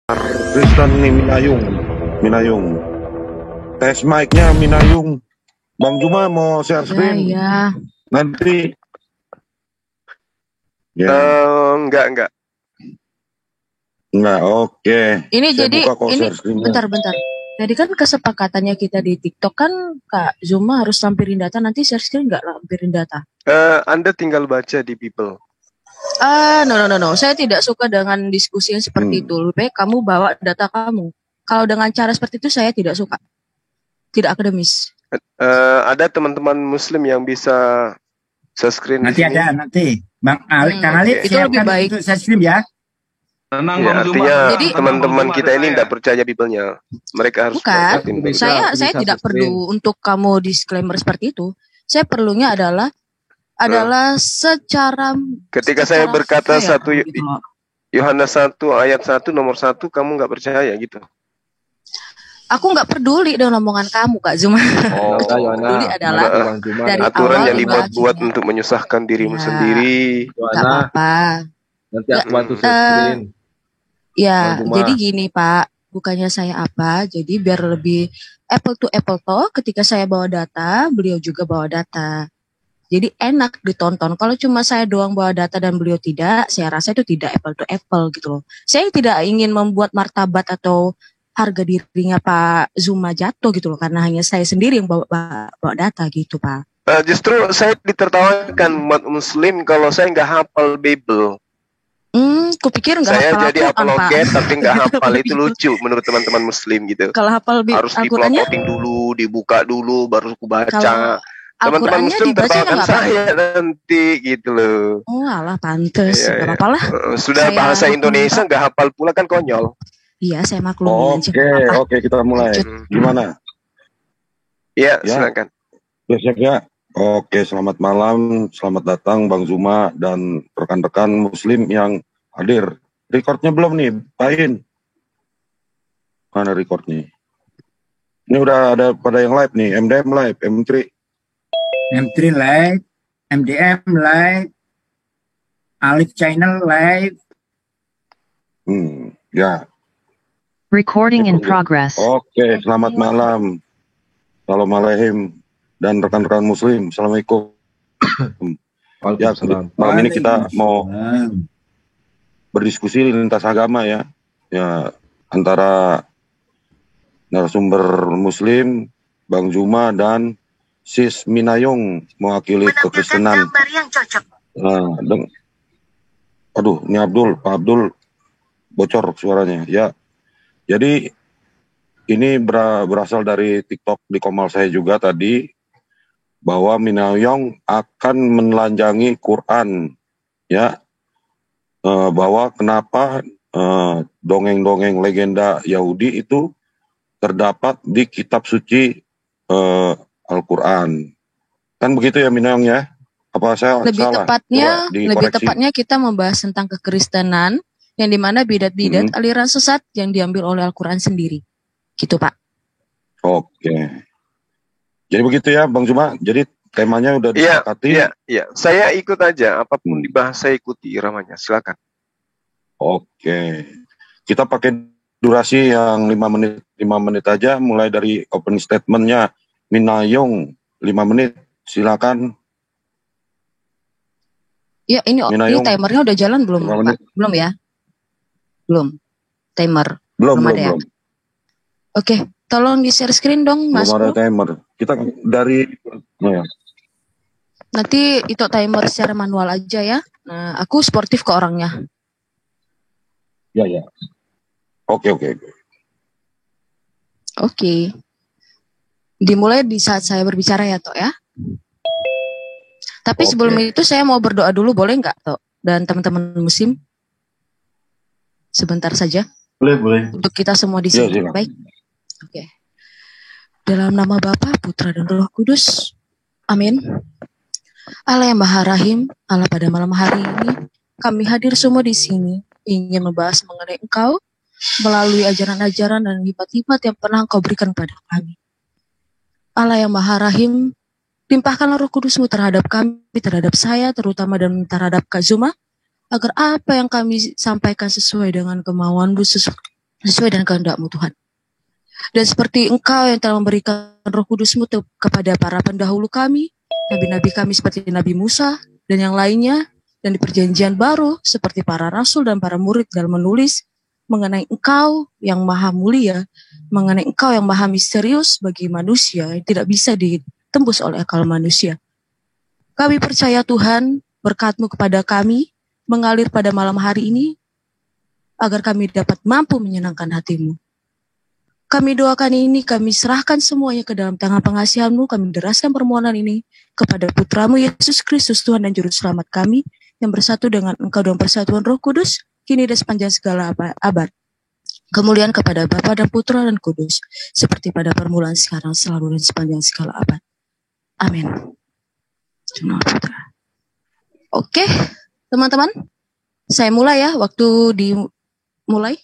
Kristen nih Minayung. Tes mic-nya Minayung. Bang Juma mau share screen? Ya. Nanti. Ya. Enggak. Enggak, oke. Ini Saya jadi buka ini screen-nya. bentar. Jadi kan kesepakatannya kita di TikTok kan Kak Zuma harus lampirin data, nanti share screen nggak lampirin data? Anda tinggal baca di People. No. Saya tidak suka dengan diskusi yang seperti itu. Lebih baik kamu bawa data kamu. Kalau dengan cara seperti itu saya tidak suka. Tidak akademis. Ada teman-teman Muslim yang bisa share screen nanti di sini. Nanti Bang Ali, Kang Ali itu lebih baik untuk share screen ya. Tenang, ya, artinya teman-teman kita ini tidak percaya Bible-nya. Mereka harus bukan. Saya tidak perlu untuk kamu disclaimer seperti itu. Saya perlunya adalah secara ketika saya berkata gitu. Yohanes 1 ayat 1 nomor 1 kamu nggak percaya gitu. Aku nggak peduli dengan omongan kamu Kak Zuma. Peduli adalah dari aturan awal yang dibuat untuk menyusahkan dirimu sendiri. Nggak apa-apa. Nanti aku bantu screen. Ya, jadi gini Pak, bukannya saya jadi biar lebih apple to apple toh, ketika saya bawa data, beliau juga bawa data. Jadi enak ditonton. Kalau cuma saya doang bawa data dan beliau tidak, saya rasa itu tidak apple to apple gitu loh. Saya tidak ingin membuat martabat atau harga dirinya Pak Zuma jatuh gitu loh, karena hanya saya sendiri yang bawa data gitu Pak. Justru saya ditertawakan umat Muslim kalau saya nggak hafal Bible. Kupikir nggak saya hafal jadi apologet tapi nggak hafal. Itu lucu menurut teman-teman Muslim gitu. Kalau hafal harus dipelototin dulu, dibuka dulu, baru aku baca. Teman-teman Muslim tertawakan saya nanti gitu loh. Alah pantes, nggak apa-apa lah. Sudah bahasa Indonesia nggak hafal pula kan konyol. Iya, saya maklumin. Oke, kita mulai. Gimana? Ya, silakan. Ya. Oke, selamat malam, selamat datang Bang Zuma dan rekan-rekan Muslim yang hadir. Recordnya belum nih, Pain? Mana recordnya? Ini udah ada pada yang live nih, MDM live, M3 live, MDM live, Alif channel live. Ya. Recording in progress. Oke, selamat malam. Assalamualaikum dan rekan-rekan Muslim. Assalamualaikum. Ya, malam ini kita mau berdiskusi lintas agama ya. Ya, antara narasumber Muslim, Bang Zuma dan Sis Minayung mewakili kekristenan. Aduh, ini Pak Abdul bocor suaranya. Ya. Jadi ini berasal dari TikTok di komal saya juga tadi, bahwa Minayung akan menelanjangi Quran, ya, bahwa kenapa dongeng-dongeng legenda Yahudi itu terdapat di kitab suci Al-Quran. Kan begitu ya Minayung ya? Apa saya lebih salah? Lebih tepatnya kita membahas tentang kekristenan, yang dimana bidat-bidat aliran sesat yang diambil oleh Al-Quran sendiri. Gitu Pak. Oke. Jadi begitu ya Bang Zuma. Jadi temanya udah disepakati. Iya. Saya ikut aja. Apapun dibahas saya ikuti iramanya. Silakan. Oke. Kita pakai durasi yang 5 menit aja. Mulai dari opening statementnya Minayung 5 menit. Silakan. Ya ini timernya udah jalan belum Pak? Belum ya? Belum. Timer. Belum ada ya? Oke, tolong di share screen dong Mas. Belum ada timer. Kita dari nanti itu timer secara manual aja ya. Nah, aku sportif ke orangnya. Ya. Oke. Dimulai di saat saya berbicara ya, Tok ya. Tapi sebelum itu saya mau berdoa dulu, boleh nggak, Tok? Dan teman-teman Muslim? Sebentar saja. Boleh. Untuk kita semua di sini. Ya, baik. Oke. Dalam nama Bapa, Putra dan Roh Kudus. Amin. Allah yang Maha Rahim, Allah pada malam hari ini, kami hadir semua di sini ingin membahas mengenai Engkau melalui ajaran-ajaran dan hikmat-hikmat yang pernah Engkau berikan pada kami. Allah yang Maha Rahim, limpahkanlah Roh Kudus-Mu terhadap kami, terhadap saya, terutama dan terhadap Kak Zuma, agar apa yang kami sampaikan sesuai dengan kemauan-Mu, sesuai dengan kehendak-Mu Tuhan. Dan seperti Engkau yang telah memberikan Roh Kudus-Mu kepada para pendahulu kami, nabi-nabi kami seperti Nabi Musa dan yang lainnya, dan di perjanjian baru seperti para rasul dan para murid dalam menulis mengenai Engkau yang maha mulia, mengenai Engkau yang maha misterius bagi manusia yang tidak bisa ditembus oleh akal manusia. Kami percaya Tuhan, berkat-Mu kepada kami mengalir pada malam hari ini, agar kami dapat mampu menyenangkan hati-Mu. Kami doakan ini, kami serahkan semuanya ke dalam tangan pengasihan-Mu, kami deraskan permohonan ini kepada Putra-Mu Yesus Kristus, Tuhan dan Juru Selamat kami, yang bersatu dengan Engkau dalam persatuan Roh Kudus, kini dan sepanjang segala abad. Kemuliaan kepada Bapa dan Putra dan Kudus, seperti pada permulaan, sekarang, selalu, dan sepanjang segala abad. Amin. Oke, teman-teman, saya mulai ya, waktu dimulai.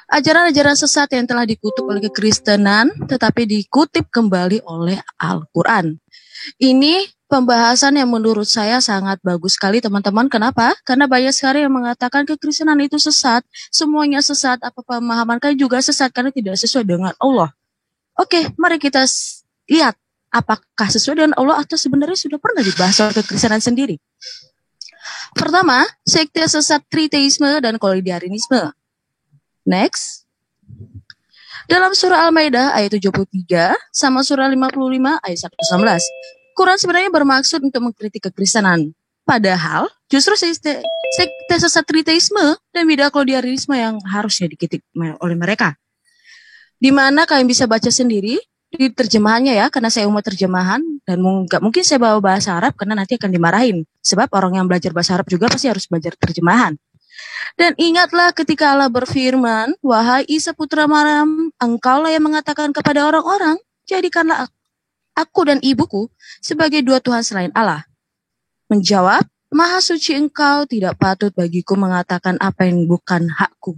Ajaran-ajaran sesat yang telah dikutuk oleh kekristenan, tetapi dikutip kembali oleh Al-Quran. Ini pembahasan yang menurut saya sangat bagus sekali, teman-teman. Kenapa? Karena banyak sekali yang mengatakan kekristenan itu sesat, semuanya sesat, apa pemahaman kalian juga sesat karena tidak sesuai dengan Allah. Oke, mari kita lihat apakah sesuai dengan Allah atau sebenarnya sudah pernah dibahas soal kekristenan sendiri. Pertama, sekte sesat triteisme dan koloidarianisme. Next. Dalam surah Al-Maidah ayat 73 sama surah 55 ayat 119. Quran sebenarnya bermaksud untuk mengkritik kekristenan. Padahal justru sekte sesat triteisme dan bidah koloidarianisme yang harusnya dikritik oleh mereka. Di mana kalian bisa baca sendiri di terjemahannya ya, karena saya umat terjemahan dan nggak mungkin saya bawa bahasa Arab karena nanti akan dimarahin. Sebab orang yang belajar bahasa Arab juga pasti harus belajar terjemahan. Dan ingatlah ketika Allah berfirman, wahai Isa putra Maryam, engkaulah yang mengatakan kepada orang-orang, jadikanlah aku dan ibuku sebagai dua Tuhan selain Allah. Menjawab, maha suci engkau, tidak patut bagiku mengatakan apa yang bukan hakku.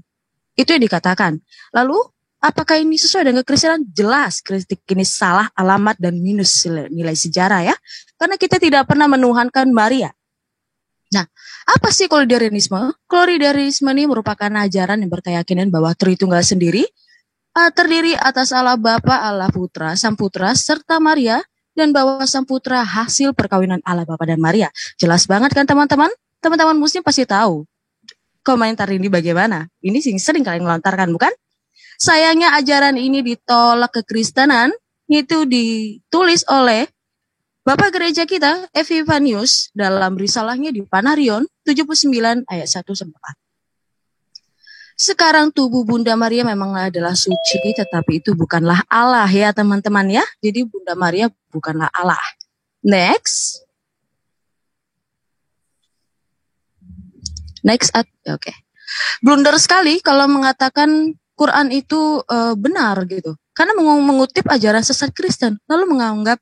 Itu yang dikatakan. Lalu, apakah ini sesuai dengan kekristenan? Jelas, kritik ini salah, alamat, dan minus nilai sejarah ya. Karena kita tidak pernah menuhankan Maria. Nah, apa sih koloidarianisme? Koloidarianisme ini merupakan ajaran yang berkeyakinan bahwa Tritunggal sendiri terdiri atas Allah Bapa, Allah Putra, Sang Putra, serta Maria, dan bahwa Sang Putra hasil perkawinan Allah Bapa dan Maria. Jelas banget kan teman-teman? Teman-teman muslim pasti tahu. Komentar ini bagaimana? Ini sering kalian melontarkan, bukan? Sayangnya ajaran ini ditolak kekristenan, itu ditulis oleh Bapak Gereja kita, Epifanius, dalam risalahnya di Panarion 79 ayat 1-4. Sekarang tubuh Bunda Maria memang adalah suci, tetapi itu bukanlah Allah ya teman-teman ya. Jadi Bunda Maria bukanlah Allah. Next. Oke. Blunder sekali kalau mengatakan Quran itu benar gitu. Karena mengutip ajaran sesat Kristen, lalu menganggap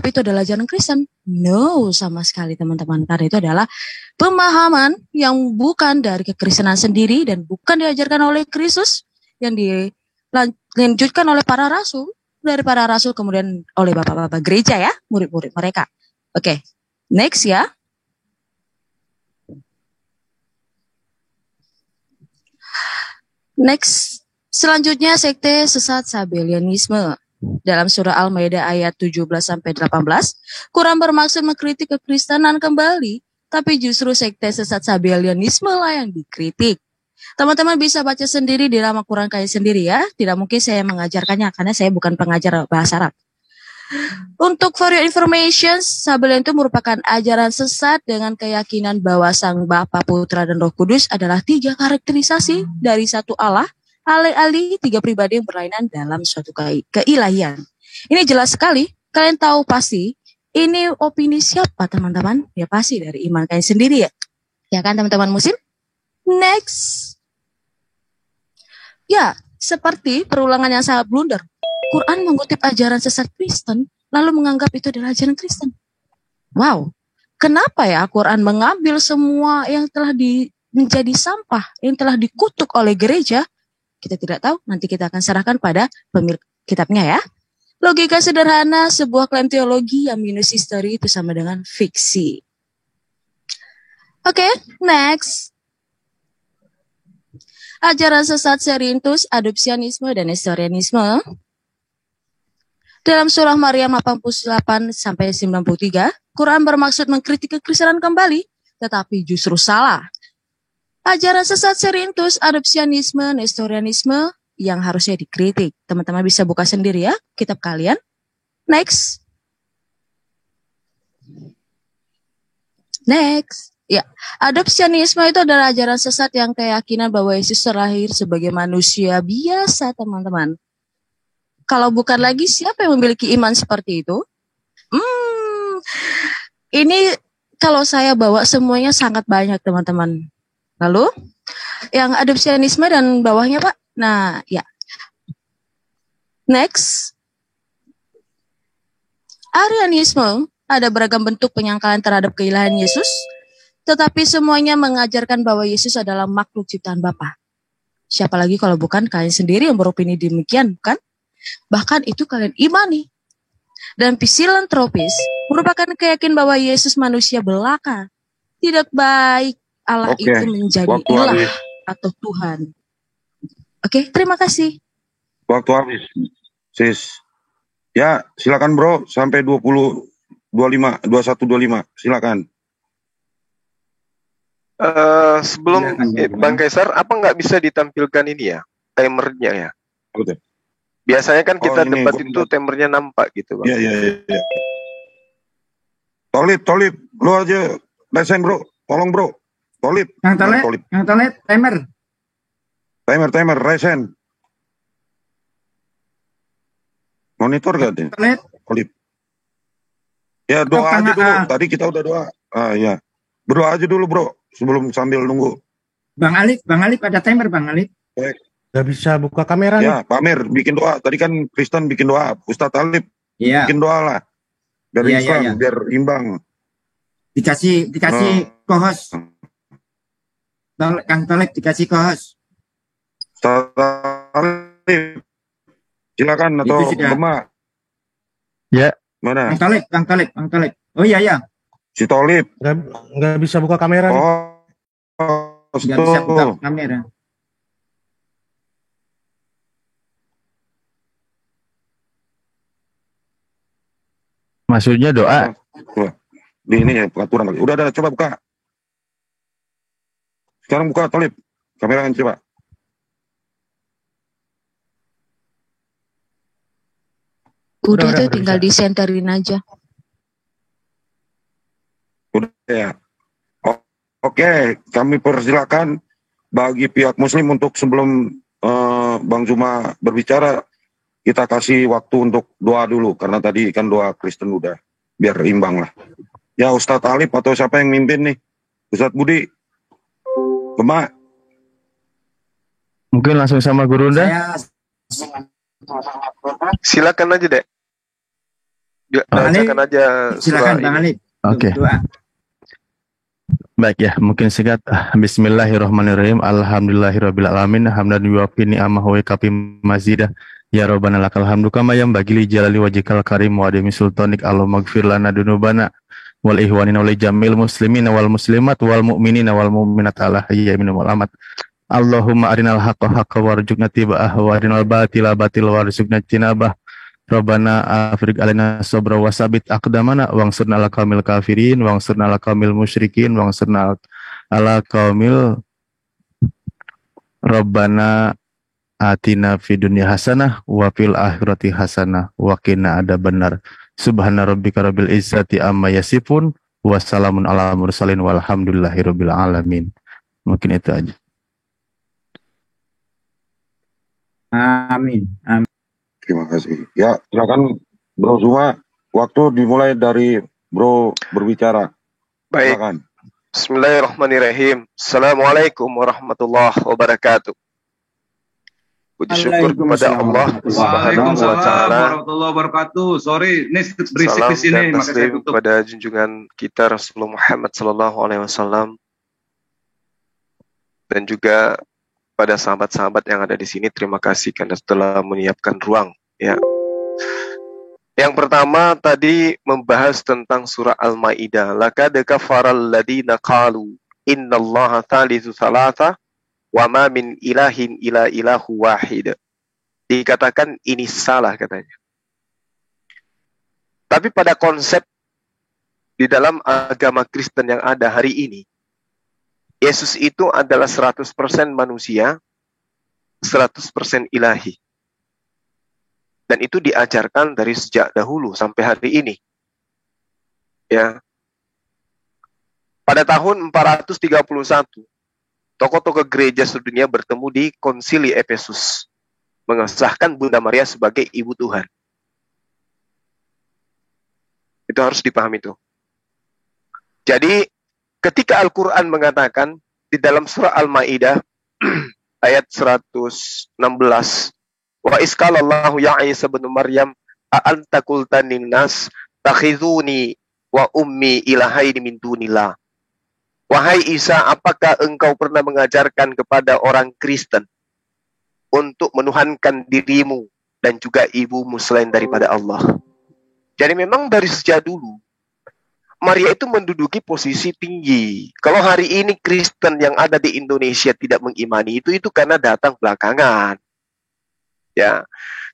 itu adalah ajaran Kristen. No, sama sekali teman-teman. Karena itu adalah pemahaman yang bukan dari kekristenan sendiri dan bukan diajarkan oleh Kristus, yang dilanjutkan oleh para rasul, dari para rasul kemudian oleh bapak-bapak gereja ya, murid-murid mereka. Oke, next ya. Next, selanjutnya sekte sesat Sabellianisme. Dalam surah Al-Maidah ayat 17-18, Quran bermaksud mengkritik kekristenan kembali, tapi justru sekte sesat Sabellianisme lah yang dikritik. Teman-teman bisa baca sendiri di dalam Quran kalian sendiri ya, tidak mungkin saya mengajarkannya karena saya bukan pengajar bahasa Arab. Untuk for your information, Sabellian itu merupakan ajaran sesat dengan keyakinan bahwa Sang Bapa, Putra, dan Roh Kudus adalah 3 karakterisasi dari satu Allah, alih-alih 3 pribadi yang berlainan dalam suatu keilahian. Ini jelas sekali, kalian tahu pasti, ini opini siapa teman-teman? Ya pasti dari iman kalian sendiri ya. Ya kan teman-teman muslim? Next. Ya, seperti perulangan yang sangat blunder. Quran mengutip ajaran sesat Kristen, lalu menganggap itu adalah ajaran Kristen. Wow, kenapa ya Quran mengambil semua yang telah menjadi sampah, yang telah dikutuk oleh gereja? Kita tidak tahu, nanti kita akan serahkan pada pemilik kitabnya ya. Logika sederhana, sebuah klaim teologi yang minus history itu sama dengan fiksi. Oke, next. ajaran sesat Serintus, adopsianisme, dan nestorianisme. Dalam surah Maryam 88-93, Quran bermaksud mengkritik kekristenan kembali, tetapi justru salah. Ajaran sesat Serintus, adopsianisme, nestorianisme yang harusnya dikritik. Teman-teman bisa buka sendiri ya, kitab kalian. Next. Ya, adopsianisme itu adalah ajaran sesat yang keyakinan bahwa Yesus terlahir sebagai manusia biasa, teman-teman. Kalau bukan lagi, siapa yang memiliki iman seperti itu? Ini kalau saya bawa semuanya sangat banyak, teman-teman. Lalu, yang adopsianisme dan bawahnya, Pak. Nah, ya. Next. Arianisme ada beragam bentuk penyangkalan terhadap keilahian Yesus, tetapi semuanya mengajarkan bahwa Yesus adalah makhluk ciptaan Bapa. Siapa lagi kalau bukan kalian sendiri yang beropini demikian, bukan? Bahkan itu kalian imani. Dan psilantropis merupakan keyakinan bahwa Yesus manusia belaka. Tidak baik Allah itu menjadi ilah atau Tuhan. Oke, terima kasih. Waktu habis, sis. Ya, silakan bro, sampai 21.25, silakan. Sebelum Bang Kaisar, apa nggak bisa ditampilkan ini ya, timernya ya? Betul. Biasanya kan kita debat itu timernya nampak gitu, Bang. Iya. Tolip, lu aja resen bro, tolong bro. Tolip. Yang tolip, timer, resen. Monitor gak deh? Tolip. Ya doa aja dulu. Tadi kita udah doa. Ya. Berdoa aja dulu bro, sebelum sambil nunggu. Bang Alif ada timer Bang Alif. Gak bisa buka kamera. Ya, Pak Amir bikin doa. Tadi kan Kristen bikin doa. Ustadz Alif bikin doa lah. Biar Islam, biar imbang. Dikasih co-host. Kang Tolip dikasih co-host. Ustadz Alif. Silakan atau Gema. Ya. Mana? Kang Tolip. Oh iya. Si Tolip. Nggak bisa buka kamera. Nggak bisa buka kamera. Maksudnya doa. Di ini ya peraturan. Udah coba buka. Sekarang buka Tolip. Kameranya coba. Udah tuh tinggal disenterin aja. Udah ya. Oke, kami persilakan bagi pihak Muslim untuk sebelum Bang Zuma berbicara, kita kasih waktu untuk doa dulu karena tadi kan doa Kristen udah, biar imbang lah. Ya Ustadz Alif atau siapa yang mimpin nih? Ustadz Budi, Gema. Mungkin langsung sama Guru Unda. Silakan aja deh. Bacakan aja. Silakan Bang Alif. Oke. Baik ya, mungkin singkat. Bismillahirrahmanirrahim. Alhamdulillahirrabbilalamin. Hamdan yuwafi ni'amahu wa kafi mazidah. Ya Rabbana lakal hamdu kama yang bagi li jalali wajhikal karim wa adami sultanik. Allahumma gfir lana dunubana wal ihwanina wal jamil muslimina wal muslimat wal mu'minina wal mu'minat ala hayyamin wal amat. Allahumma arinal haqqa haqqa warzuqna tiba'ah wa arinal batila batil warzuqna tinabah. Rabbana afriq alaina sabra wa sabit aqdamana wangsurna ala qaumil kafirin wangsurna ala qaumil musyrikin wangsurna ala qaumil. Rabbana atina fid dunya hasanah wa fil akhirati hasanah wa qina adzabannar. Subhana rabbika rabbil izzati amma yasifun wa salamun ala mursalin walhamdulillahi rabbil alamin. Mungkin itu aja. Amin. Terima kasih. Ya, silakan Bro Zuma. Waktu dimulai dari Bro berbicara. Baik. Silakan. Bismillahirrahmanirrahim. Assalamualaikum warahmatullahi wabarakatuh. Puji syukur kepada Allah Subhanahu wa taala. Warahmatullahi wabarakatuh. Sorry, ini berisik di sini, maka saya tutup. Pada junjungan kita Rasulullah Muhammad sallallahu alaihi wasallam dan juga pada sahabat-sahabat yang ada di sini, terima kasih karena telah menyiapkan ruang. Ya. Yang pertama tadi membahas tentang surah Al-Maidah. Laqad kafaral ladina qalu innallaha thalithu thalatha Wa ma min ilahin ila ilahu wahid. Dikatakan ini salah katanya. Tapi pada konsep di dalam agama Kristen yang ada hari ini, Yesus itu adalah 100% manusia, 100% ilahi. Dan itu diajarkan dari sejak dahulu sampai hari ini. Ya. Pada tahun 431, tokoh-tokoh gereja sedunia bertemu di Konsili Efesus, mengesahkan Bunda Maria sebagai Ibu Tuhan. Itu harus dipahami itu. Jadi, ketika Al-Quran mengatakan di dalam surah Al-Ma'idah ayat 116, wa iskalallahu ya Isa bin Maryam a'anta qulta linnas takhizuni wa ummi ilahaini min dunillah. Wahai Isa, apakah engkau pernah mengajarkan kepada orang Kristen untuk menuhankan dirimu dan juga ibumu selain daripada Allah? Jadi memang dari sejak dulu Maria itu menduduki posisi tinggi. Kalau hari ini Kristen yang ada di Indonesia tidak mengimani itu karena datang belakangan. Ya.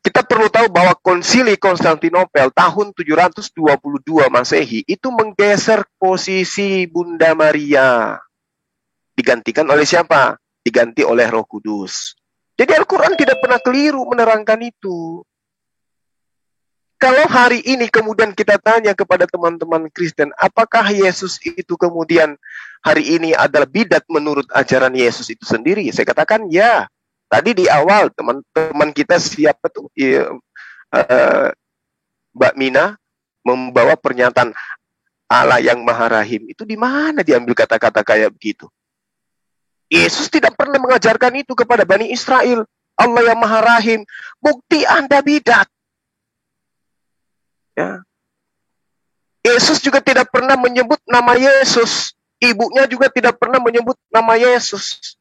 Kita perlu tahu bahwa Konsili Konstantinopel tahun 722 Masehi itu menggeser posisi Bunda Maria. Digantikan oleh siapa? Diganti oleh Roh Kudus. Jadi Al-Quran tidak pernah keliru menerangkan itu. Kalau hari ini kemudian kita tanya kepada teman-teman Kristen, apakah Yesus itu kemudian hari ini adalah bidat menurut ajaran Yesus itu sendiri? Saya katakan ya. Tadi di awal teman-teman kita siapa tuh? Mbak Mina membawa pernyataan Allah yang Maha Rahim. Itu di mana diambil kata-kata kayak begitu? Yesus tidak pernah mengajarkan itu kepada Bani Israel. Allah yang Maha Rahim. Bukti Anda bidat. Ya. Yesus juga tidak pernah menyebut nama Yesus. Ibunya juga tidak pernah menyebut nama Yesus.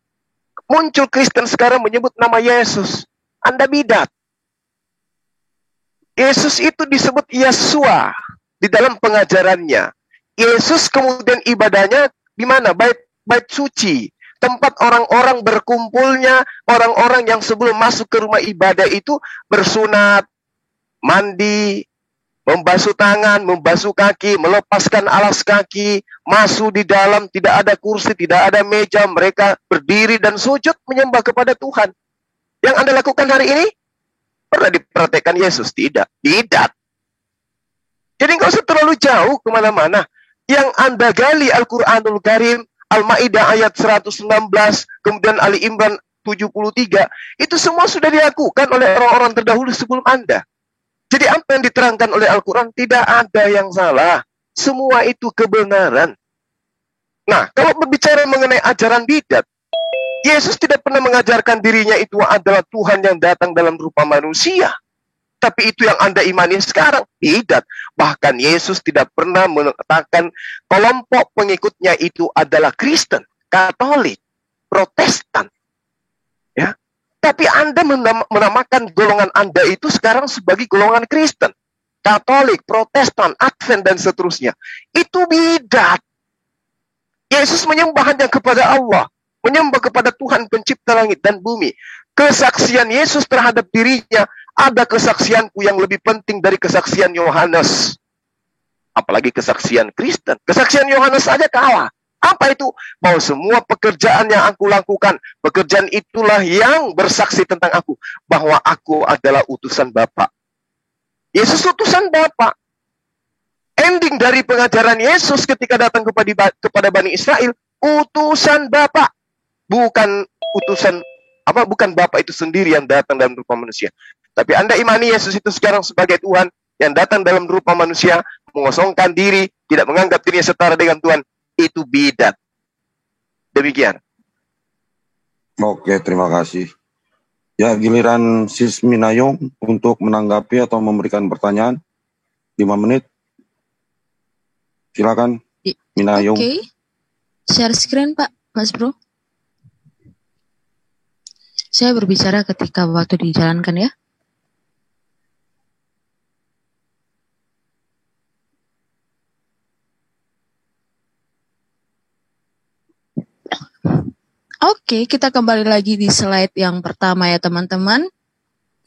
Muncul Kristen sekarang menyebut nama Yesus. Anda bidat. Yesus itu disebut Yesua di dalam pengajarannya. Yesus kemudian ibadahnya di mana? Bait suci. Tempat orang-orang berkumpulnya, orang-orang yang sebelum masuk ke rumah ibadah itu bersunat, mandi, membasuh tangan, membasuh kaki, melepaskan alas kaki, masuk di dalam, tidak ada kursi, tidak ada meja, mereka berdiri dan sujud menyembah kepada Tuhan. Yang Anda lakukan hari ini? Pernah diperhatikan Yesus? Tidak. Tidak. Jadi nggak usah terlalu jauh kemana-mana. Yang Anda gali Al-Quranul Karim, Al-Ma'idah ayat 116, kemudian Ali Imran 73, itu semua sudah dilakukan oleh orang-orang terdahulu sebelum Anda. Jadi apa yang diterangkan oleh Al-Quran tidak ada yang salah. Semua itu kebenaran. Nah, kalau berbicara mengenai ajaran bidat, Yesus tidak pernah mengajarkan dirinya itu adalah Tuhan yang datang dalam rupa manusia. Tapi itu yang Anda imani sekarang. Tidak. Bahkan Yesus tidak pernah mengatakan kelompok pengikutnya itu adalah Kristen, Katolik, Protestan. Ya. Tapi Anda menamakan golongan Anda itu sekarang sebagai golongan Kristen, Katolik, Protestan, Advent, dan seterusnya. Itu bidat. Yesus menyembah hanya kepada Allah. Menyembah kepada Tuhan pencipta langit dan bumi. Kesaksian Yesus terhadap dirinya, ada kesaksianku yang lebih penting dari kesaksian Yohanes. Apalagi kesaksian Kristen. Kesaksian Yohanes saja kalah. Apa itu? Bahwa semua pekerjaan yang aku lakukan, pekerjaan itulah yang bersaksi tentang aku. Bahwa aku adalah utusan Bapa. Yesus utusan Bapa. Ending dari pengajaran Yesus ketika datang kepada Bani Israel, utusan Bapa. Bukan utusan, bukan Bapa itu sendiri yang datang dalam rupa manusia. Tapi Anda imani Yesus itu sekarang sebagai Tuhan yang datang dalam rupa manusia, mengosongkan diri, tidak menganggap dirinya setara dengan Tuhan. Itu bidat. Demikian. Oke, terima kasih. Ya, giliran Sis Minayong untuk menanggapi atau memberikan pertanyaan. 5 menit. Silakan, Minayong. Oke. Share screen, Pak, Mas Bro. Saya berbicara ketika waktu dijalankan ya. Oke, kita kembali lagi di slide yang pertama ya teman-teman.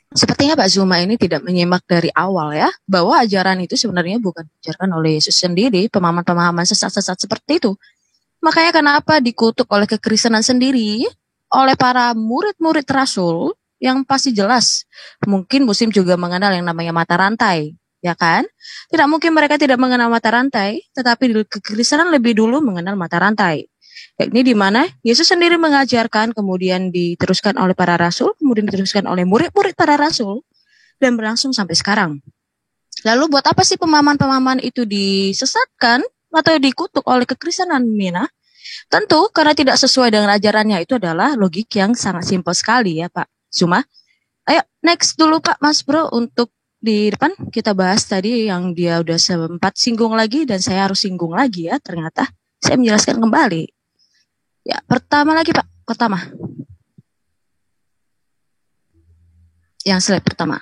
Sepertinya Pak Zuma ini tidak menyimak dari awal ya, bahwa ajaran itu sebenarnya bukan diajarkan oleh Yesus sendiri, pemahaman-pemahaman sesat-sesat seperti itu. Makanya kenapa dikutuk oleh kekristenan sendiri, oleh para murid-murid rasul, yang pasti jelas. Mungkin Muslim juga mengenal yang namanya mata rantai, ya kan? Tidak mungkin mereka tidak mengenal mata rantai, tetapi kekristenan lebih dulu mengenal mata rantai. Yakni di mana Yesus sendiri mengajarkan, kemudian diteruskan oleh para rasul, kemudian diteruskan oleh murid-murid para rasul, dan berlangsung sampai sekarang. Lalu buat apa sih pemahaman-pemahaman itu disesatkan atau dikutuk oleh kekristenan, Mina? Tentu karena tidak sesuai dengan ajarannya. Itu adalah logik yang sangat simpel sekali ya Pak Zuma. Ayo next dulu Pak Mas Bro, untuk di depan kita bahas tadi yang dia udah sempat singgung lagi dan saya harus singgung lagi ya, ternyata saya menjelaskan kembali. Ya, pertama lagi Pak, pertama. Yang slide pertama.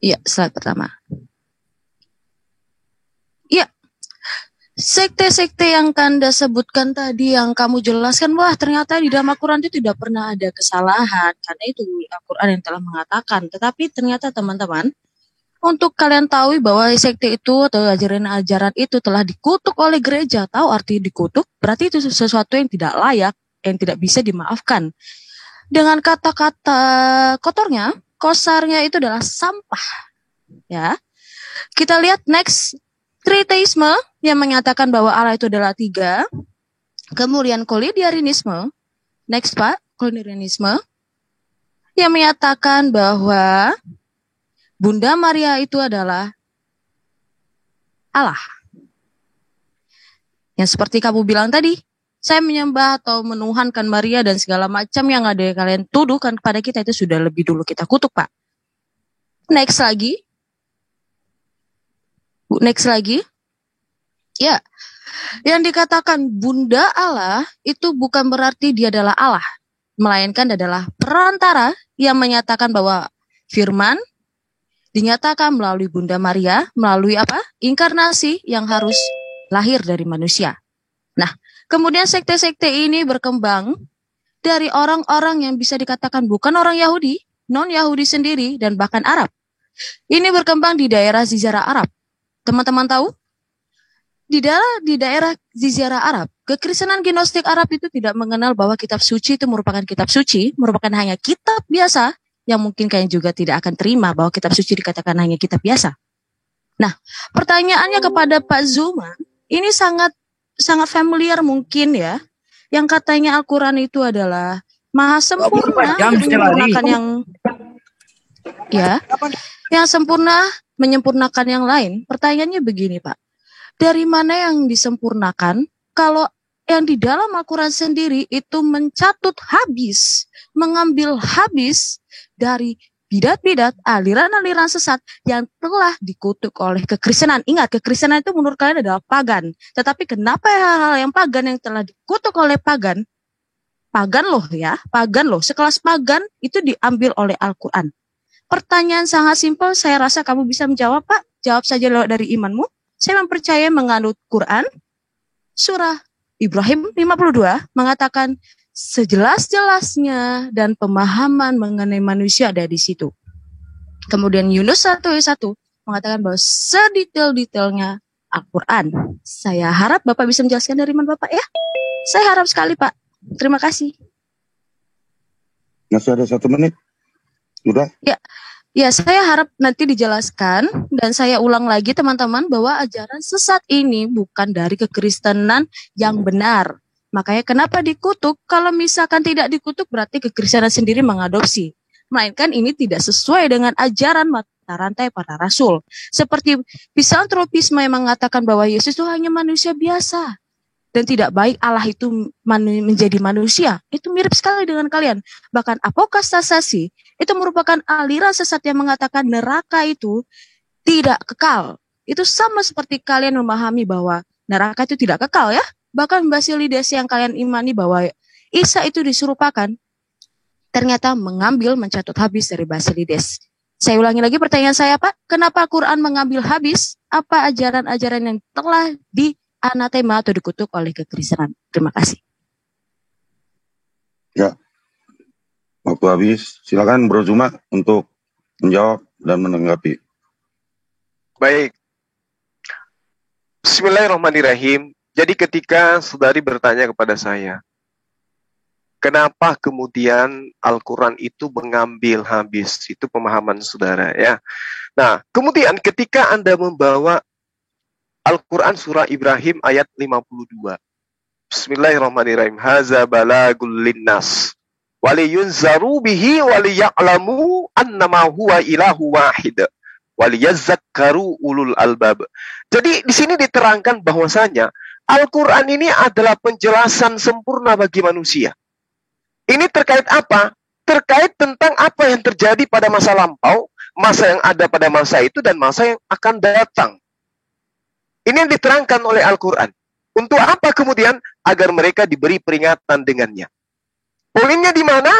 Iya, slide pertama. Iya, sekte-sekte yang Kanda sebutkan tadi, yang kamu jelaskan, wah ternyata di dalam Al-Quran itu tidak pernah ada kesalahan, karena itu Al-Quran yang telah mengatakan. Tetapi ternyata teman-teman, untuk kalian tahu bahwa sekte itu atau ajaran-ajaran itu telah dikutuk oleh gereja. Tahu arti dikutuk? Berarti itu sesuatu yang tidak layak, yang tidak bisa dimaafkan. Dengan kata-kata kotornya, kosarnya itu adalah sampah. Ya, kita lihat next, triteisme yang menyatakan bahwa Allah itu adalah 3. Kemudian kolonialisme, next Pak, kolonialisme yang menyatakan bahwa Bunda Maria itu adalah Allah. Yang seperti kamu bilang tadi, saya menyembah atau menuhankan Maria dan segala macam yang ada yang kalian tuduhkan kepada kita itu sudah lebih dulu kita kutuk, Pak. Next lagi. Ya, yang dikatakan Bunda Allah itu bukan berarti dia adalah Allah, melainkan adalah perantara yang menyatakan bahwa firman dinyatakan melalui Bunda Maria, melalui apa? Inkarnasi yang harus lahir dari manusia. Nah, kemudian sekte-sekte ini berkembang dari orang-orang yang bisa dikatakan bukan orang Yahudi, non-Yahudi sendiri, dan bahkan Arab. Ini berkembang di daerah Jazirah Arab. Teman-teman tahu? Di daerah Jazirah Arab, kekristenan Gnostik Arab itu tidak mengenal bahwa kitab suci itu merupakan kitab suci, merupakan hanya kitab biasa, yang mungkin kalian juga tidak akan terima bahwa kitab suci dikatakan hanya kitab biasa. Nah, pertanyaannya kepada Pak Zuma, ini sangat familiar mungkin ya, yang katanya Al-Quran itu adalah maha sempurna, menyempurnakan yang sempurna menyempurnakan yang lain. Pertanyaannya begini Pak, dari mana yang disempurnakan kalau yang di dalam Al-Quran sendiri itu mencatut habis, mengambil habis dari bidat-bidat, aliran-aliran sesat yang telah dikutuk oleh kekristenan. Ingat, kekristenan itu menurut kalian adalah pagan. Tetapi kenapa hal-hal yang pagan yang telah dikutuk oleh pagan? Pagan loh ya, pagan loh. Sekelas pagan itu diambil oleh Al-Quran. Pertanyaan sangat simpel, saya rasa kamu bisa menjawab Pak. Jawab saja lewat dari imanmu. Saya mempercayai menganut Quran. Surah Ibrahim 52 mengatakan sejelas-jelasnya dan pemahaman mengenai manusia ada di situ. Kemudian Yunus 1:1 mengatakan bahwa sedetail-detailnya Al-Quran. Saya harap Bapak bisa menjelaskan dari iman Bapak ya. Saya harap sekali Pak. Terima kasih. Masih ada 1 menit. Sudah? Ya, saya harap nanti dijelaskan dan saya ulang lagi teman-teman bahwa ajaran sesat ini bukan dari kekristenan yang benar. Makanya kenapa dikutuk? Kalau misalkan tidak dikutuk berarti kekristenan sendiri mengadopsi. Melainkan ini tidak sesuai dengan ajaran mata rantai para rasul. Seperti misantropisme yang mengatakan bahwa Yesus itu hanya manusia biasa. Dan tidak baik Allah itu menjadi manusia. Itu mirip sekali dengan kalian. Bahkan apostasis itu merupakan aliran sesat yang mengatakan neraka itu tidak kekal. Itu sama seperti kalian memahami bahwa neraka itu tidak kekal ya. Bahkan Basilides yang kalian imani bahwa Isa itu diserupakan, ternyata mencatut habis dari Basilides. Saya ulangi lagi pertanyaan saya Pak, kenapa Quran mengambil habis? Apa ajaran-ajaran yang telah anatema atau dikutuk oleh kekristenan. Terima kasih. Ya, waktu habis. Silakan Bro Zuma untuk menjawab dan menanggapi. Baik. Bismillahirrahmanirrahim. Jadi ketika saudari bertanya kepada saya, kenapa kemudian Al-Quran itu mengambil habis? Itu pemahaman saudara ya. Nah, kemudian ketika Anda membawa Al-Quran surah Ibrahim ayat 52. Bismillahirrahmanirrahim. Haza balagul linnas. Waliyunzaru bihi waliya'lamu annama huwa ilahu wahid. Waliyazakkaru ulul albab. Jadi di sini diterangkan bahwasanya Al-Quran ini adalah penjelasan sempurna bagi manusia. Ini terkait apa? Terkait tentang apa yang terjadi pada masa lampau, masa yang ada pada masa itu, dan masa yang akan datang. Ini yang diterangkan oleh Al-Quran. Untuk apa kemudian? Agar mereka diberi peringatan dengannya. Poinnya di mana?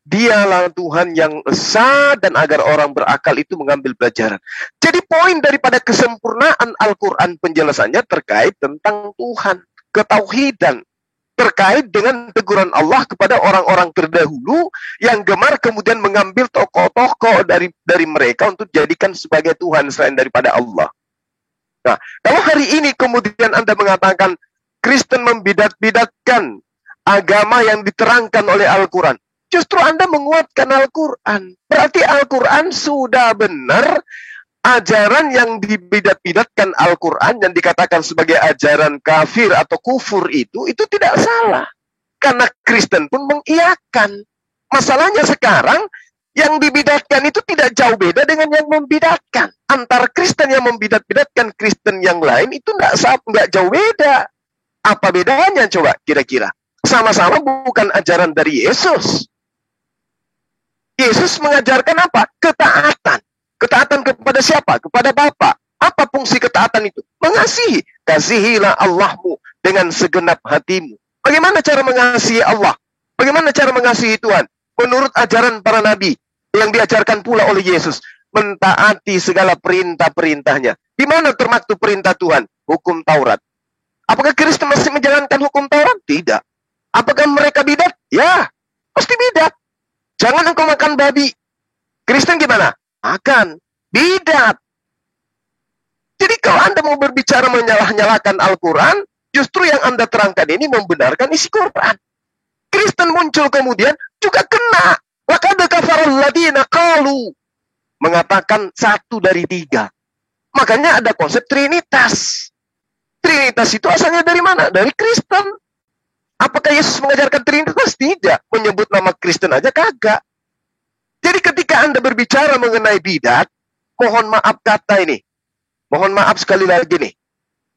Dialah Tuhan yang esa, dan agar orang berakal itu mengambil pelajaran. Jadi poin daripada kesempurnaan Al-Quran penjelasannya terkait tentang Tuhan, ketauhidan, terkait dengan teguran Allah kepada orang-orang terdahulu yang gemar kemudian mengambil tokoh-tokoh dari mereka untuk dijadikan sebagai Tuhan selain daripada Allah. Nah, kalau hari ini kemudian Anda mengatakan Kristen membidat-bidatkan agama yang diterangkan oleh Al-Quran, justru Anda menguatkan Al-Quran. Berarti Al-Quran sudah benar. Ajaran yang dibidat-bidatkan Al-Quran, yang dikatakan sebagai ajaran kafir atau kufur itu tidak salah. Karena Kristen pun mengiyakan. Masalahnya sekarang, yang dibidatkan itu tidak jauh beda dengan yang membidatkan. Antara Kristen yang membidat-bidatkan Kristen yang lain itu nggak jauh beda. Apa bedanya coba kira-kira? Sama-sama bukan ajaran dari Yesus. Yesus mengajarkan apa? Ketaatan. Ketaatan kepada siapa? Kepada Bapa. Apa fungsi ketaatan itu? Mengasihi. Kasihilah Allahmu dengan segenap hatimu. Bagaimana cara mengasihi Allah? Bagaimana cara mengasihi Tuhan? Menurut ajaran para nabi yang diajarkan pula oleh Yesus. Mentaati segala perintah-perintahnya. Di mana termaktub perintah Tuhan? Hukum Taurat. Apakah Kristen masih menjalankan hukum Taurat? Tidak. Apakah mereka bidat? Ya, pasti bidat. Jangan engkau makan babi. Kristen gimana? Makan. Bidat. Jadi kalau Anda mau berbicara menyalah-nyalakan Al-Quran, justru yang Anda terangkan ini membenarkan isi Quran. Kristen muncul kemudian juga kena. Laqad kafaral ladina qalu. Mengatakan 1 dari 3. Makanya ada konsep Trinitas. Trinitas itu asalnya dari mana? Dari Kristen. Apakah Yesus mengajarkan Trinitas? Tidak. Menyebut nama Kristen aja kagak. Jadi ketika Anda berbicara mengenai bidat, mohon maaf kata ini. Mohon maaf sekali lagi nih.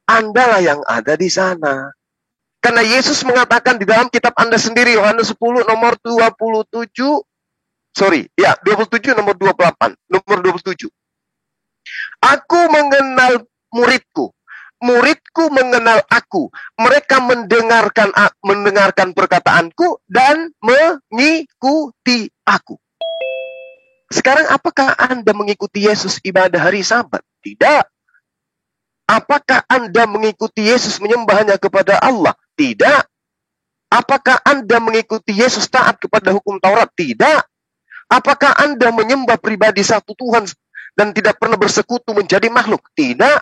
Anda lah yang ada di sana. Karena Yesus mengatakan di dalam kitab Anda sendiri, Yohanes 10 nomor 27. Sorry, ya 27 nomor 28. Nomor 27. Aku mengenal muridku. Muridku mengenal aku. Mereka mendengarkan perkataanku dan mengikuti aku. Sekarang apakah Anda mengikuti Yesus ibadah hari Sabat? Tidak. Apakah Anda mengikuti Yesus menyembahnya kepada Allah? Tidak. Apakah Anda mengikuti Yesus taat kepada hukum Taurat? Tidak. Apakah Anda menyembah pribadi satu Tuhan dan tidak pernah bersekutu menjadi makhluk? Tidak.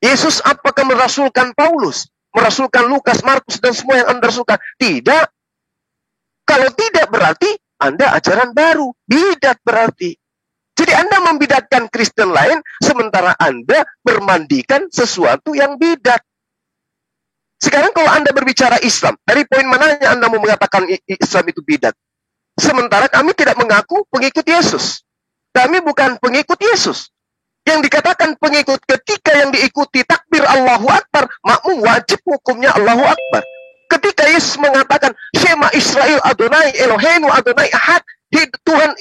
Yesus apakah merasulkan Paulus? Merasulkan Lukas, Markus, dan semua yang Anda rasulkan? Tidak. Kalau tidak berarti Anda ajaran baru. Bidat berarti. Jadi Anda membidatkan Kristen lain, sementara Anda bermandikan sesuatu yang bidat. Sekarang kalau Anda berbicara Islam, dari poin mananya Anda mau mengatakan Islam itu bidat? Sementara kami tidak mengaku pengikut Yesus. Kami bukan pengikut Yesus. Yang dikatakan pengikut ketika yang diikuti takbir Allahu Akbar, makmum wajib hukumnya Allahu Akbar. Ketika Yesus mengatakan Shema Israel Adonai Eloheinu Adonai Ahad, Tuhan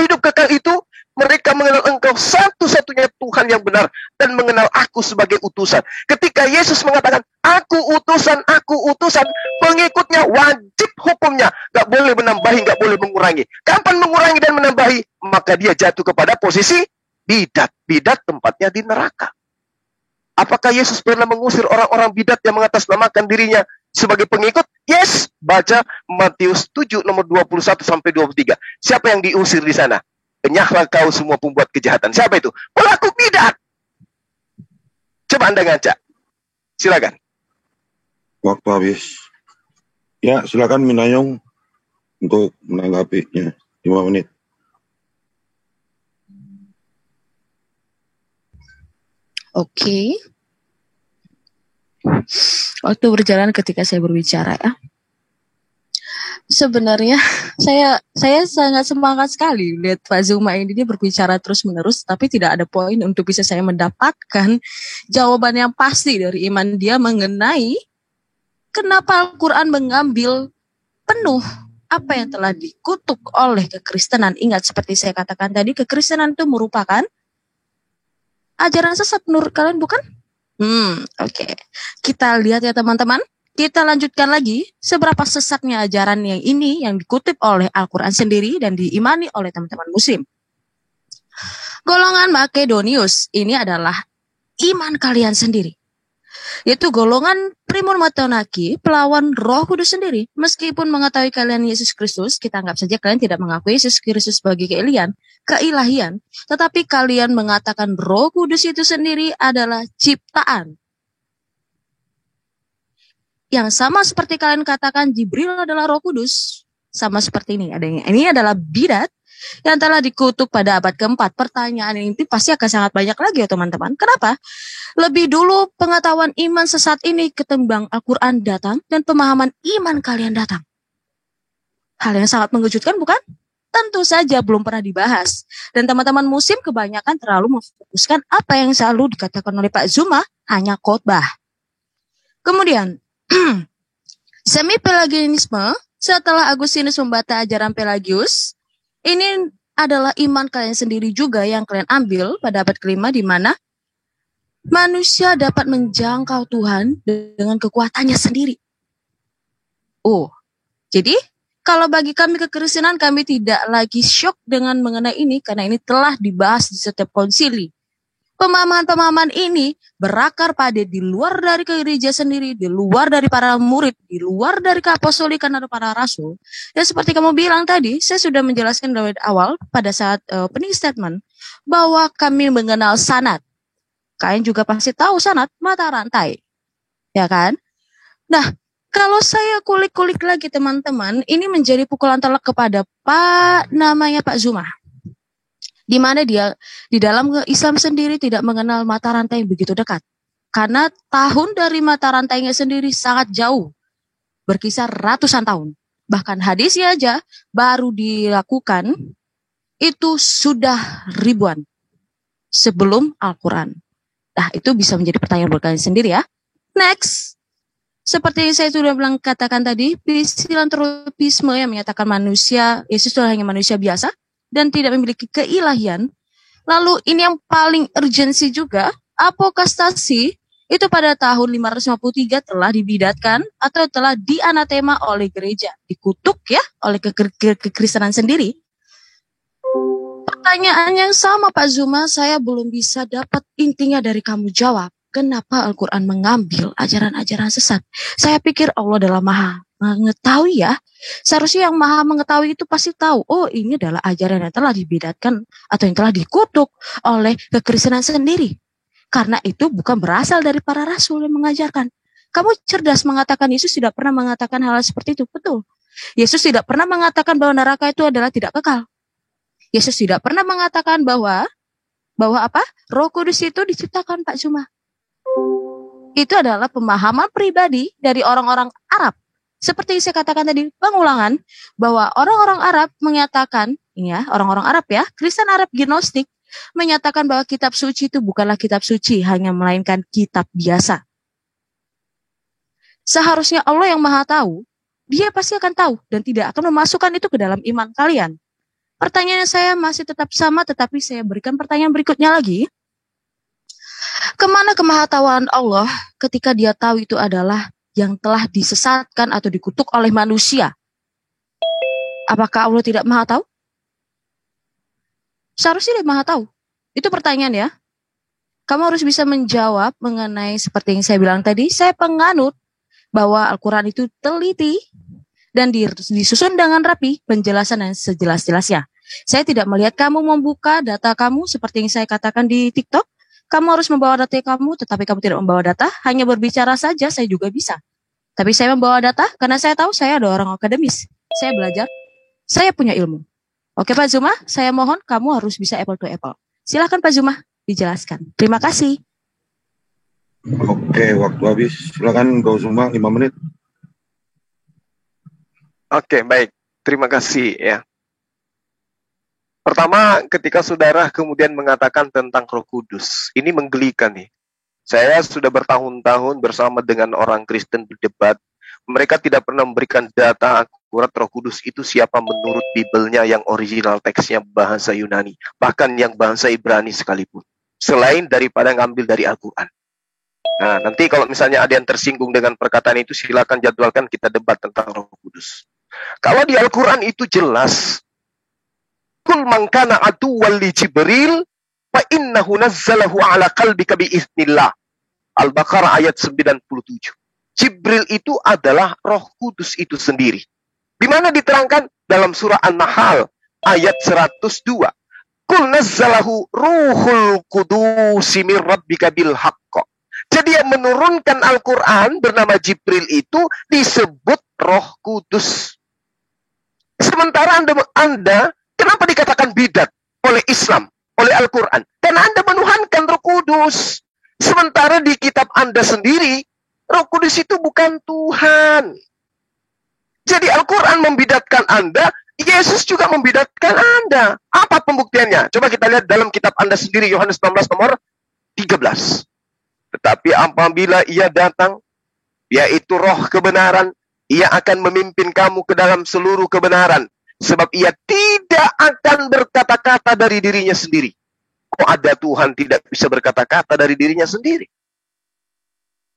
hidup kekal itu, mereka mengenal engkau satu-satunya Tuhan yang benar dan mengenal aku sebagai utusan. Ketika Yesus mengatakan aku utusan, pengikutnya wajib hukumnya, gak boleh menambahi, gak boleh mengurangi. Kapan mengurangi dan menambahi, maka dia jatuh kepada posisi bidat. Bidat tempatnya di neraka. Apakah Yesus pernah mengusir orang-orang bidat yang mengatasnamakan dirinya sebagai pengikut? Yes. Baca Matius 7 nomor 21 sampai 23. Siapa yang diusir di sana? Enyahlah kau semua pembuat kejahatan. Siapa itu? Pelaku bidat. Coba Anda ngaca. Silakan. Waktu habis. Ya, silakan Minayong untuk menanggapinya. 5 menit. Oke. Waktu berjalan ketika saya berbicara ya. Sebenarnya saya sangat semangat sekali lihat Pak Zuma ini dia berbicara terus-menerus, tapi tidak ada poin untuk bisa saya mendapatkan jawaban yang pasti dari iman dia mengenai kenapa Al-Quran mengambil penuh apa yang telah dikutuk oleh kekristenan. Ingat seperti saya katakan tadi, kekristenan itu merupakan ajaran sesat menurut kalian, bukan? Oke. Kita lihat ya teman-teman. Kita lanjutkan lagi seberapa sesatnya ajaran yang ini yang dikutip oleh Al-Quran sendiri dan diimani oleh teman-teman muslim. Golongan Makedonius ini adalah iman kalian sendiri. Yaitu golongan Primun Matonaki, pelawan Roh Kudus sendiri. Meskipun mengetahui kalian Yesus Kristus, kita anggap saja kalian tidak mengakui Yesus Kristus sebagai keilahian, tetapi kalian mengatakan Roh Kudus itu sendiri adalah ciptaan. Yang sama seperti kalian katakan Jibril adalah Roh Kudus, sama seperti ini. Ini adalah bidat yang telah dikutuk pada abad keempat. Pertanyaan ini pasti akan sangat banyak lagi ya teman-teman. Kenapa? Lebih dulu pengetahuan iman sesat ini ketimbang Al-Quran datang dan pemahaman iman kalian datang. Hal yang sangat mengejutkan bukan? Tentu saja belum pernah dibahas. Dan teman-teman muslim kebanyakan terlalu memfokuskan apa yang selalu dikatakan oleh Pak Zuma hanya khotbah. Kemudian, semi-pelagianisme setelah Agustinus membantah ajaran Pelagius, ini adalah iman kalian sendiri juga yang kalian ambil pada abad kelima di mana manusia dapat menjangkau Tuhan dengan kekuatannya sendiri. Jadi kalau bagi kami kekristenan, kami tidak lagi syok dengan mengenai ini karena ini telah dibahas di setiap konsili. Pemahaman-pemahaman ini berakar pada di luar dari gereja sendiri, di luar dari para murid, di luar dari keapostolikan atau para rasul. Dan seperti kamu bilang tadi, saya sudah menjelaskan dari awal pada saat opening statement bahwa kami mengenal sanad. Kalian juga pasti tahu sanad, mata rantai. Ya kan? Nah, kalau saya kulik-kulik lagi teman-teman, ini menjadi pukulan telak kepada Pak Zuma. Di mana dia di dalam Islam sendiri tidak mengenal mata rantai yang begitu dekat. Karena tahun dari mata rantainya sendiri sangat jauh. Berkisar ratusan tahun. Bahkan hadisnya aja baru dilakukan itu sudah ribuan sebelum Al-Quran. Nah, itu bisa menjadi pertanyaan buat kalian sendiri ya. Next. Seperti yang saya sudah bilang katakan tadi, filantropisme yang menyatakan manusia, Yesus itu hanya manusia biasa dan tidak memiliki keilahian. Lalu ini yang paling urgensi juga, apokastasi itu pada tahun 553 telah dibidatkan atau telah dianatema oleh gereja. Dikutuk ya oleh kekristenan sendiri. Pertanyaan yang sama Pak Zuma, saya belum bisa dapat intinya dari kamu jawab. Kenapa Al-Quran mengambil ajaran-ajaran sesat? Saya pikir Allah adalah maha mengetahui ya. Seharusnya yang maha mengetahui itu pasti tahu. Oh, ini adalah ajaran yang telah dibidatkan atau yang telah dikutuk oleh kekristenan sendiri. Karena itu bukan berasal dari para rasul yang mengajarkan. Kamu cerdas mengatakan Yesus tidak pernah mengatakan hal seperti itu. Betul. Yesus tidak pernah mengatakan bahwa neraka itu adalah tidak kekal. Yesus tidak pernah mengatakan bahwa apa? Roh Kudus itu diciptakan Pak Zuma. Itu adalah pemahaman pribadi dari orang-orang Arab. Seperti saya katakan tadi, pengulangan bahwa orang-orang Arab menyatakan, ya, orang-orang Arab ya, Kristen Arab Gnostik menyatakan bahwa kitab suci itu bukanlah kitab suci, hanya melainkan kitab biasa. Seharusnya Allah yang maha tahu, dia pasti akan tahu dan tidak akan memasukkan itu ke dalam iman kalian. Pertanyaan saya masih tetap sama, tetapi saya berikan pertanyaan berikutnya lagi. Kemana kemahatauan Allah ketika dia tahu itu adalah yang telah disesatkan atau dikutuk oleh manusia? Apakah Allah tidak maha tahu? Seharusnya dia maha tahu. Itu pertanyaan ya. Kamu harus bisa menjawab mengenai seperti yang saya bilang tadi. Saya penganut bahwa Al-Quran itu teliti dan disusun dengan rapi, penjelasan yang sejelas-jelasnya. Saya tidak melihat kamu membuka data kamu seperti yang saya katakan di TikTok. Kamu harus membawa data kamu, tetapi kamu tidak membawa data, hanya berbicara saja, saya juga bisa. Tapi saya membawa data karena saya tahu saya ada orang akademis. Saya belajar, saya punya ilmu. Oke Pak Zuma, saya mohon kamu harus bisa apple to apple. Silakan Pak Zuma, dijelaskan. Terima kasih. Oke, waktu habis. Silakan Bang Zuma, 5 menit. Oke, baik. Terima kasih ya. Pertama, ketika saudara kemudian mengatakan tentang Roh Kudus, ini menggelikan nih. Saya sudah bertahun-tahun bersama dengan orang Kristen berdebat. Mereka tidak pernah memberikan data akurat Roh Kudus itu siapa menurut Bibelnya yang original teksnya bahasa Yunani. Bahkan yang bahasa Ibrani sekalipun. Selain daripada ngambil dari Al-Quran. Nah, nanti kalau misalnya ada yang tersinggung dengan perkataan itu, silakan jadwalkan kita debat tentang Roh Kudus. Kalau di Al-Quran itu jelas, Kul man kana aduwwan li Jibril fa innahu nazzalahu ala qalbika bi idznillah. Al-Baqarah ayat 97. Jibril itu adalah Roh Kudus itu sendiri. Di mana diterangkan dalam surah An-Nahl ayat 102. Kul nazzalahu ruhul qudus min rabbika bil haqq. Jadi yang menurunkan Al-Quran bernama Jibril itu disebut Roh Kudus. Sementara Anda kenapa dikatakan bidat oleh Islam, oleh Al-Quran? Karena Anda menuhankan Roh Kudus. Sementara di kitab Anda sendiri, Roh Kudus itu bukan Tuhan. Jadi Al-Quran membidatkan Anda, Yesus juga membidatkan Anda. Apa pembuktiannya? Coba kita lihat dalam kitab Anda sendiri, Yohanes 16 nomor 13. Tetapi apabila ia datang, yaitu Roh kebenaran, ia akan memimpin kamu ke dalam seluruh kebenaran. Sebab ia tidak akan berkata-kata dari dirinya sendiri. Kok ada Tuhan tidak bisa berkata-kata dari dirinya sendiri?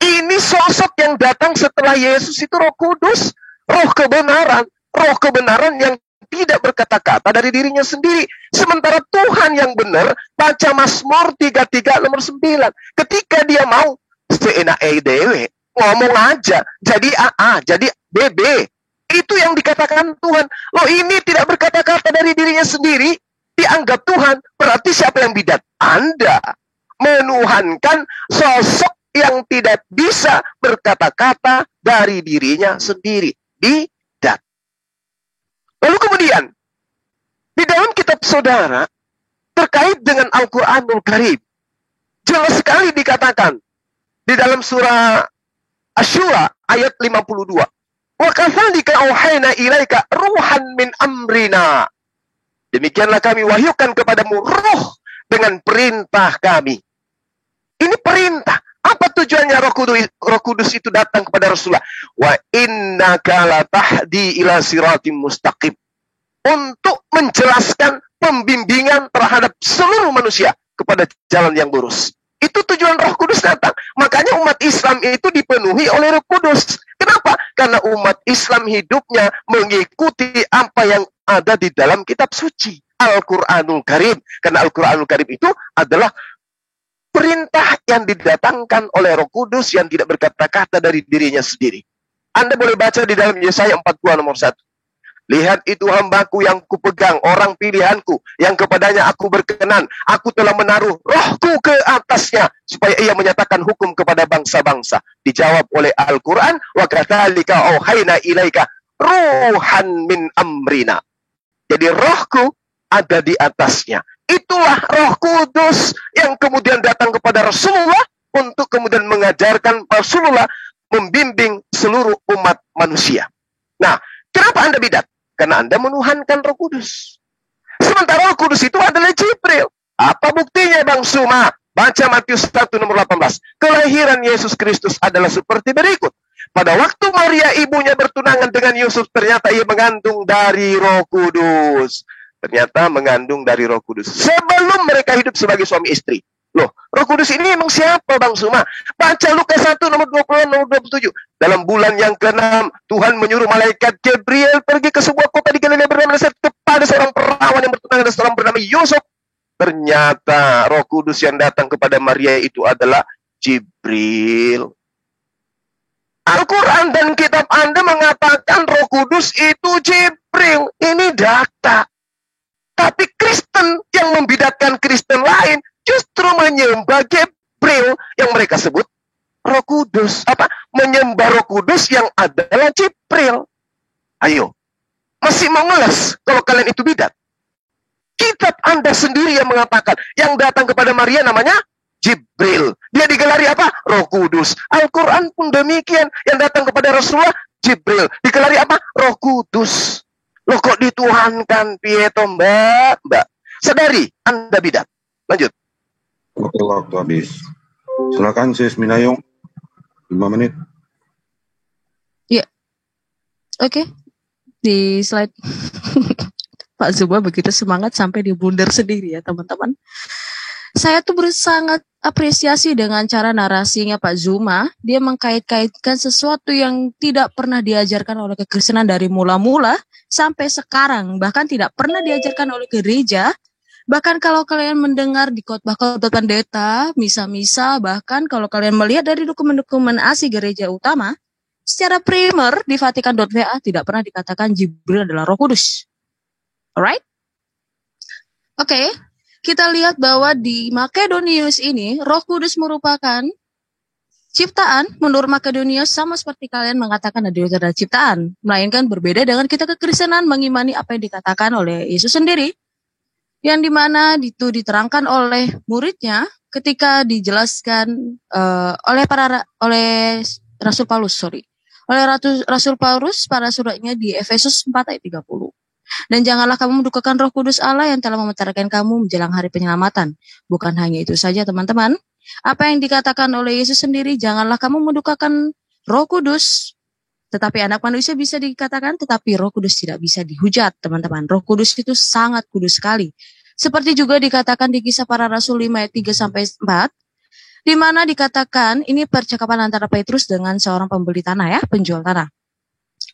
Ini sosok yang datang setelah Yesus itu Roh Kudus. Roh kebenaran yang tidak berkata-kata dari dirinya sendiri. Sementara Tuhan yang benar, baca Mazmur 33 nomor 9. Ketika dia mau, seenak dewe, ngomong aja. Jadi AA, jadi BB. Itu yang dikatakan Tuhan. Loh ini tidak berkata-kata dari dirinya sendiri, dianggap Tuhan. Berarti siapa yang bidat? Anda menuhankan sosok yang tidak bisa berkata-kata dari dirinya sendiri. Bidat. Lalu kemudian, di dalam kitab saudara, terkait dengan Al-Quranul Karim, jelas sekali dikatakan, di dalam surah Asy-Syura ayat 52, wa kadzalika auhayna ilaika ruhan min amrina. Demikianlah kami wahyukan kepadamu roh dengan perintah kami. Ini perintah. Apa tujuannya Roh Kudus itu datang kepada Rasulullah? Wa innaka latahdi ila siratim mustaqim. Untuk menjelaskan pembimbingan terhadap seluruh manusia kepada jalan yang lurus. Itu tujuan Roh Kudus datang. Makanya umat Islam itu dipenuhi oleh Roh Kudus. Kenapa? Karena umat Islam hidupnya mengikuti apa yang ada di dalam kitab suci. Al-Quranul Karim. Karena Al-Quranul Karim itu adalah perintah yang didatangkan oleh Roh Kudus yang tidak berkata-kata dari dirinya sendiri. Anda boleh baca di dalam Yesaya 42 nomor 1. Lihat itu hambaku yang kupegang, orang pilihanku, yang kepadanya aku berkenan. Aku telah menaruh rohku ke atasnya, supaya ia menyatakan hukum kepada bangsa-bangsa. Dijawab oleh Al-Quran, wa kadzalika auhayna ilaika ruhan min amrina. Jadi rohku ada di atasnya. Itulah Roh Kudus yang kemudian datang kepada Rasulullah, untuk kemudian mengajarkan Rasulullah membimbing seluruh umat manusia. Nah, kenapa Anda bidat? Karena Anda menuhankan Roh Kudus. Sementara Roh Kudus itu adalah Jibril. Apa buktinya Bang Suma? Baca Matius 1 nomor 18. Kelahiran Yesus Kristus adalah seperti berikut. Pada waktu Maria ibunya bertunangan dengan Yusuf, ternyata ia mengandung dari Roh Kudus. Ternyata mengandung dari Roh Kudus. Sebelum mereka hidup sebagai suami istri. Loh, Roh Kudus ini emang siapa Bang Suma? Baca Lukas 1 nomor 20 nomor 27. Dalam bulan yang ke-6, Tuhan menyuruh malaikat Gabriel pergi ke sebuah kota di Galilea bernama Nazaret kepada seorang perawan yang bertunangan dengan seorang bernama Yusuf Ternyata Roh Kudus yang datang kepada Maria itu adalah Jibril. Al-Quran dan kitab Anda mengatakan Roh Kudus itu Jibril. Ini data. Tapi Kristen yang membidatkan Kristen lain justru menyembah Jibril yang mereka sebut Roh Kudus. Menyembah Roh Kudus yang adalah Jibril. Ayo. Masih mau ngeles kalau kalian itu bidat? Kitab Anda sendiri yang mengatakan yang datang kepada Maria namanya Jibril. Dia digelari apa? Roh Kudus. Al-Quran pun demikian. Yang datang kepada Rasulullah, Jibril. Digelari apa? Roh Kudus. Loh kok dituhankan, Pieto, Mbak? Sadari, Anda bidat. Lanjut. Oke, waktu habis. Silakan, Sis Minayung. 5 menit. Ya. Oke. Di slide. Pak Zuma begitu semangat sampai diblunder sendiri ya, teman-teman. Saya tuh sangat apresiasi dengan cara narasinya Pak Zuma. Dia mengkait-kaitkan sesuatu yang tidak pernah diajarkan oleh kekristenan dari mula-mula sampai sekarang. Bahkan tidak pernah diajarkan oleh gereja. Bahkan kalau kalian mendengar di khotbah-khotbah pendeta, misa-misa, bahkan kalau kalian melihat dari dokumen-dokumen ASI gereja utama, secara primer di Vatikan.va tidak pernah dikatakan Jibril adalah Roh Kudus. Alright? Oke. Kita lihat bahwa di Makedonius ini, Roh Kudus merupakan ciptaan. Menurut Makedonius sama seperti kalian mengatakan ada ciptaan. Melainkan berbeda dengan kita kekristenan mengimani apa yang dikatakan oleh Yesus sendiri. Yang dimana itu diterangkan oleh muridnya ketika dijelaskan oleh Rasul Paulus, oleh Rasul Paulus pada suratnya di Efesus 4 ayat 30. Dan janganlah kamu mendukakan Roh Kudus Allah yang telah memetarkan kamu menjelang hari penyelamatan. Bukan hanya itu saja, teman-teman. Apa yang dikatakan oleh Yesus sendiri, janganlah kamu mendukakan Roh Kudus. Tetapi anak manusia bisa dikatakan, tetapi Roh Kudus tidak bisa dihujat, teman-teman. Roh Kudus itu sangat kudus sekali. Seperti juga dikatakan di Kisah Para Rasul 5 ayat 3-4, di mana dikatakan, ini percakapan antara Petrus dengan seorang pembeli tanah ya, penjual tanah.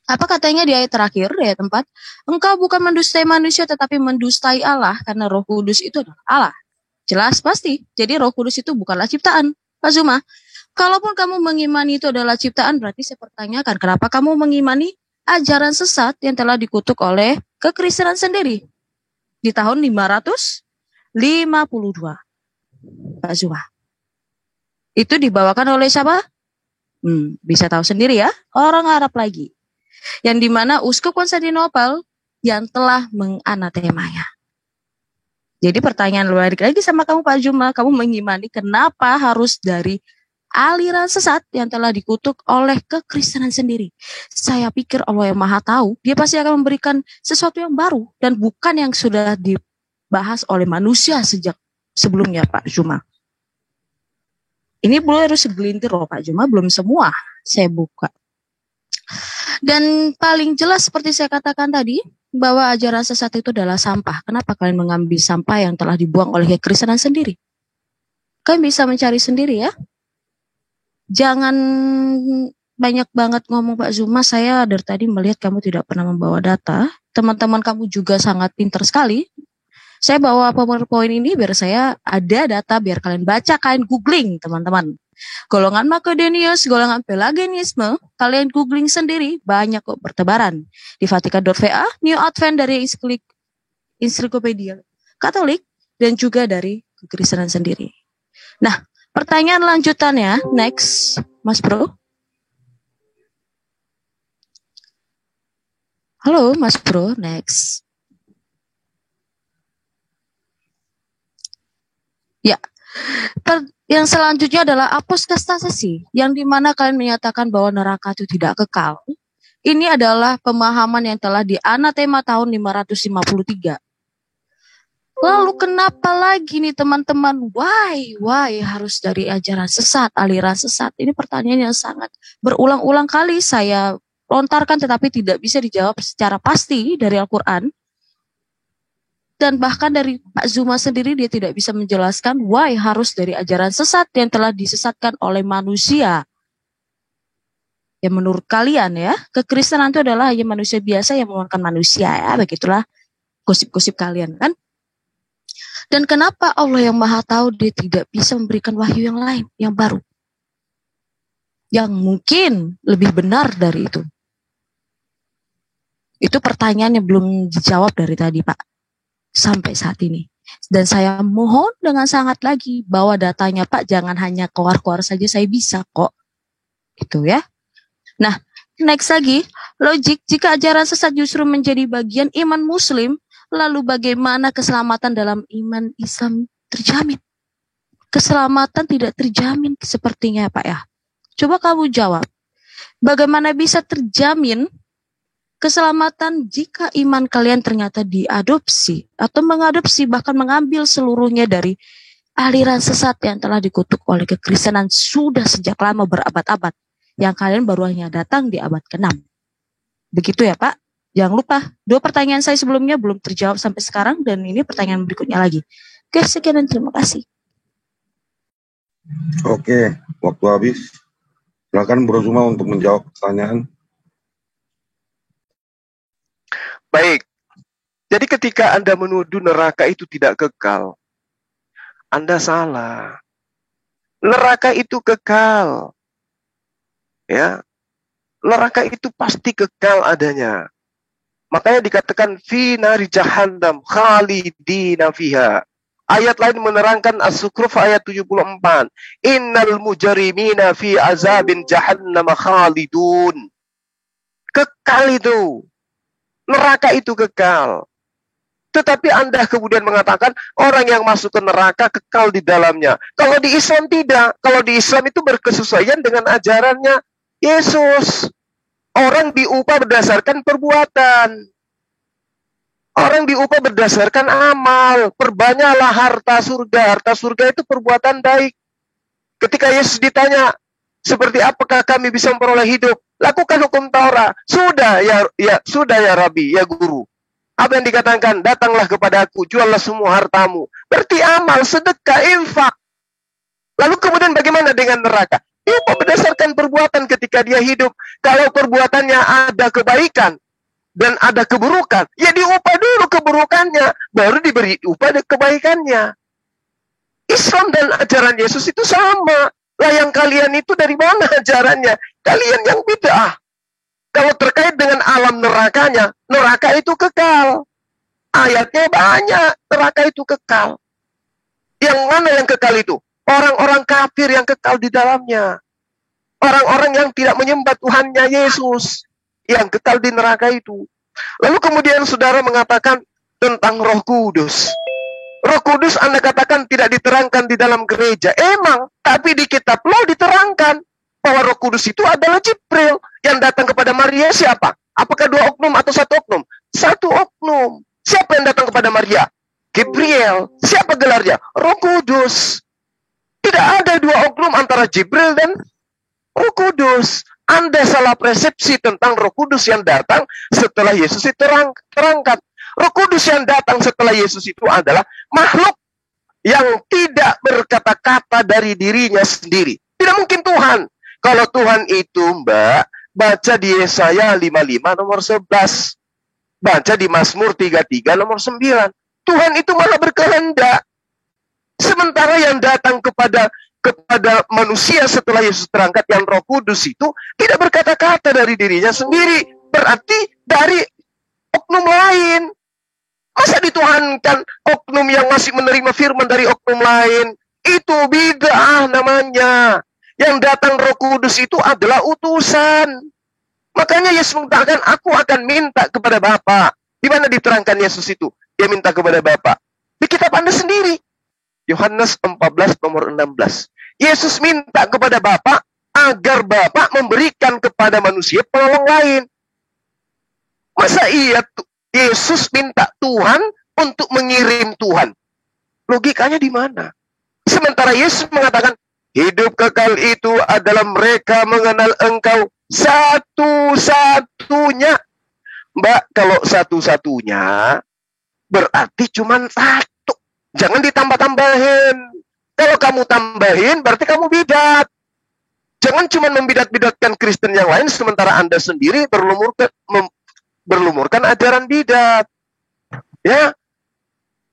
Apa katanya di ayat terakhir, di ayat 4? Engkau bukan mendustai manusia tetapi mendustai Allah karena Roh Kudus itu adalah Allah. Jelas pasti. Jadi Roh Kudus itu bukanlah ciptaan. Pak Zuma, kalaupun kamu mengimani itu adalah ciptaan, berarti saya pertanyakan kenapa kamu mengimani ajaran sesat yang telah dikutuk oleh kekristenan sendiri di tahun 552. Pak Zuma. Itu dibawakan oleh siapa? Bisa tahu sendiri ya. Orang Arab lagi. Yang dimana Uskup Konstantinopel yang telah menganatemanya. Jadi pertanyaan balik lagi sama kamu Pak Zuma, kamu mengimani kenapa harus dari aliran sesat yang telah dikutuk oleh kekristenan sendiri? Saya pikir Allah yang Maha Tahu, Dia pasti akan memberikan sesuatu yang baru dan bukan yang sudah dibahas oleh manusia sejak sebelumnya Pak Zuma. Ini baru segelintir loh Pak Zuma, belum semua saya buka. Dan paling jelas seperti saya katakan tadi, bahwa ajaran sesat itu adalah sampah. Kenapa kalian mengambil sampah yang telah dibuang oleh kekristenan sendiri? Kalian bisa mencari sendiri ya. Jangan banyak banget ngomong Pak Zuma, saya dari tadi melihat kamu tidak pernah membawa data. Teman-teman kamu juga sangat pintar sekali. Saya bawa PowerPoint ini biar saya ada data, biar kalian baca, kalian googling teman-teman. Golongan Makedonius, golongan Pelagianisme, kalian googling sendiri, banyak kok bertebaran. Di Vatikan.va, New Advent dari Ensiklopedia Katolik, dan juga dari kekristenan sendiri. Nah, pertanyaan lanjutannya, next, Mas Bro. Halo, Mas Bro, next. Ya, yang selanjutnya adalah apostatasi, yang dimana kalian menyatakan bahwa neraka itu tidak kekal. Ini adalah pemahaman yang telah dianatema tahun 553. Lalu kenapa lagi nih teman-teman? Why harus dari ajaran sesat, aliran sesat? Ini pertanyaan yang sangat berulang-ulang kali saya lontarkan tetapi tidak bisa dijawab secara pasti dari Al-Quran. Dan bahkan dari Pak Zuma sendiri dia tidak bisa menjelaskan why harus dari ajaran sesat yang telah disesatkan oleh manusia. Ya menurut kalian ya, kekristenan itu adalah hanya manusia biasa yang mengeluarkan manusia ya, begitulah gosip-gosip kalian kan. Dan kenapa Allah yang Maha Tahu dia tidak bisa memberikan wahyu yang lain, yang baru? Yang mungkin lebih benar dari itu. Itu pertanyaan yang belum dijawab dari tadi, Pak. Sampai saat ini. Dan saya mohon dengan sangat lagi bahwa datanya Pak jangan hanya keluar-keluar saja, saya bisa kok. Gitu ya. Nah, next lagi, logik jika ajaran sesat justru menjadi bagian iman Muslim, lalu bagaimana keselamatan dalam iman Islam terjamin? Keselamatan tidak terjamin sepertinya Pak ya. Coba kamu jawab. Bagaimana bisa terjamin keselamatan jika iman kalian ternyata diadopsi atau mengadopsi bahkan mengambil seluruhnya dari aliran sesat yang telah dikutuk oleh kekristenan sudah sejak lama berabad-abad. Yang kalian baru hanya datang di abad ke-6. Begitu ya Pak? Jangan lupa, 2 pertanyaan saya sebelumnya belum terjawab sampai sekarang dan ini pertanyaan berikutnya lagi. Oke, sekian dan terima kasih. Oke, waktu habis. Silakan Bro Zuma untuk menjawab pertanyaan. Baik. Jadi ketika Anda menuduh neraka itu tidak kekal, Anda salah. Neraka itu kekal. Ya. Neraka itu pasti kekal adanya. Makanya dikatakan fi nari jahannam khalidina fiha. Ayat lain menerangkan As-Zukhruf ayat 74. Innal mujrimina fi azabin jahannam khalidun. Kekal itu. Neraka itu kekal. Tetapi Anda kemudian mengatakan orang yang masuk ke neraka kekal di dalamnya. Kalau di Islam tidak. Kalau di Islam itu berkesesuaian dengan ajarannya Yesus. Orang diupah berdasarkan perbuatan. Orang diupah berdasarkan amal. Perbanyaklah harta surga. Harta surga itu perbuatan baik. Ketika Yesus ditanya, seperti apakah kami bisa memperoleh hidup? Lakukan hukum Taurat. Sudah ya Rabi, ya guru. Apa yang dikatakan? Datanglah kepadaku, juallah semua hartamu. Berarti amal, sedekah, infak. Lalu kemudian bagaimana dengan neraka? Diupah berdasarkan perbuatan ketika dia hidup. Kalau perbuatannya ada kebaikan dan ada keburukan, ya diupah dulu keburukannya, baru diberi upah kebaikannya. Islam dan ajaran Yesus itu sama. Lah yang kalian itu dari mana ajarannya? Kalian yang bid'ah. Kalau terkait dengan alam nerakanya, neraka itu kekal. Ayatnya banyak, neraka itu kekal. Yang mana yang kekal itu? Orang-orang kafir yang kekal di dalamnya. Orang-orang yang tidak menyembah Tuhannya Yesus. Yang kekal di neraka itu. Lalu kemudian saudara mengatakan tentang Roh Kudus. Roh Kudus Anda katakan tidak diterangkan di dalam gereja. Emang, tapi di kitab Law diterangkan bahwa Roh Kudus itu adalah Jibril yang datang kepada Maria. Siapa? Apakah 2 oknum atau 1 oknum? 1 oknum. Siapa yang datang kepada Maria? Gabriel. Siapa gelarnya? Roh Kudus. Tidak ada 2 oknum antara Jibril dan Roh Kudus. Anda salah persepsi tentang Roh Kudus yang datang setelah Yesus terangkat. Roh Kudus yang datang setelah Yesus itu adalah makhluk yang tidak berkata-kata dari dirinya sendiri. Tidak mungkin Tuhan. Kalau Tuhan itu, Mbak, baca di Yesaya 55 nomor 11. Baca di Mazmur 33 nomor 9. Tuhan itu malah berkehendak. Sementara yang datang kepada manusia setelah Yesus terangkat yang Roh Kudus itu tidak berkata-kata dari dirinya sendiri. Berarti dari oknum lain. Masa dituhankan oknum yang masih menerima firman dari oknum lain? Itu bid'ah namanya. Yang datang Roh Kudus itu adalah utusan. Makanya Yesus mengatakan, aku akan minta kepada Bapa. Di mana diterangkan Yesus itu? Dia minta kepada Bapa. Di kitab Anda sendiri. Yohanes 14 nomor 16. Yesus minta kepada Bapa agar Bapa memberikan kepada manusia penolong lain. Masa Yesus minta Tuhan untuk mengirim Tuhan? Logikanya di mana? Sementara Yesus mengatakan, hidup kekal itu adalah mereka mengenal Engkau satu-satunya. Mbak, kalau satu-satunya berarti cuma 1. Jangan ditambah-tambahin. Kalau kamu tambahin, berarti kamu bidat. Jangan cuma membidat-bidatkan Kristen yang lain, sementara Anda sendiri berlumurkan ajaran bidat. Ya,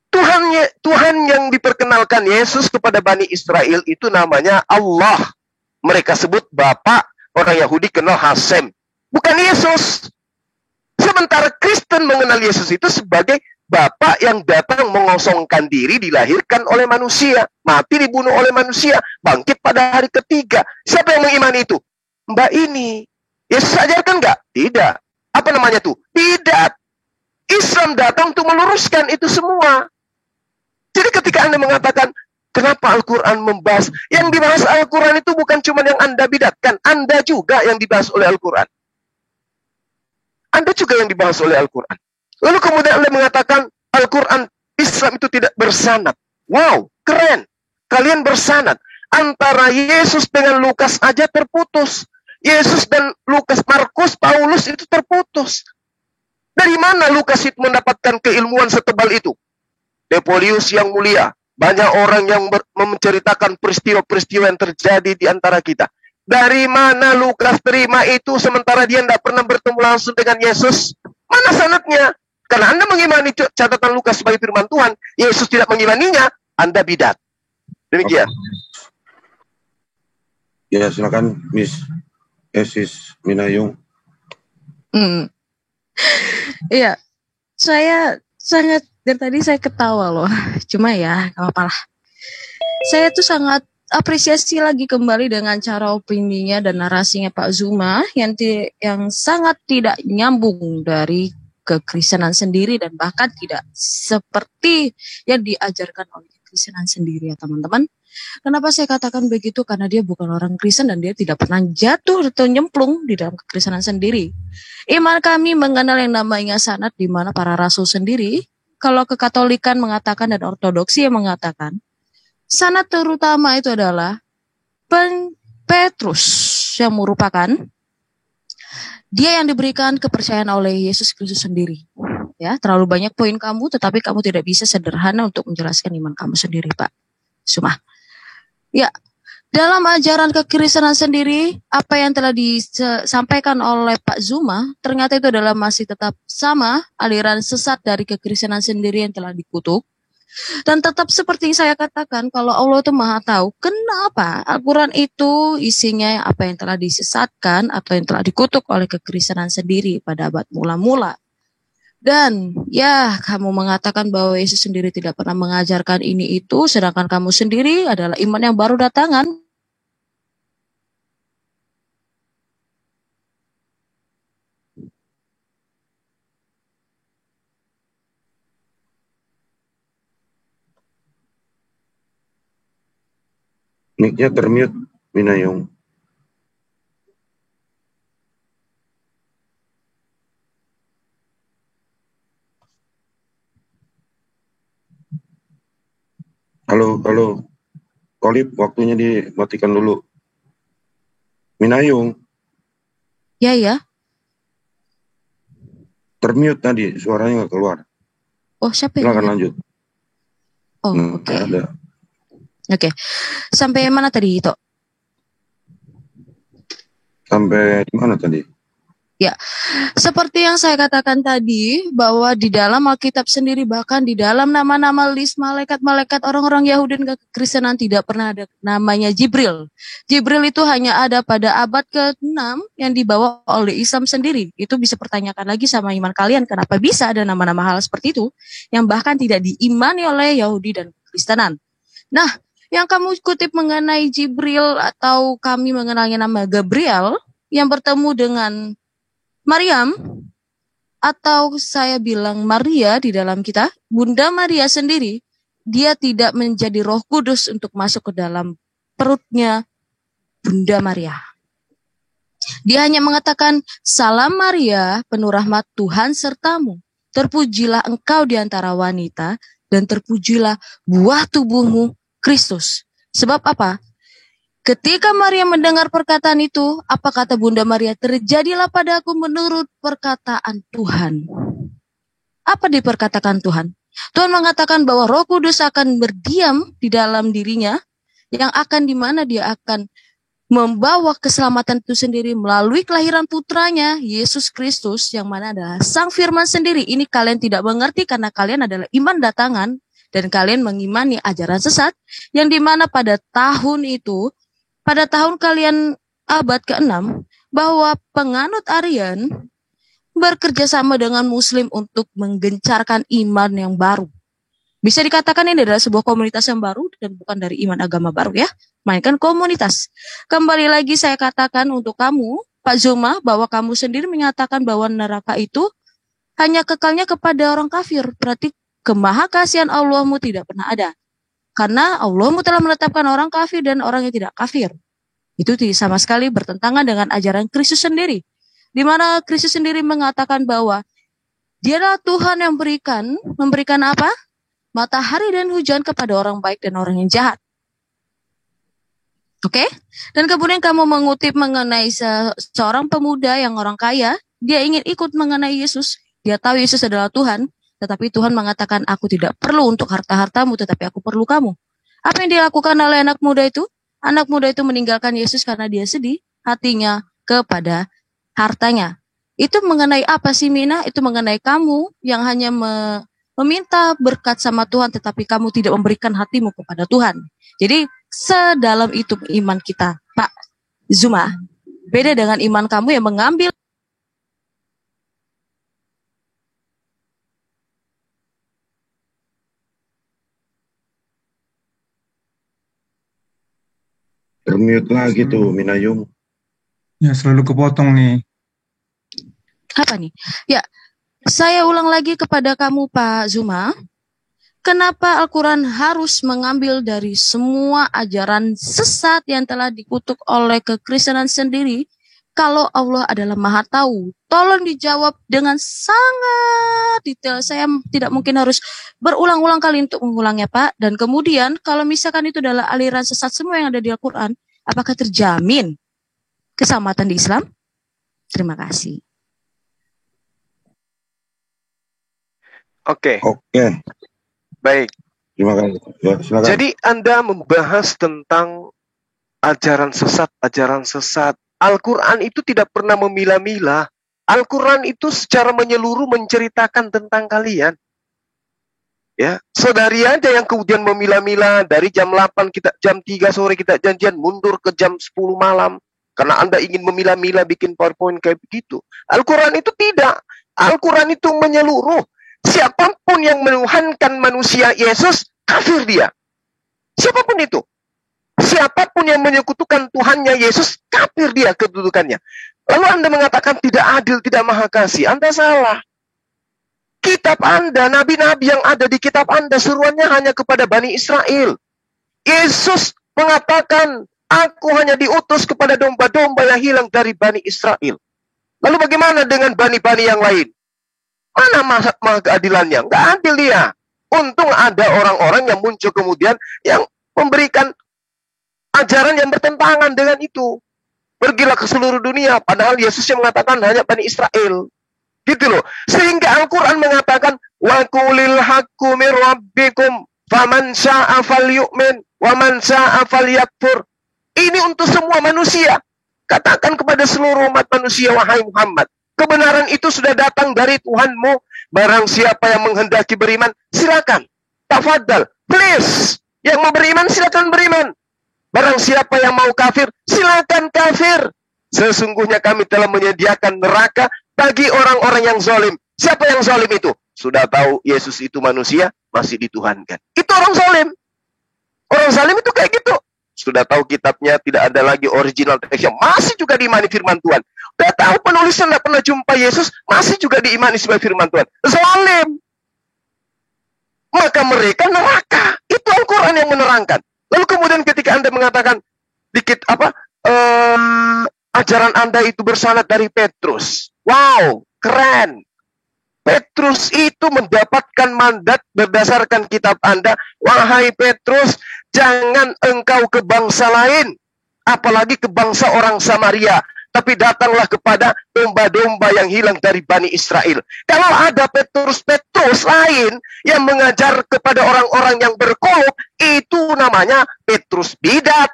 Tuhan yang diperkenalkan Yesus kepada Bani Israel itu namanya Allah. Mereka sebut Bapak, orang Yahudi kenal Hasem. Bukan Yesus. Sementara Kristen mengenal Yesus itu sebagai Bapak yang datang mengosongkan diri, dilahirkan oleh manusia, mati dibunuh oleh manusia, bangkit pada hari ketiga. Siapa yang mengimani itu? Mbak ini. Yesus ajarkan nggak? Tidak. Apa namanya tuh? Tidak. Islam datang untuk meluruskan itu semua. Jadi ketika Anda mengatakan, kenapa Al-Quran membahas? Yang dibahas Al-Quran itu bukan cuma yang Anda bidatkan. Anda juga yang dibahas oleh Al-Quran. Anda juga yang dibahas oleh Al-Quran. Lalu kemudian Anda mengatakan, Al-Quran Islam itu tidak bersanad. Wow, keren. Kalian bersanad. Antara Yesus dengan Lukas aja terputus. Yesus dan Lukas, Markus, Paulus itu terputus. Dari mana Lukas itu mendapatkan keilmuan setebal itu? Depolius yang mulia, banyak orang yang menceritakan peristiwa-peristiwa yang terjadi di antara kita. Dari mana Lukas terima itu sementara dia tidak pernah bertemu langsung dengan Yesus? Mana sanadnya? Karena Anda mengimani catatan Lukas sebagai firman Tuhan, Yesus tidak mengimaninya, Anda bidat. Demikian. Ya, silakan Miss Esis Minayung. Iya, saya sangat dari tadi saya ketawa loh. Cuma ya, gak apa-apa lah. Saya tuh sangat apresiasi lagi kembali dengan cara opininya dan narasinya Pak Zuma yang sangat tidak nyambung dari kekristenan sendiri dan bahkan tidak seperti yang diajarkan oleh kekristenan sendiri ya teman-teman. Kenapa saya katakan begitu? Karena dia bukan orang Kristen dan dia tidak pernah jatuh atau nyemplung di dalam kekristenan sendiri. Iman kami mengenal yang namanya sanad di mana para rasul sendiri, kalau kekatolikan mengatakan dan ortodoksi yang mengatakan, sanad terutama itu adalah Petrus yang merupakan dia yang diberikan kepercayaan oleh Yesus Kristus sendiri. Ya, terlalu banyak poin kamu, tetapi kamu tidak bisa sederhana untuk menjelaskan iman kamu sendiri, Pak Zuma. Ya, dalam ajaran kekristenan sendiri, apa yang telah disampaikan oleh Pak Zuma, ternyata itu adalah masih tetap sama aliran sesat dari kekristenan sendiri yang telah dikutuk. Dan tetap seperti saya katakan, kalau Allah itu maha tahu, kenapa Al-Quran itu isinya apa yang telah disesatkan atau yang telah dikutuk oleh kekristenan sendiri pada abad mula-mula. Dan ya kamu mengatakan bahwa Yesus sendiri tidak pernah mengajarkan ini itu, sedangkan kamu sendiri adalah iman yang baru datangan. Mic-nya termute, Minayung. Halo. Kolip, waktunya dimatikan dulu. Minayung. Ya. Termute tadi, suaranya nggak keluar. Oh, siapa Silakan lanjut. Oh, oke. Ada. Oke. Sampai mana tadi, Ito? Sampai di mana tadi? Ya, seperti yang saya katakan tadi, bahwa di dalam Alkitab sendiri, bahkan di dalam nama-nama list malaikat-malaikat orang-orang Yahudi dan kekristenan tidak pernah ada namanya Jibril. Jibril itu hanya ada pada abad ke-6 yang dibawa oleh Islam sendiri. Itu bisa pertanyakan lagi sama iman kalian, kenapa bisa ada nama-nama hal seperti itu, yang bahkan tidak diimani oleh Yahudi dan kekristenan. Nah, yang kamu kutip mengenai Jibril atau kami mengenalnya nama Gabriel, yang bertemu dengan Maryam, atau saya bilang Maria di dalam kita, Bunda Maria sendiri, dia tidak menjadi Roh Kudus untuk masuk ke dalam perutnya Bunda Maria. Dia hanya mengatakan, "Salam Maria, penuh rahmat Tuhan sertamu. Terpujilah engkau di antara wanita, dan terpujilah buah tubuhmu, Kristus." Sebab apa? Ketika Maria mendengar perkataan itu, apa kata Bunda Maria? Terjadilah padaku menurut perkataan Tuhan. Apa diperkatakan Tuhan? Tuhan mengatakan bahwa Roh Kudus akan berdiam di dalam dirinya, yang akan di mana dia akan membawa keselamatan itu sendiri melalui kelahiran putranya, Yesus Kristus, yang mana adalah Sang Firman sendiri. Ini kalian tidak mengerti karena kalian adalah iman datangan, dan kalian mengimani ajaran sesat, yang dimana pada tahun kalian abad ke-6, bahwa penganut Aryan bekerja sama dengan Muslim untuk menggencarkan iman yang baru. Bisa dikatakan ini adalah sebuah komunitas yang baru dan bukan dari iman agama baru ya, melainkan komunitas. Kembali lagi saya katakan untuk kamu, Pak Zuma, bahwa kamu sendiri menyatakan bahwa neraka itu hanya kekalnya kepada orang kafir. Berarti kemahakasihan Allahmu tidak pernah ada. Karena Allahmu telah menetapkan orang kafir dan orang yang tidak kafir. Itu sama sekali bertentangan dengan ajaran Kristus sendiri. Di mana Kristus sendiri mengatakan bahwa Dialah Tuhan yang memberikan apa? Matahari dan hujan kepada orang baik dan orang yang jahat. Oke? Dan kemudian kamu mengutip mengenai seorang pemuda yang orang kaya, dia ingin ikut mengenai Yesus. Dia tahu Yesus adalah Tuhan, tetapi Tuhan mengatakan, aku tidak perlu untuk harta-hartamu, tetapi aku perlu kamu. Apa yang dilakukan oleh anak muda itu? Anak muda itu meninggalkan Yesus karena dia sedih hatinya kepada hartanya. Itu mengenai apa sih, Mina? Itu mengenai kamu yang hanya meminta berkat sama Tuhan, tetapi kamu tidak memberikan hatimu kepada Tuhan. Jadi, sedalam itu iman kita, Pak Zuma. Beda dengan iman kamu yang mengambil Termute lagi tuh, Minayung. Ya, selalu kepotong nih. apa nih? Ya, saya ulang lagi kepada kamu, Pak Zuma. Kenapa Al-Quran harus mengambil dari semua ajaran sesat yang telah dikutuk oleh kekristenan sendiri, kalau Allah adalah Maha Tahu? Tolong dijawab dengan sangat detail. Saya tidak mungkin harus berulang-ulang kali untuk mengulangnya, Pak. Dan kemudian, kalau misalkan itu adalah aliran sesat semua yang ada di Al-Quran, apakah terjamin keselamatan di Islam? Terima kasih. Oke. Baik. Terima kasih. Ya, silakan. Jadi Anda membahas tentang ajaran sesat. Al-Quran itu tidak pernah memilah-milah. Al-Quran itu secara menyeluruh menceritakan tentang kalian. Ya, saudari aja yang kemudian memilah-milah dari jam 8 kita, jam 3 sore kita janjian mundur ke jam 10 malam. Karena Anda ingin memilah-milah bikin PowerPoint kayak begitu. Al-Quran itu tidak. Al-Quran itu menyeluruh. Siapapun yang menuhankan manusia Yesus, kafir dia. Siapapun itu. Siapapun yang menyekutukan Tuhannya Yesus, kafir dia kedudukannya. Lalu Anda mengatakan tidak adil, tidak maha kasih. Anda salah. Kitab Anda, nabi-nabi yang ada di kitab Anda, seruannya hanya kepada Bani Israel. Yesus mengatakan, aku hanya diutus kepada domba-domba yang hilang dari Bani Israel. Lalu bagaimana dengan bani-bani yang lain? Mana maha keadilannya? Nggak adil dia. Untung ada orang-orang yang muncul kemudian yang memberikan ajaran yang bertentangan dengan itu. Pergilah ke seluruh dunia. Padahal Yesus yang mengatakan hanya Bani Israel. Gitu loh. Sehingga Al-Quran mengatakan, wa qulil haqqu mir rabbikum faman syaa'a falyu'min wa man syaa'a falyakfur. Ini untuk semua manusia. Katakan kepada seluruh umat manusia, wahai Muhammad, kebenaran itu sudah datang dari Tuhanmu. Barang siapa yang menghendaki beriman, silakan. Tafadhal, please. Yang mau beriman, silakan beriman. Barang siapa yang mau kafir, silakan kafir. Sesungguhnya kami telah menyediakan neraka bagi orang-orang yang zalim. Siapa yang zalim itu? Sudah tahu Yesus itu manusia, masih dituhankan. Itu orang zalim. Orang zalim itu kayak gitu. Sudah tahu kitabnya tidak ada lagi original teksnya, masih juga diimani firman Tuhan. Sudah tahu penulisnya tidak pernah jumpa Yesus, masih juga diimani sebagai firman Tuhan. Zalim. Maka mereka neraka. Itu Al-Quran yang menerangkan. Lalu kemudian ketika Anda mengatakan ajaran Anda itu bersanad dari Petrus. Wow, keren. Petrus itu mendapatkan mandat berdasarkan kitab Anda. Wahai Petrus, jangan engkau ke bangsa lain, apalagi ke bangsa orang Samaria, tapi datanglah kepada domba-domba yang hilang dari Bani Israel. Kalau ada Petrus lain yang mengajar kepada orang-orang yang berkolok, itu namanya Petrus bidat.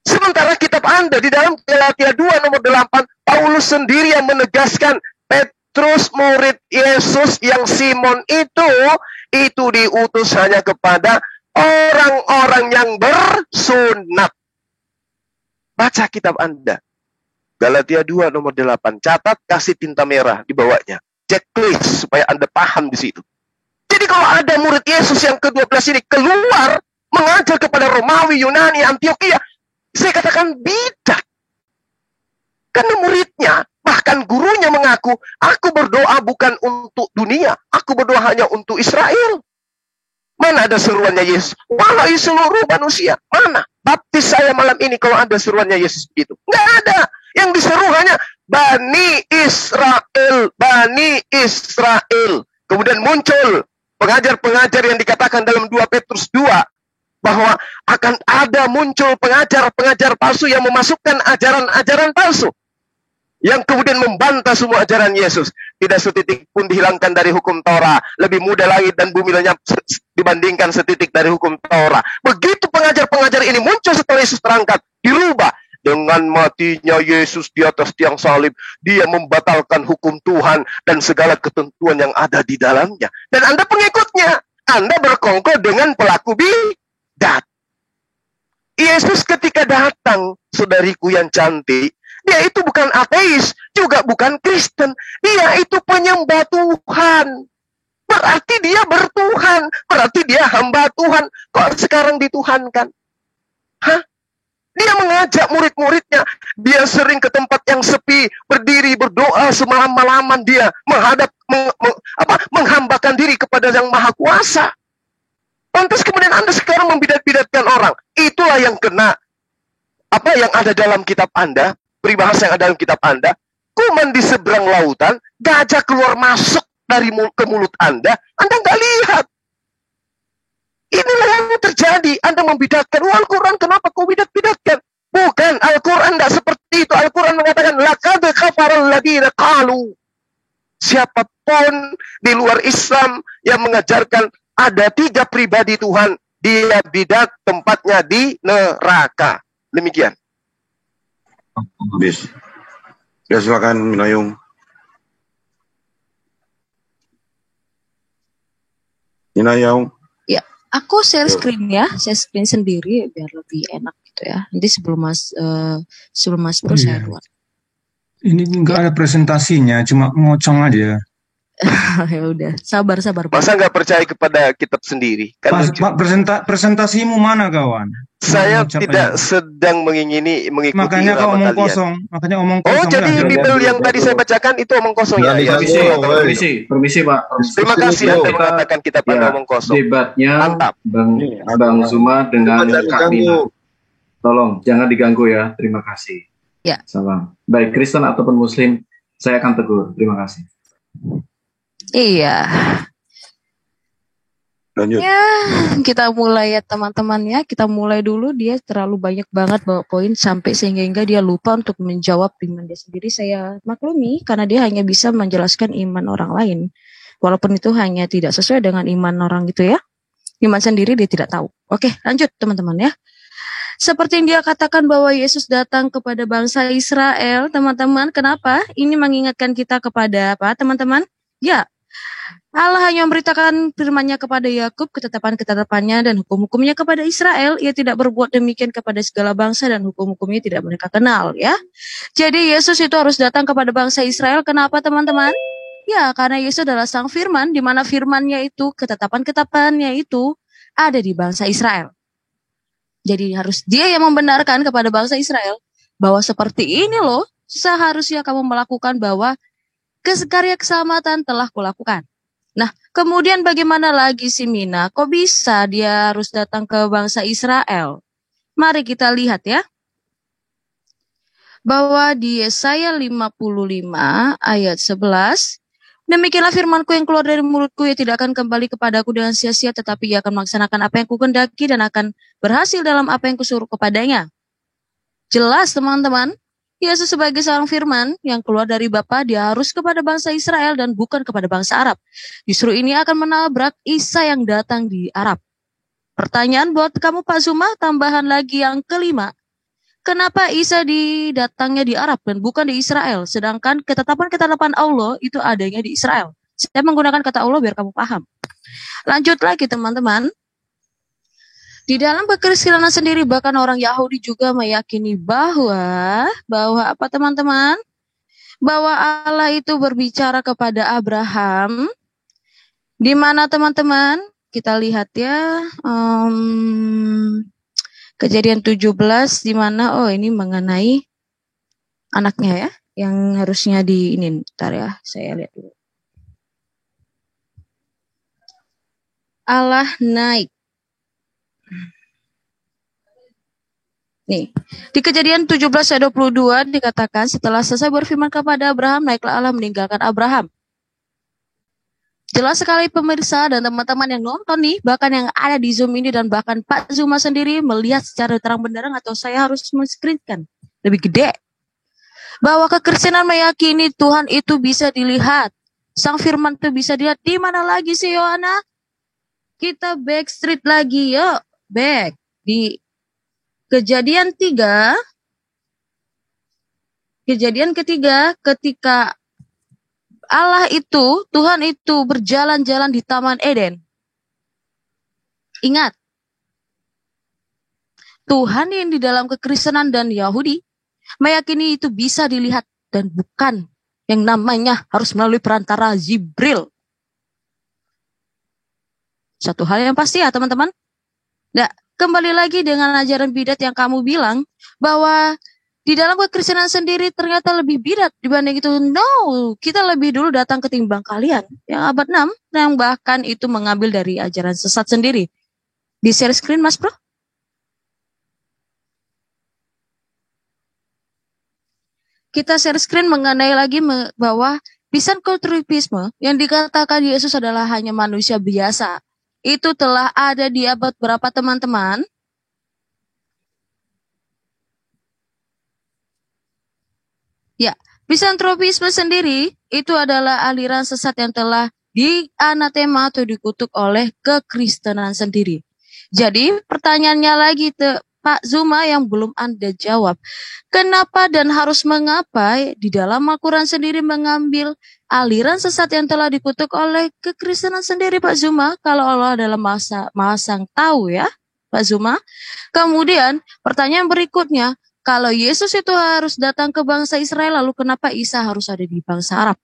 Sementara kitab Anda di dalam Galatia 2 nomor 8, Paulus sendiri yang menegaskan Terus murid Yesus yang Simon itu diutus hanya kepada orang-orang yang bersunat. Baca kitab Anda. Galatia 2 nomor 8. Catat, kasih tinta merah di bawahnya. Checklist supaya Anda paham di situ. Jadi kalau ada murid Yesus yang ke-12 ini keluar mengajar kepada Romawi, Yunani, Antioquia, saya katakan bidak. Karena muridnya, bahkan gurunya mengaku, aku berdoa bukan untuk dunia, aku berdoa hanya untuk Israel. Mana ada seruannya Yesus? Walai seluruh manusia. Mana? Baptis saya malam ini kalau ada seruannya Yesus begitu. Nggak ada. Yang diseru hanya Bani Israel. Bani Israel. Kemudian muncul pengajar-pengajar yang dikatakan dalam 2 Petrus 2. Bahwa akan ada muncul pengajar-pengajar palsu yang memasukkan ajaran-ajaran palsu. Yang kemudian membantah semua ajaran Yesus. Tidak setitik pun dihilangkan dari hukum Torah. Lebih mudah langit dan bumi lenyap dibandingkan setitik dari hukum Torah. Begitu pengajar-pengajar ini muncul setelah Yesus terangkat. Dirubah. Dengan matinya Yesus di atas tiang salib. Dia membatalkan hukum Tuhan dan segala ketentuan yang ada di dalamnya. Dan Anda pengikutnya. Anda berkongkol dengan pelaku bidat. Yesus ketika datang, saudariku yang cantik, dia itu bukan ateis, juga bukan Kristen. Dia itu penyembah Tuhan. Berarti dia bertuhan. Berarti dia hamba Tuhan. Kok sekarang dituhankan? Hah? Dia mengajak murid-muridnya. Dia sering ke tempat yang sepi, berdiri, berdoa semalam-malaman dia. Menghambakan diri kepada Yang Maha Kuasa. Lantas kemudian Anda sekarang membidat-bidatkan orang. Itulah yang kena. Apa yang ada dalam kitab Anda, peribahasa yang ada dalam kitab Anda, kuman di seberang lautan, gajah keluar masuk dari ke mulut Anda nggak lihat. Inilah yang terjadi. Anda membidatkan. Al-Quran kenapa kau bidat-bidatkan? Bukan, Al-Quran tidak seperti itu. Al-Quran mengatakan, laqad kafaral ladina qalu. Siapapun di luar Islam yang mengajarkan ada 3 pribadi Tuhan, dia bidat, tempatnya di neraka. Demikian. Habis. Ya silakan Minayung. Minayung. Ya, aku share screen ya, share screen sendiri biar lebih enak gitu ya. Nanti sebelum Mas Bro saya buat. Ini nggak ada presentasinya, cuma ngocong aja. Ya udah, sabar. Masa nggak percaya kepada kitab sendiri? Kan Pak, presentasimu mana kawan? Saya tidak sedang mengingini mengikuti. Makanya kau omong kosong. Oh, jadi Bible yang tadi saya bacakan itu omong kosong ya? Permisi Pak. Terima kasih Anda mengatakan kita pada omong kosong. Debatnya mantap. Bang Zuma dengan Kak Mina. Tolong jangan diganggu ya. Terima kasih. Ya. Salam. Baik Kristen ataupun Muslim, saya akan tegur. Terima kasih. Iya. Lanjut. Ya, kita mulai ya teman-teman ya. Kita mulai dulu. Dia terlalu banyak banget bawa poin sampai sehingga dia lupa untuk menjawab iman dia sendiri. Saya maklumi karena dia hanya bisa menjelaskan iman orang lain. Walaupun itu hanya tidak sesuai dengan iman orang gitu ya. Iman sendiri dia tidak tahu. Oke, lanjut teman-teman ya. Seperti yang dia katakan bahwa Yesus datang kepada bangsa Israel, teman-teman. Kenapa? Ini mengingatkan kita kepada apa, teman-teman? Ya, Allah hanya memberitakan firman-Nya kepada Yakub, ketetapan-ketetapannya dan hukum-hukumnya kepada Israel. Ia tidak berbuat demikian kepada segala bangsa dan hukum-hukumnya tidak mereka kenal, ya. Jadi Yesus itu harus datang kepada bangsa Israel. Kenapa, teman-teman? Ya, karena Yesus adalah sang firman, di mana firman-Nya itu, ketetapan-ketetapannya itu ada di bangsa Israel. Jadi harus dia yang membenarkan kepada bangsa Israel bahwa seperti ini loh, seharusnya kamu melakukan bahwa karya keselamatan telah kulakukan. Nah, kemudian bagaimana lagi si Mina? Kok bisa dia harus datang ke bangsa Israel? Mari kita lihat ya. Bahwa di Yesaya 55 ayat 11, demikianlah firmanku yang keluar dari mulutku, ia tidak akan kembali kepadaku dengan sia-sia, tetapi ia akan melaksanakan apa yang kukendaki dan akan berhasil dalam apa yang kusuruh kepadanya. Jelas teman-teman, Yesus sebagai seorang firman yang keluar dari Bapa, dia harus kepada bangsa Israel dan bukan kepada bangsa Arab. Justru ini akan menabrak Isa yang datang di Arab. Pertanyaan buat kamu Pak Zuma, tambahan lagi yang kelima. kenapa Isa didatangnya di Arab dan bukan di Israel? Sedangkan ketetapan Allah itu adanya di Israel. Saya menggunakan kata Allah biar kamu paham. Lanjut lagi teman-teman. Di dalam kekristenan sendiri bahkan orang Yahudi juga meyakini bahwa apa teman-teman? Bahwa Allah itu berbicara kepada Abraham. Di mana teman-teman? Kita lihat ya. Kejadian 17 di mana ini mengenai anaknya ya yang harusnya ntar ya saya lihat dulu. Allah naik. Nih, di Kejadian 17 ayat 22 dikatakan setelah selesai berfirman kepada Abraham, naiklah Allah meninggalkan Abraham. Jelas sekali pemirsa dan teman-teman yang nonton nih, bahkan yang ada di Zoom ini dan bahkan Pak Zuma sendiri melihat secara terang benderang atau saya harus men-screenkan lebih gede. Bahwa kekristenan meyakini Tuhan itu bisa dilihat. Sang firman itu bisa dilihat. Di mana lagi sih Yohana? Kita backstreet lagi yuk. Back. Di Kejadian 3. Kejadian ketiga ketika Allah itu, Tuhan itu berjalan-jalan di Taman Eden. Ingat, Tuhan yang di dalam kekristenan dan Yahudi meyakini itu bisa dilihat dan bukan yang namanya harus melalui perantara Jibril. Satu hal yang pasti ya teman-teman. Nah, kembali lagi dengan ajaran bidat yang kamu bilang bahwa di dalam kekristenan sendiri ternyata lebih bidat dibanding itu. No, kita lebih dulu datang ketimbang kalian. Yang abad 6, yang bahkan itu mengambil dari ajaran sesat sendiri. Di share screen, Mas Bro. Kita share screen mengenai lagi bahwa Pisantropisme yang dikatakan Yesus adalah hanya manusia biasa. Itu telah ada di abad berapa teman-teman? Ya, Pisantropisme sendiri itu adalah aliran sesat yang telah dianatema atau dikutuk oleh kekristenan sendiri. Jadi pertanyaannya lagi Pak Zuma yang belum Anda jawab. Kenapa dan harus mengapa di dalam Al-Quran sendiri mengambil aliran sesat yang telah dikutuk oleh kekristenan sendiri Pak Zuma? Kalau Allah adalah Maha Sang Tahu ya Pak Zuma. Kemudian pertanyaan berikutnya. Kalau Yesus itu harus datang ke bangsa Israel, lalu kenapa Isa harus ada di bangsa Arab?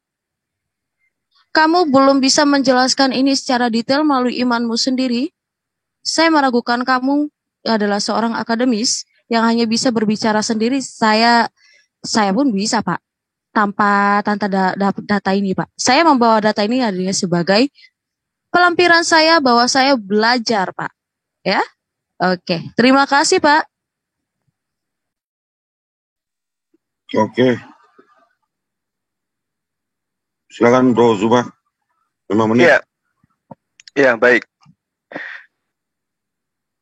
Kamu belum bisa menjelaskan ini secara detail melalui imanmu sendiri. Saya meragukan kamu adalah seorang akademis yang hanya bisa berbicara sendiri. Saya pun bisa, Pak. Tanpa data ini, Pak. Saya membawa data ini adalah sebagai pelampiran saya bahwa saya belajar, Pak. Ya? Oke. Terima kasih, Pak. Oke. Silakan Bro Zuma. 5 menit. Ya, baik.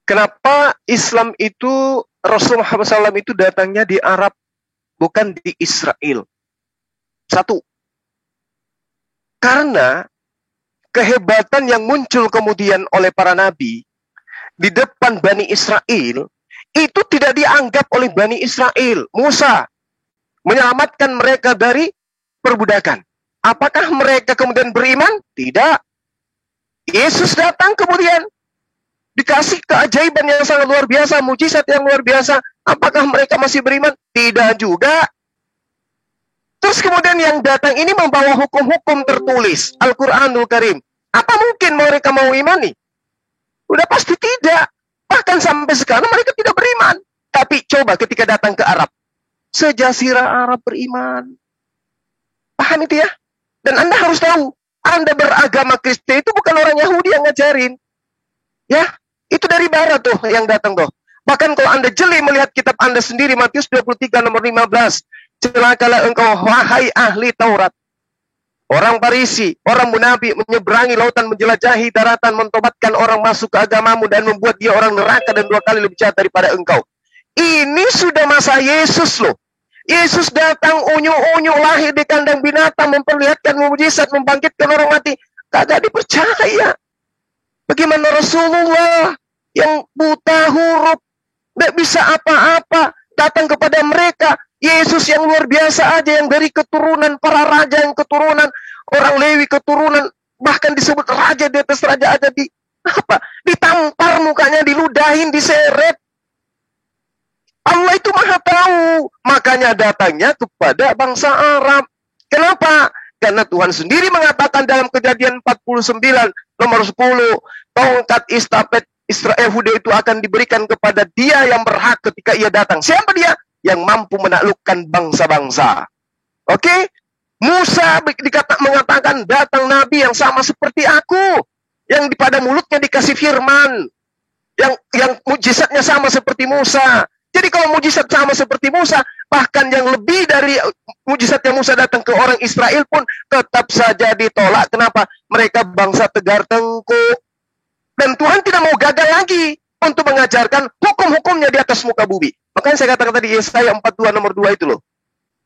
Kenapa Islam itu Rasulullah SAW itu datangnya di Arab bukan di Israel? Satu. Karena kehebatan yang muncul kemudian oleh para nabi di depan Bani Israel itu tidak dianggap oleh Bani Israel. Musa menyelamatkan mereka dari perbudakan. Apakah mereka kemudian beriman? Tidak. Yesus datang kemudian dikasih keajaiban yang sangat luar biasa, mujizat yang luar biasa. Apakah mereka masih beriman? Tidak juga. Terus kemudian yang datang ini membawa hukum-hukum tertulis, Al-Quranul Karim. Apa mungkin mereka mau imani? Udah pasti tidak. Bahkan sampai sekarang mereka tidak beriman. Tapi coba ketika datang ke Arab, sejazirah Arab beriman. Paham itu ya? Dan Anda harus tahu, Anda beragama Kristen itu bukan orang Yahudi yang ngajarin. Ya, itu dari barat tuh yang datang tuh. Bahkan kalau Anda jeli melihat kitab Anda sendiri, Matius 23 nomor 15. Celakalah engkau, wahai ahli Taurat. Orang Farisi, orang munafik menyeberangi lautan, menjelajahi daratan, mentobatkan orang masuk ke agamamu dan membuat dia orang neraka dan 2 kali lebih jahat daripada engkau. Ini sudah masa Yesus loh. Yesus datang unyu-unyu lahir di kandang binatang, memperlihatkan mukjizat, membangkitkan orang mati. Kagak dipercaya. Bagaimana Rasulullah yang buta huruf, tidak bisa apa-apa, datang kepada mereka. Yesus yang luar biasa aja, yang dari keturunan para raja, yang keturunan orang Lewi, keturunan bahkan disebut raja di atas raja, ada ditampar mukanya, diludahin, diseret. Allah itu maha tahu, makanya datangnya kepada bangsa Arab. Kenapa? Karena Tuhan sendiri mengatakan dalam Kejadian 49 nomor 10, tongkat estafet Israel Huda itu akan diberikan kepada dia yang berhak ketika ia datang. Siapa dia? Yang mampu menaklukkan bangsa-bangsa. Oke? Musa mengatakan datang nabi yang sama seperti aku, yang pada mulutnya dikasih firman, yang mujizatnya sama seperti Musa. Jadi kalau mujizat sama seperti Musa, bahkan yang lebih dari mujizat yang Musa datang ke orang Israel pun tetap saja ditolak. Kenapa? Mereka bangsa tegar tengkuk. Dan Tuhan tidak mau gagal lagi untuk mengajarkan hukum-hukumnya di atas muka bumi. Makanya saya katakan tadi Yesaya 42 nomor 2 itu loh.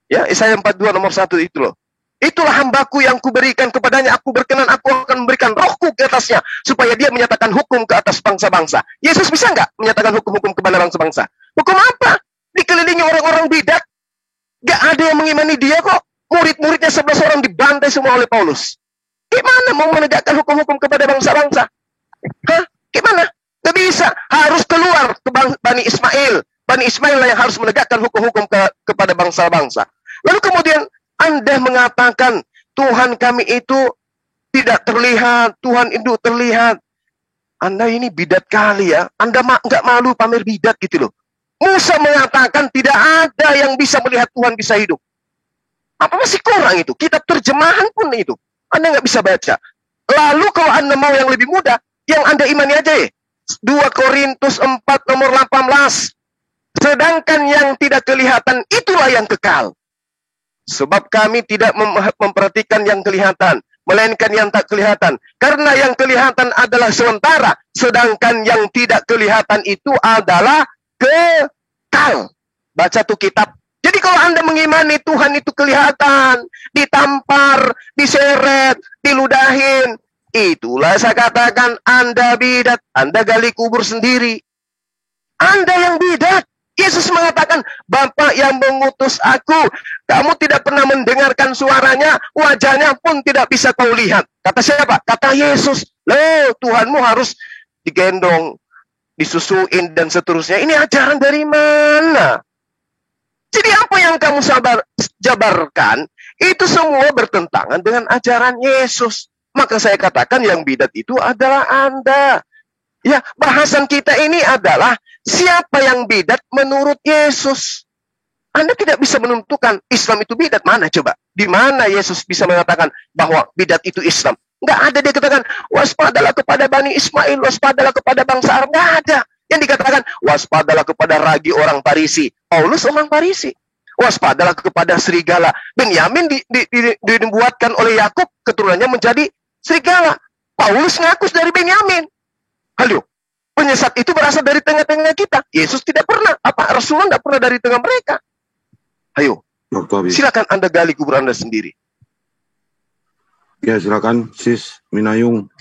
Ya, Yesaya 42 nomor 1 itu loh. Itulah hambaku yang kuberikan kepadanya, aku berkenan, aku akan memberikan rohku ke atasnya, supaya dia menyatakan hukum ke atas bangsa-bangsa. Yesus bisa nggak menyatakan hukum-hukum kepada bangsa-bangsa? Hukum apa? Dikelilingi orang-orang bidat. Nggak ada yang mengimani dia kok. Murid-muridnya 11 orang dibantai semua oleh Paulus. Gimana mau menegakkan hukum-hukum kepada bangsa-bangsa? Hah? Gimana? Nggak bisa. Harus keluar ke Bani Ismail. Bani Ismail lah yang harus menegakkan hukum-hukum kepada bangsa-bangsa. Lalu kemudian Anda mengatakan Tuhan kami itu tidak terlihat, Tuhan itu terlihat. Anda ini bidat kali ya. Anda nggak malu pamer bidat gitu loh. Musa mengatakan tidak ada yang bisa melihat Tuhan bisa hidup. Apa masih kurang itu? Kitab terjemahan pun itu. Anda nggak bisa baca. Lalu kalau Anda mau yang lebih mudah, yang Anda imani aja ya. 2 Korintus 4 nomor 18. Sedangkan yang tidak kelihatan itulah yang kekal. Sebab kami tidak memperhatikan yang kelihatan, melainkan yang tak kelihatan. Karena yang kelihatan adalah sementara, sedangkan yang tidak kelihatan itu adalah kekal. Baca tuh kitab. Jadi kalau Anda mengimani Tuhan itu kelihatan, ditampar, diseret, diludahin, itulah saya katakan Anda bidat, Anda gali kubur sendiri. Anda yang bidat. Yesus mengatakan, Bapa yang mengutus aku, kamu tidak pernah mendengarkan suaranya, wajahnya pun tidak bisa kau lihat. Kata siapa? Kata Yesus. Loh, Tuhanmu harus digendong, disusuin, dan seterusnya. Ini ajaran dari mana? Jadi apa yang kamu jabarkan, itu semua bertentangan dengan ajaran Yesus. Maka saya katakan yang bidat itu adalah Anda. Ya, bahasan kita ini adalah siapa yang bidat menurut Yesus. Anda tidak bisa menentukan Islam itu bidat. Mana coba? Di mana Yesus bisa mengatakan bahwa bidat itu Islam? Nggak ada dia katakan, waspadalah kepada Bani Ismail, waspadalah kepada bangsa Arab. Nggak ada. Yang dikatakan, waspadalah kepada ragi orang Parisi. Paulus orang Parisi. Waspadalah kepada serigala. Benyamin dibuatkan oleh Yakub, keturunannya menjadi serigala. Paulus ngakus dari Benyamin. Halo, penyesat itu berasal dari tengah-tengah kita. Yesus tidak pernah. Apa Rasulullah tidak pernah dari tengah mereka? Ayo, silakan Anda gali kubur Anda sendiri. Ya, silakan Sis Minayung.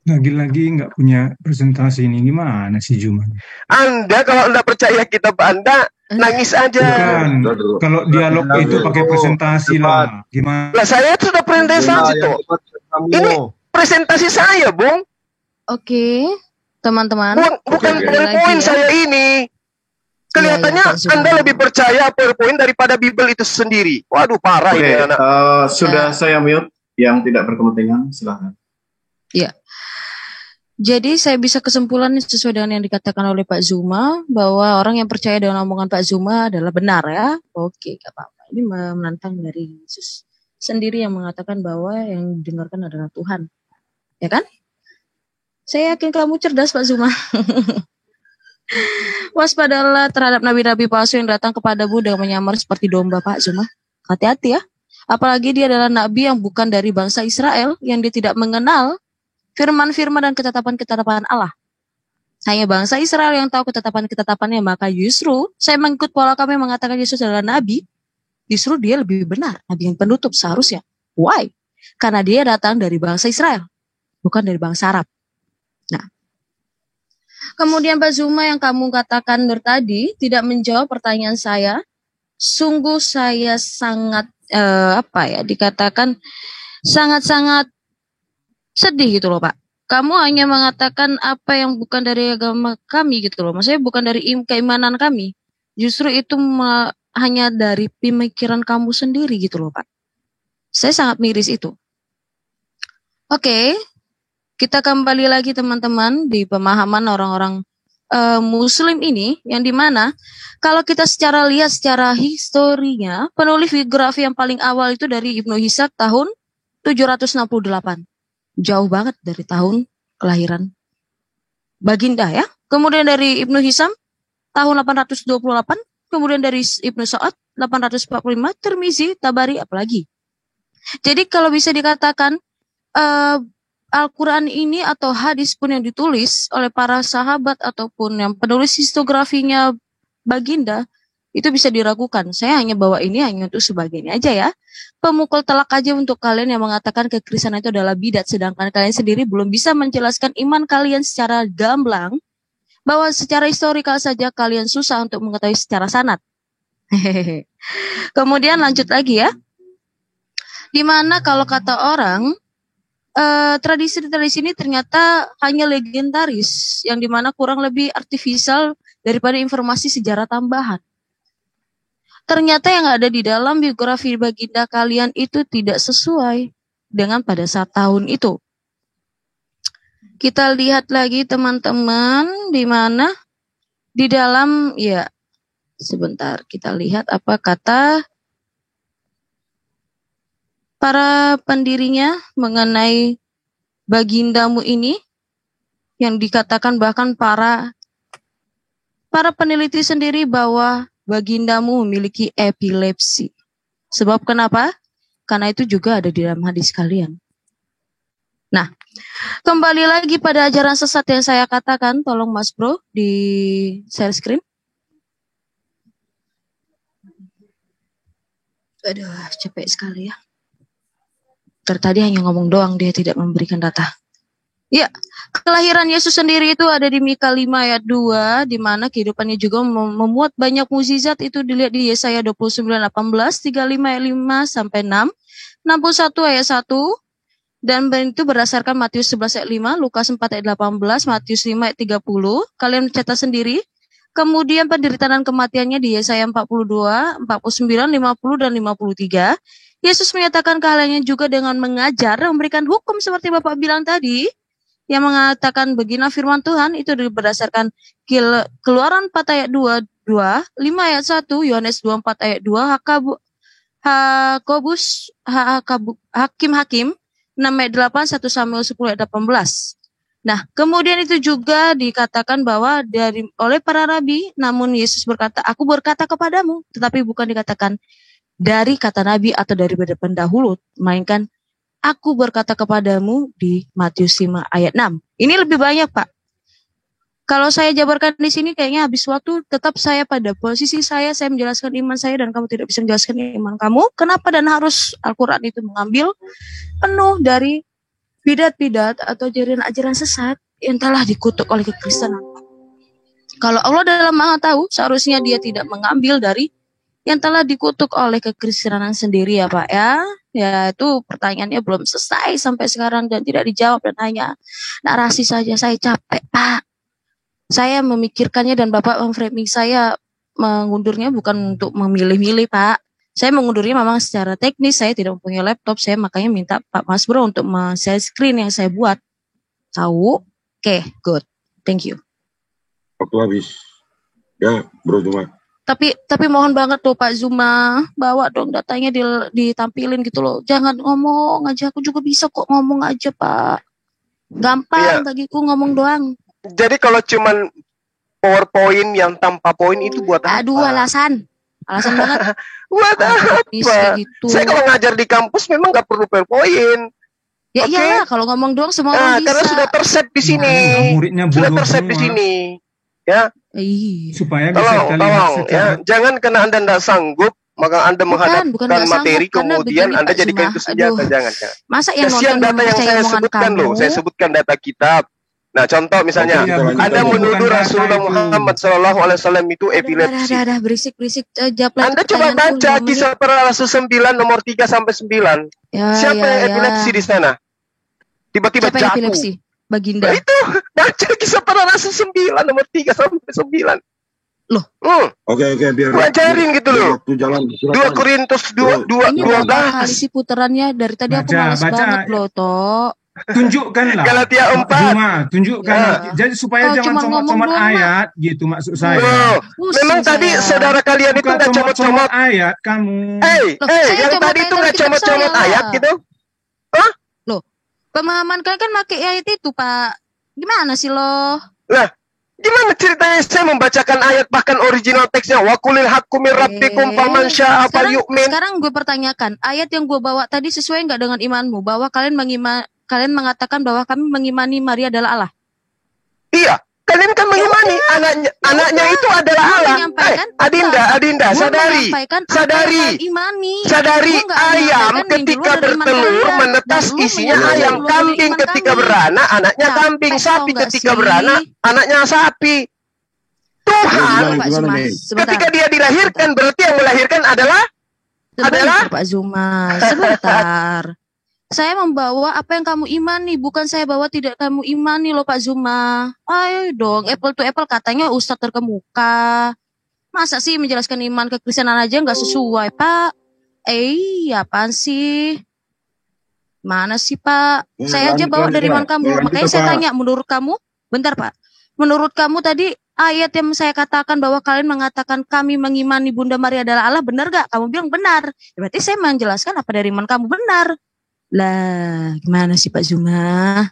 Lagi-lagi nggak punya presentasi ini, gimana sih Juma? Anda kalau Anda percaya kitab Anda, nangis aja. Bukan, kalau dialog itu pakai presentasi lah. Gimana? Lah saya sudah presentasi tuh. Ini presentasi saya, Bung. Oke, teman-teman. Bukan PowerPoint saya ini. Kelihatannya Anda lebih percaya PowerPoint daripada Bible itu sendiri. Waduh, parah ini anak. Sudah saya mute yang tidak berkepentingan, silahkan. Ya. Jadi saya bisa kesimpulan sesuai dengan yang dikatakan oleh Pak Zuma, bahwa orang yang percaya dengan omongan Pak Zuma adalah benar ya. Oke, gak apa-apa. Ini menantang dari Yesus sendiri yang mengatakan bahwa yang didengarkan adalah Tuhan. Ya kan? Saya yakin kamu cerdas, Pak Zuma. Waspadalah terhadap nabi-nabi palsu yang datang kepadamu dengan menyamar seperti domba, Pak Zuma. Hati-hati ya. Apalagi dia adalah nabi yang bukan dari bangsa Israel, yang dia tidak mengenal firman-firman dan ketetapan-ketetapan Allah. Hanya bangsa Israel yang tahu ketetapan-ketetapannya, maka justru saya mengikut pola kami mengatakan Yesus adalah nabi. Justru dia lebih benar, nabi yang penutup seharusnya. Why? Karena dia datang dari bangsa Israel, bukan dari bangsa Arab. Nah, Kemudian Pak Zuma yang kamu katakan tadi tidak menjawab pertanyaan saya. Sungguh saya sangat dikatakan sangat-sangat sedih gitu loh Pak. Kamu hanya mengatakan apa yang bukan dari agama kami gitu loh. Maksudnya bukan dari keimanan kami. Justru itu hanya dari pemikiran kamu sendiri gitu loh Pak. Saya sangat miris itu. Oke, kita kembali lagi teman-teman di pemahaman orang-orang Muslim ini, yang dimana kalau kita lihat secara historinya, penulis biografi yang paling awal itu dari Ibnu Ishaq tahun 768. Jauh banget dari tahun kelahiran Baginda ya. Kemudian dari Ibnu Hisam tahun 828, kemudian dari Ibnu Sa'ad 845, Tirmizi, Tabari, apalagi. Jadi kalau bisa dikatakan Al-Quran ini atau hadis pun yang ditulis oleh para sahabat ataupun yang penulis historiografinya Baginda, itu bisa diragukan. Saya hanya bawa ini hanya untuk sebagainya aja ya. Pemukul telak aja untuk kalian yang mengatakan kekristenan itu adalah bidat, sedangkan kalian sendiri belum bisa menjelaskan iman kalian secara gamblang, bahwa secara historikal saja kalian susah untuk mengetahui secara sanad. Kemudian lanjut lagi ya. Dimana kalau kata orang, tradisi-tradisi ini ternyata hanya legendaris, yang dimana kurang lebih artifisial daripada informasi sejarah tambahan. Ternyata yang ada di dalam biografi Baginda kalian itu tidak sesuai dengan pada saat tahun itu. Kita lihat lagi teman-teman, di mana di dalam, ya sebentar kita lihat apa kata para pendirinya mengenai Bagindamu ini, yang dikatakan bahkan para peneliti sendiri bahwa Bagindamu memiliki epilepsi. Sebab kenapa? Karena itu juga ada di dalam hadis kalian. Nah, kembali lagi pada ajaran sesat yang saya katakan, tolong Mas Bro di share screen. Aduh, capek sekali ya. Tadi hanya ngomong doang, dia tidak memberikan data. Ya, kelahiran Yesus sendiri itu ada di Mika 5 ayat 2, di mana kehidupannya juga memuat banyak mukjizat. Itu dilihat di Yesaya 29 18, 35 ayat 5 sampai 6, 61 ayat 1, dan itu berdasarkan Matius 11 ayat 5, Lukas 4 ayat 18, Matius 5 ayat 30. Kalian catat sendiri. Kemudian penderitaan dan kematiannya di Yesaya 42, 49, 50 dan 53. Yesus menyatakan keahliannya juga dengan mengajar, memberikan hukum seperti Bapak bilang tadi, yang mengatakan begini firman Tuhan, itu berdasarkan Keluaran 4 ayat 2, 5 ayat 1, Yohanes 24 ayat 2, Hakim 6 ayat 8, 1 Samuel 10 ayat 18. Nah, kemudian itu juga dikatakan bahwa oleh para rabi, namun Yesus berkata, aku berkata kepadamu, tetapi bukan dikatakan dari kata nabi atau dari pendahulu, melainkan aku berkata kepadamu di Matius 5 ayat 6. Ini lebih banyak, Pak. Kalau saya jabarkan di sini kayaknya habis waktu, tetap saya pada posisi saya menjelaskan iman saya dan kamu tidak bisa menjelaskan iman kamu. Kenapa dan harus Al-Quran itu mengambil penuh dari bidat-bidat atau ajaran sesat yang telah dikutuk oleh kekristenan. Kalau Allah dalam Maha Tahu, seharusnya dia tidak mengambil dari yang telah dikutuk oleh kekristenan sendiri ya Pak ya. Ya itu pertanyaannya belum selesai sampai sekarang dan tidak dijawab dan hanya narasi saja. Saya capek Pak. Saya memikirkannya dan Bapak memframing saya mengundurnya bukan untuk memilih-milih Pak. Saya mengundurnya memang secara teknis, saya tidak mempunyai laptop, saya makanya minta Pak Mas Bro untuk share screen yang saya buat. Tahu? Oke, good. Thank you. Waktu habis. Ya, Bro Zuma. Tapi mohon banget tuh Pak Zuma, bawa dong datanya ditampilin gitu loh. Jangan ngomong aja, aku juga bisa kok ngomong aja Pak. Gampang bagiku ngomong doang. Jadi kalau cuman PowerPoint yang tanpa poin itu buat apa? Aduh, alasan banget. Buat apa? Gitu. Saya kalau ngajar di kampus memang nggak perlu PowerPoint. Ya iyalah, kalau ngomong doang semua orang bisa. Karena sudah terset di sini. Sudah terset di sini. Ya. Supaya bisa kita lihat secara... Jangan karena Anda tidak sanggup, maka Anda menghadapkan materi kemudian Anda jadikan itu senjata. Jangan. Masa yang kasihan data yang saya sebutkan loh. Saya sebutkan data kitab. Nah, contoh misalnya, Anda menuduh Rasulullah Muhammad SAW itu epilepsi. Dah, berisik. Anda coba baca kisah para Rasul 9 nomor 3 sampai 9. Siapa yang epilepsi di sana? Tiba-tiba jatuh. Epilepsi? Baginda. Nah, itu baca kisah para Rasul 9 nomor 3 sampai 9. Loh. Oke, biar pelajarin gitu loh. 2 Korintus 12. Ini berapa kali sih putarannya? Dari tadi aku malas banget loh, Tok. Tunjukkanlah Galatia 4. Cuma tunjukkan jadi supaya jangan comot-comot ayat gitu maksud saya. Memang tadi saudara kalian itu nggak comot-comot ayat kamu. Yang tadi itu nggak comot-comot ayat gitu. Loh, pemahaman kalian kan pakai ayat itu, Pak. Gimana sih lo? Lah, gimana ceritanya saya membacakan ayat bahkan original teksnya wa qulil haqqu mir rabbikum faman syaa'a falyu'min. Sekarang gue pertanyakan, ayat yang gue bawa tadi sesuai nggak dengan imanmu bahwa kalian mengatakan bahwa kami mengimani Maria adalah Allah? Iya, kalian kan mengimani anaknya itu adalah Allah. Adinda, sadari ayam ketika bertelur menetas isinya ayam, kambing ketika beranak anaknya kambing, sapi ketika beranak anaknya sapi. Tuhan ketika dia dilahirkan berarti yang melahirkan adalah Pak Zuma. Sebentar. Saya membawa apa yang kamu imani, bukan saya bawa tidak kamu imani loh Pak Zuma. Ayo dong, apple to apple katanya Ustadz terkemuka. Masa sih menjelaskan iman kekristenan aja nggak sesuai, Pak? Apaan sih? Mana sih, Pak? Saya aja bawa dari iman kamu. Makanya saya tanya, menurut kamu, bentar Pak, menurut kamu tadi ayat yang saya katakan bahwa kalian mengatakan kami mengimani Bunda Maria adalah Allah, benar gak? Kamu bilang benar. Berarti saya menjelaskan apa dari iman kamu benar. Lah, gimana sih Pak Zuma?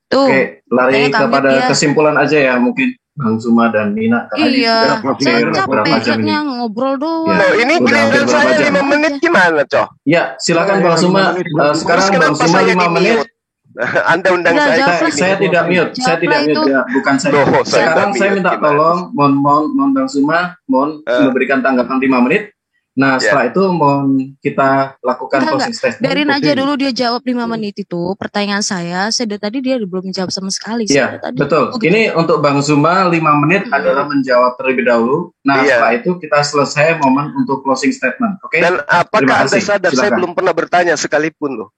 Tuh. Oke, lari kepada kesimpulan aja ya mungkin Bang Zuma dan Nina. Iya, saya capeknya ngobrol doang. Ini giliran saya 5 menit gimana, Coh? Ya, silakan Bang Zuma. Sekarang Bang Zuma 5 menit. Anda undang saya tidak mute. Saya tidak mute ya, bukan saya. Sekarang saya minta tolong, mohon Bang Zuma, memberikan tanggapan 5 menit. Nah, setelah itu mau kita lakukan closing statement. Biarin aja dulu dia jawab 5 menit itu. Pertanyaan saya tadi dia belum menjawab sama sekali. Iya, betul. Ini untuk Bang Zuma 5 menit adalah menjawab terlebih dahulu. Nah, setelah itu kita selesai momen untuk closing statement. Oke? Dan apakah Anda sadar saya belum pernah bertanya sekalipun loh.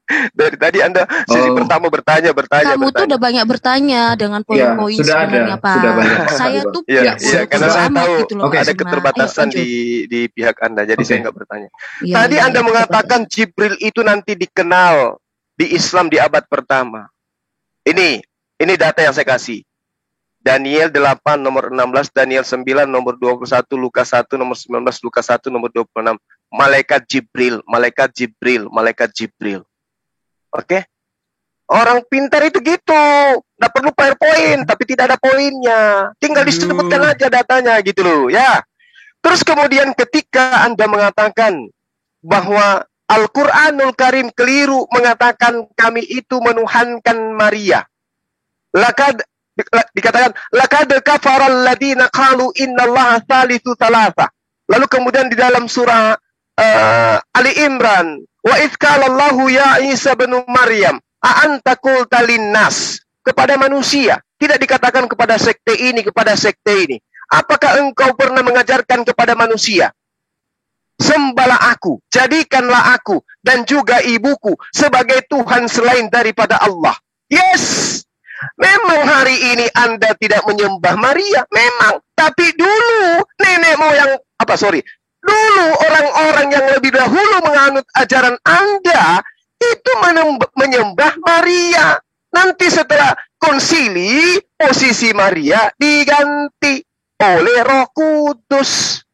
Dari tadi Anda sesi pertama bertanya. Kamu tuh udah banyak bertanya dengan poin-poin sebenarnya Pak. Saya tuh karena saya tahu ada keterbatasan di pihak Anda, jadi saya nggak bertanya. Tadi Anda mengatakan Jibril itu nanti dikenal di Islam di abad pertama. Ini data yang saya kasih. Daniel 8 nomor 16, Daniel 9 nomor 21, Lukas 1 nomor 19, Lukas 1 nomor 26. Malaikat Jibril. Oke, orang pintar itu gitu, nggak perlu PowerPoint, tapi tidak ada poinnya, tinggal disebutkan aja datanya gitu loh, ya. Terus kemudian ketika Anda mengatakan bahwa Al-Quranul Karim keliru mengatakan kami itu menuhankan Maria, dikatakan lakad kafaral ladina qalu innallaha thalithu thalatha. Lalu kemudian di dalam surah Ali Imran, wa idzalallahu ya Isa bin Maryam a anta qulta linnas, kepada manusia, tidak dikatakan kepada sekte ini. Apakah engkau pernah mengajarkan kepada manusia, sembahlah aku, jadikanlah aku dan juga ibuku sebagai Tuhan selain daripada Allah? Yes, memang hari ini Anda tidak menyembah Maria, memang, tapi dulu nenek moyang dulu orang-orang yang lebih dahulu menganut ajaran Anda itu menyembah Maria. Nanti setelah konsili, posisi Maria diganti oleh Roh Kudus.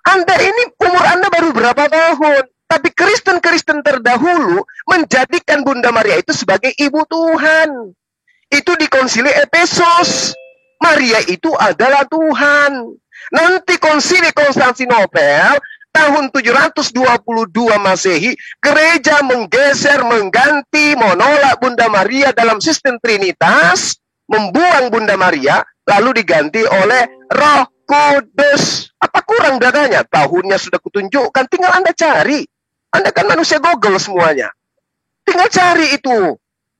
Anda ini umur Anda baru berapa tahun, tapi Kristen-Kristen terdahulu menjadikan Bunda Maria itu sebagai ibu Tuhan. Itu di konsili Efesus. Maria itu adalah Tuhan. Nanti konsili Konstantinopel tahun 722 Masehi, gereja mengganti, menolak Bunda Maria dalam sistem Trinitas, membuang Bunda Maria, lalu diganti oleh Roh Kudus. Apa kurang datanya? Tahunnya sudah kutunjukkan, tinggal Anda cari. Anda kan manusia Google semuanya. Tinggal cari itu.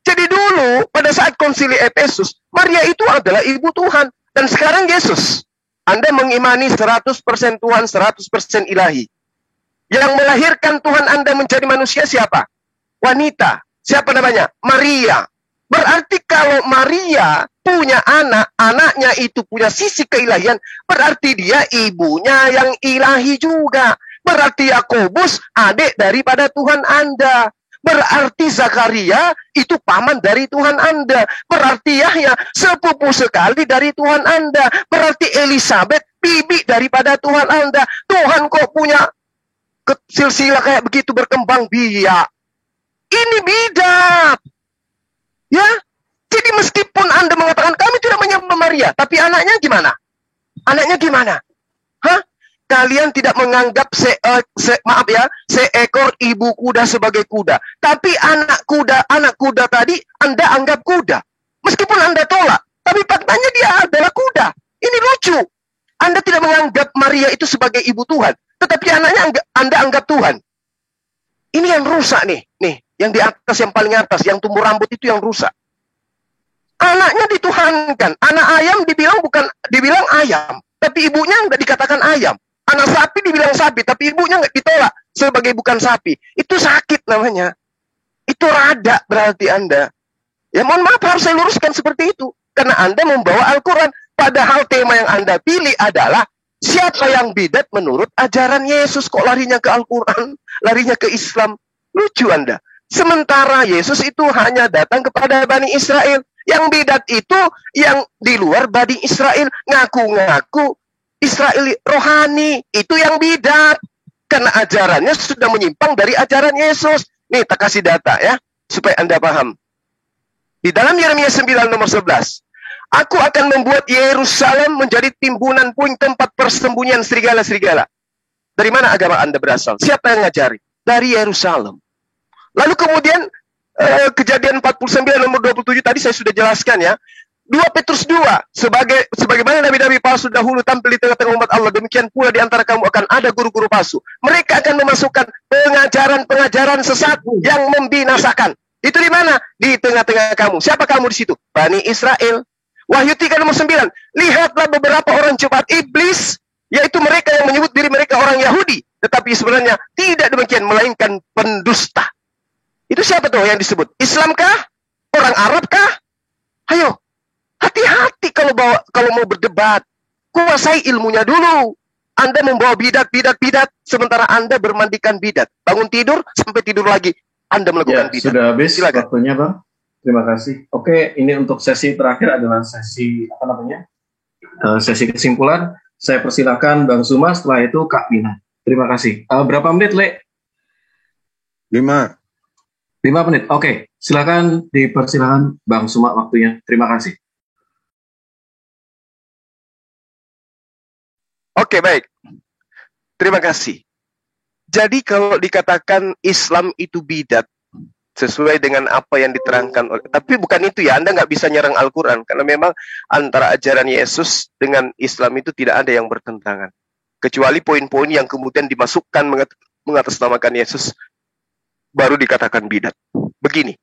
Jadi dulu pada saat konsili Efesus, Maria itu adalah ibu Tuhan. Dan sekarang Yesus, Anda mengimani 100% Tuhan, 100% ilahi. Yang melahirkan Tuhan Anda menjadi manusia siapa? Wanita. Siapa namanya? Maria. Berarti kalau Maria punya anak, anaknya itu punya sisi keilahian, berarti dia ibunya yang ilahi juga. Berarti Yakobus adik daripada Tuhan Anda. Berarti Zakaria itu paman dari Tuhan Anda. Berarti Yahya sepupu sekali dari Tuhan Anda. Berarti Elizabeth bibi daripada Tuhan Anda. Tuhan kok punya silsilah kayak begitu berkembang biak. Ini bidat. Ya, jadi meskipun Anda mengatakan kami tidak menyembah Maria, tapi anaknya gimana? Anaknya gimana? Hah? Kalian tidak menganggap seekor ibu kuda sebagai kuda. Tapi anak kuda tadi Anda anggap kuda. Meskipun Anda tolak, tapi faktanya dia adalah kuda. Ini lucu. Anda tidak menganggap Maria itu sebagai ibu Tuhan, tetapi anaknya Anda anggap Tuhan. Ini yang rusak nih. Nih, yang di atas, yang paling atas, yang tumbuh rambut itu yang rusak. Anaknya dituhankan. Anak ayam dibilang ayam, tapi ibunya nggak dikatakan ayam. Anak sapi dibilang sapi, tapi ibunya nggak ditolak sebagai bukan sapi. Itu sakit namanya. Itu rada berarti Anda. Ya mohon maaf, harus saya luruskan seperti itu. Karena Anda membawa Al-Quran. Padahal tema yang Anda pilih adalah siapa yang bidat menurut ajaran Yesus. Kok larinya ke Al-Quran? Larinya ke Islam? Lucu Anda. Sementara Yesus itu hanya datang kepada Bani Israel. Yang bidat itu yang di luar Bani Israel. Ngaku-ngaku Israel rohani, itu yang bidat. Karena ajarannya sudah menyimpang dari ajaran Yesus. Nih, tak kasih data ya, supaya Anda paham. Di dalam Yeremia 9 nomor 11, aku akan membuat Yerusalem menjadi timbunan puing tempat persembunyian serigala-serigala. Dari mana agama Anda berasal? Siapa yang ngajari? Dari Yerusalem. Lalu kemudian, kejadian 49 nomor 27 tadi saya sudah jelaskan ya. 2 Petrus 2, sebagaimana nabi-nabi palsu dahulu tampil di tengah-tengah umat Allah, demikian pula di antara kamu akan ada guru-guru palsu. Mereka akan memasukkan pengajaran-pengajaran sesat yang membinasakan. Itu di mana? Di tengah-tengah kamu. Siapa kamu di situ? Bani Israel. Wahyu 3 nomor 9, lihatlah beberapa orang cepat iblis, yaitu mereka yang menyebut diri mereka orang Yahudi, tetapi sebenarnya tidak demikian, melainkan pendusta. Itu siapa tuh yang disebut? Islamkah? Orang Arabkah? Ayo. Hati-hati kalau mau berdebat. Kuasai ilmunya dulu. Anda membawa bidat, sementara Anda bermandikan bidat. Bangun tidur, sampai tidur lagi. Anda melakukan bidat. Sudah habis. Silakan. Waktunya, Bang. Terima kasih. Oke, ini untuk sesi terakhir adalah sesi, sesi kesimpulan. Saya persilakan Bang Suma, setelah itu Kak Mina. Terima kasih. Berapa menit, Le? 5 menit. Oke, silakan dipersilakan Bang Suma waktunya. Terima kasih. Oke, baik. Terima kasih. Jadi kalau dikatakan Islam itu bidat, sesuai dengan apa yang diterangkan oleh, tapi bukan itu ya, Anda nggak bisa nyerang Al-Quran, karena memang antara ajaran Yesus dengan Islam itu tidak ada yang bertentangan. Kecuali poin-poin yang kemudian dimasukkan mengatasnamakan Yesus, baru dikatakan bidat. Begini.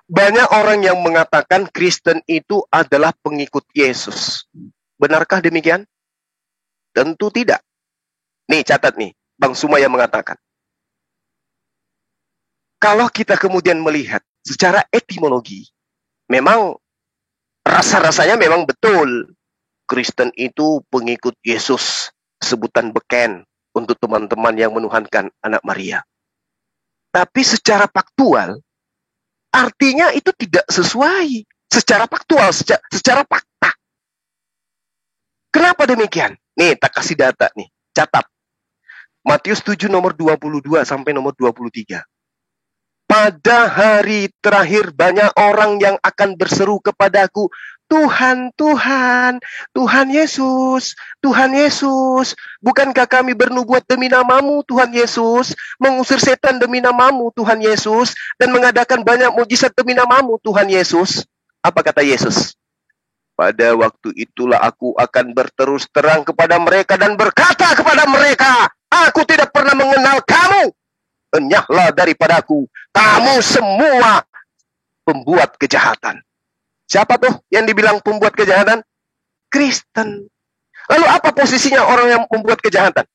Banyak orang yang mengatakan Kristen itu adalah pengikut Yesus. Benarkah demikian? Tentu tidak. Nih, catat nih, Bang Suma yang mengatakan. Kalau kita kemudian melihat secara etimologi, memang rasa-rasanya memang betul. Kristen itu pengikut Yesus, sebutan beken untuk teman-teman yang menuhankan anak Maria. Tapi secara faktual, artinya itu tidak sesuai. Secara faktual, secara fakta. Kenapa demikian? Nih, tak kasih data nih. Catat. Matius 7 nomor 22 sampai nomor 23. Pada hari terakhir banyak orang yang akan berseru kepadaku, Tuhan, Tuhan, Tuhan Yesus, Tuhan Yesus. Bukankah kami bernubuat demi namamu, Tuhan Yesus, mengusir setan demi namamu, Tuhan Yesus, dan mengadakan banyak mujizat demi namamu, Tuhan Yesus? Apa kata Yesus? Pada waktu itulah aku akan berterus terang kepada mereka dan berkata kepada mereka, aku tidak pernah mengenal kamu. Enyahlah daripadaku, Kamu semua pembuat kejahatan. Siapa tuh yang dibilang pembuat kejahatan? Kristen. Lalu apa posisinya orang yang membuat kejahatan?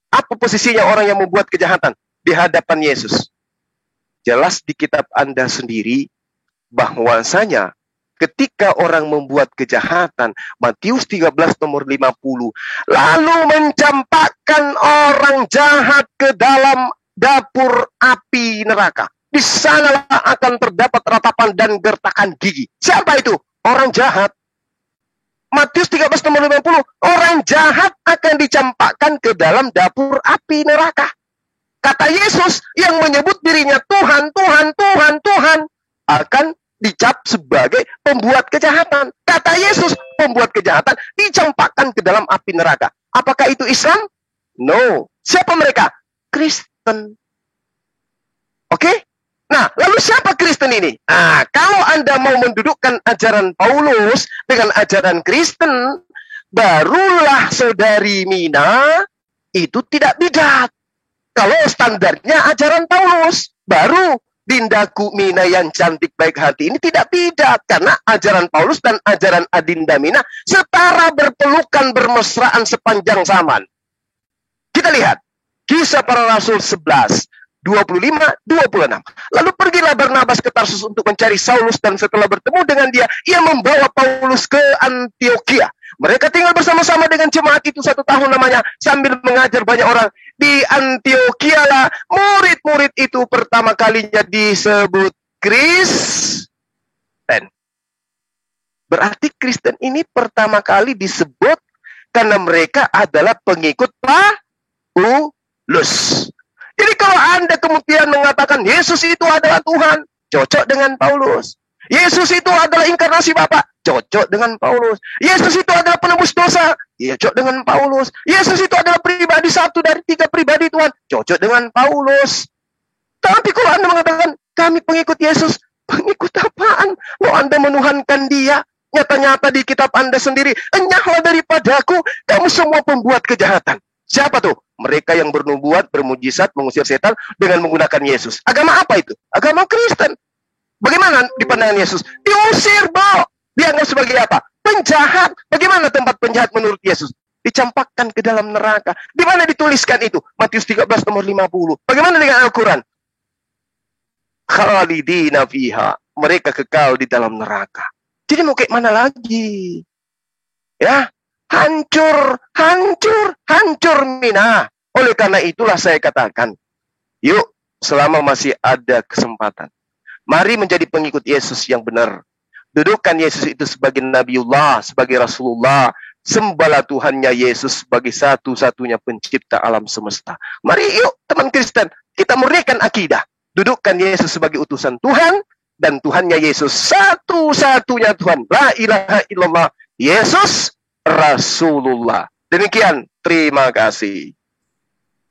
Apa posisinya orang yang membuat kejahatan di hadapan Yesus? Jelas di kitab Anda sendiri bahwasanya ketika orang membuat kejahatan, Matius 13 nomor 50, lalu mencampakkan orang jahat ke dalam dapur api neraka. Di sanalah akan terdapat ratapan dan gertakan gigi. Siapa itu? Orang jahat. Matius 13 nomor 50, orang jahat akan dicampakkan ke dalam dapur api neraka. Kata Yesus yang menyebut dirinya Tuhan, Tuhan, Tuhan, Tuhan, akan dicap sebagai pembuat kejahatan. Kata Yesus, pembuat kejahatan dicampakkan ke dalam api neraka. Apakah itu Islam? No. Siapa mereka? Kristen. Oke? Nah, lalu siapa Kristen ini? Nah, kalau Anda mau mendudukkan ajaran Paulus dengan ajaran Kristen, barulah saudari Mina itu tidak bidat. Kalau standarnya ajaran Paulus, baru Dindaku Mina yang cantik baik hati ini tidak bidat. Karena ajaran Paulus dan ajaran Adinda Mina setara, berpelukan, bermesraan sepanjang zaman. Kita lihat Kisah Para Rasul 11 25-26. Lalu pergilah Barnabas ke Tarsus untuk mencari Saulus, dan setelah bertemu dengan dia, ia membawa Paulus ke Antiokhia. Mereka tinggal bersama-sama dengan jemaat itu 1 tahun lamanya, sambil mengajar banyak orang. Di Antiokhia lah murid-murid itu pertama kalinya disebut Kristen. Berarti Kristen ini pertama kali disebut karena mereka adalah pengikut Paulus. Jadi kalau Anda kemudian mengatakan Yesus itu adalah Tuhan, cocok dengan Paulus. Yesus itu adalah inkarnasi Bapa, cocok dengan Paulus. Yesus itu adalah penebus dosa, cocok dengan Paulus. Yesus itu adalah pribadi satu dari 3 pribadi Tuhan, cocok dengan Paulus. Tapi kalau Anda mengatakan kami pengikut Yesus, pengikut apaan? Lo Anda menuhankan dia. Nyata-nyata di kitab Anda sendiri, enyahlah daripadaku, kamu semua pembuat kejahatan. Siapa tuh? Mereka yang bernubuat, bermujizat, mengusir setan dengan menggunakan Yesus. Agama apa itu? Agama Kristen. Bagaimana di pandangan Yesus? Diusir, Bo. Dianggap sebagai apa? Penjahat. Bagaimana tempat penjahat menurut Yesus? Dicampakkan ke dalam neraka. Di mana dituliskan itu? Matius 13 nomor 50. Bagaimana dengan Al-Quran? Khalidina fiha. Mereka kekal di dalam neraka. Jadi mau kayak mana lagi? Ya, hancur, hancur, hancur Mina. Oleh karena itulah saya katakan, yuk selama masih ada kesempatan, mari menjadi pengikut Yesus yang benar. Dudukkan Yesus itu sebagai Nabiullah, sebagai Rasulullah. Sembahlah Tuhannya Yesus sebagai satu-satunya pencipta alam semesta. Mari yuk teman Kristen, kita murnikan akidah. Dudukkan Yesus sebagai utusan Tuhan, dan Tuhannya Yesus satu-satunya Tuhan. La ilaha illallah, Yesus Rasulullah. Demikian, terima kasih.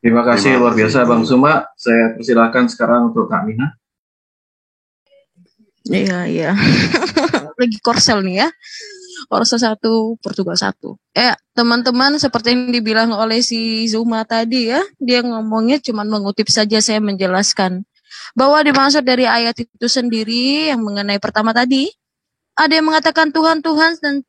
Terima kasih luar biasa Bang Suma. Saya persilahkan sekarang untuk Kak Mina. Iya. Lagi korsel nih ya. Korsel 1, Portugal 1. Teman-teman, seperti yang dibilang oleh si Zuma tadi ya, dia ngomongnya cuma mengutip saja, saya menjelaskan. Bahwa dimaksud dari ayat itu sendiri yang mengenai pertama tadi, ada yang mengatakan Tuhan, Tuhan, dan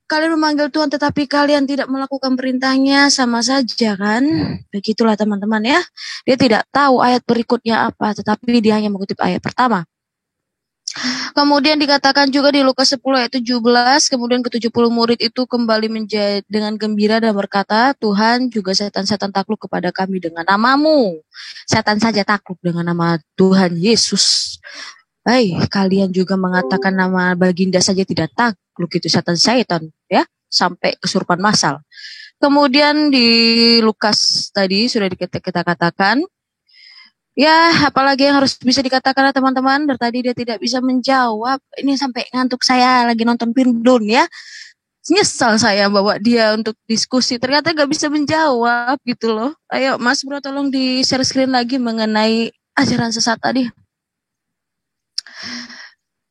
kalian memanggil Tuhan tetapi kalian tidak melakukan perintahnya, sama saja kan? Begitulah teman-teman ya. Dia tidak tahu ayat berikutnya apa, tetapi dia hanya mengutip ayat pertama. Kemudian dikatakan juga di Lukas 10 ayat 17, kemudian ke-70 murid itu kembali dengan gembira dan berkata, Tuhan, juga setan-setan takluk kepada kami dengan namamu. Setan saja takluk dengan nama Tuhan Yesus. Kalian juga mengatakan nama baginda saja tidak takluk, itu setan-setan ya, sampai kesurupan massal. Kemudian di Lukas tadi sudah kita katakan, ya apalagi yang harus bisa dikatakan teman-teman. Dari tadi dia tidak bisa menjawab, ini sampai ngantuk, saya lagi nonton Pindun ya. Nyesal saya bawa dia untuk diskusi, ternyata gak bisa menjawab gitu loh. Ayo Mas Bro, tolong di share screen lagi mengenai ajaran sesat tadi.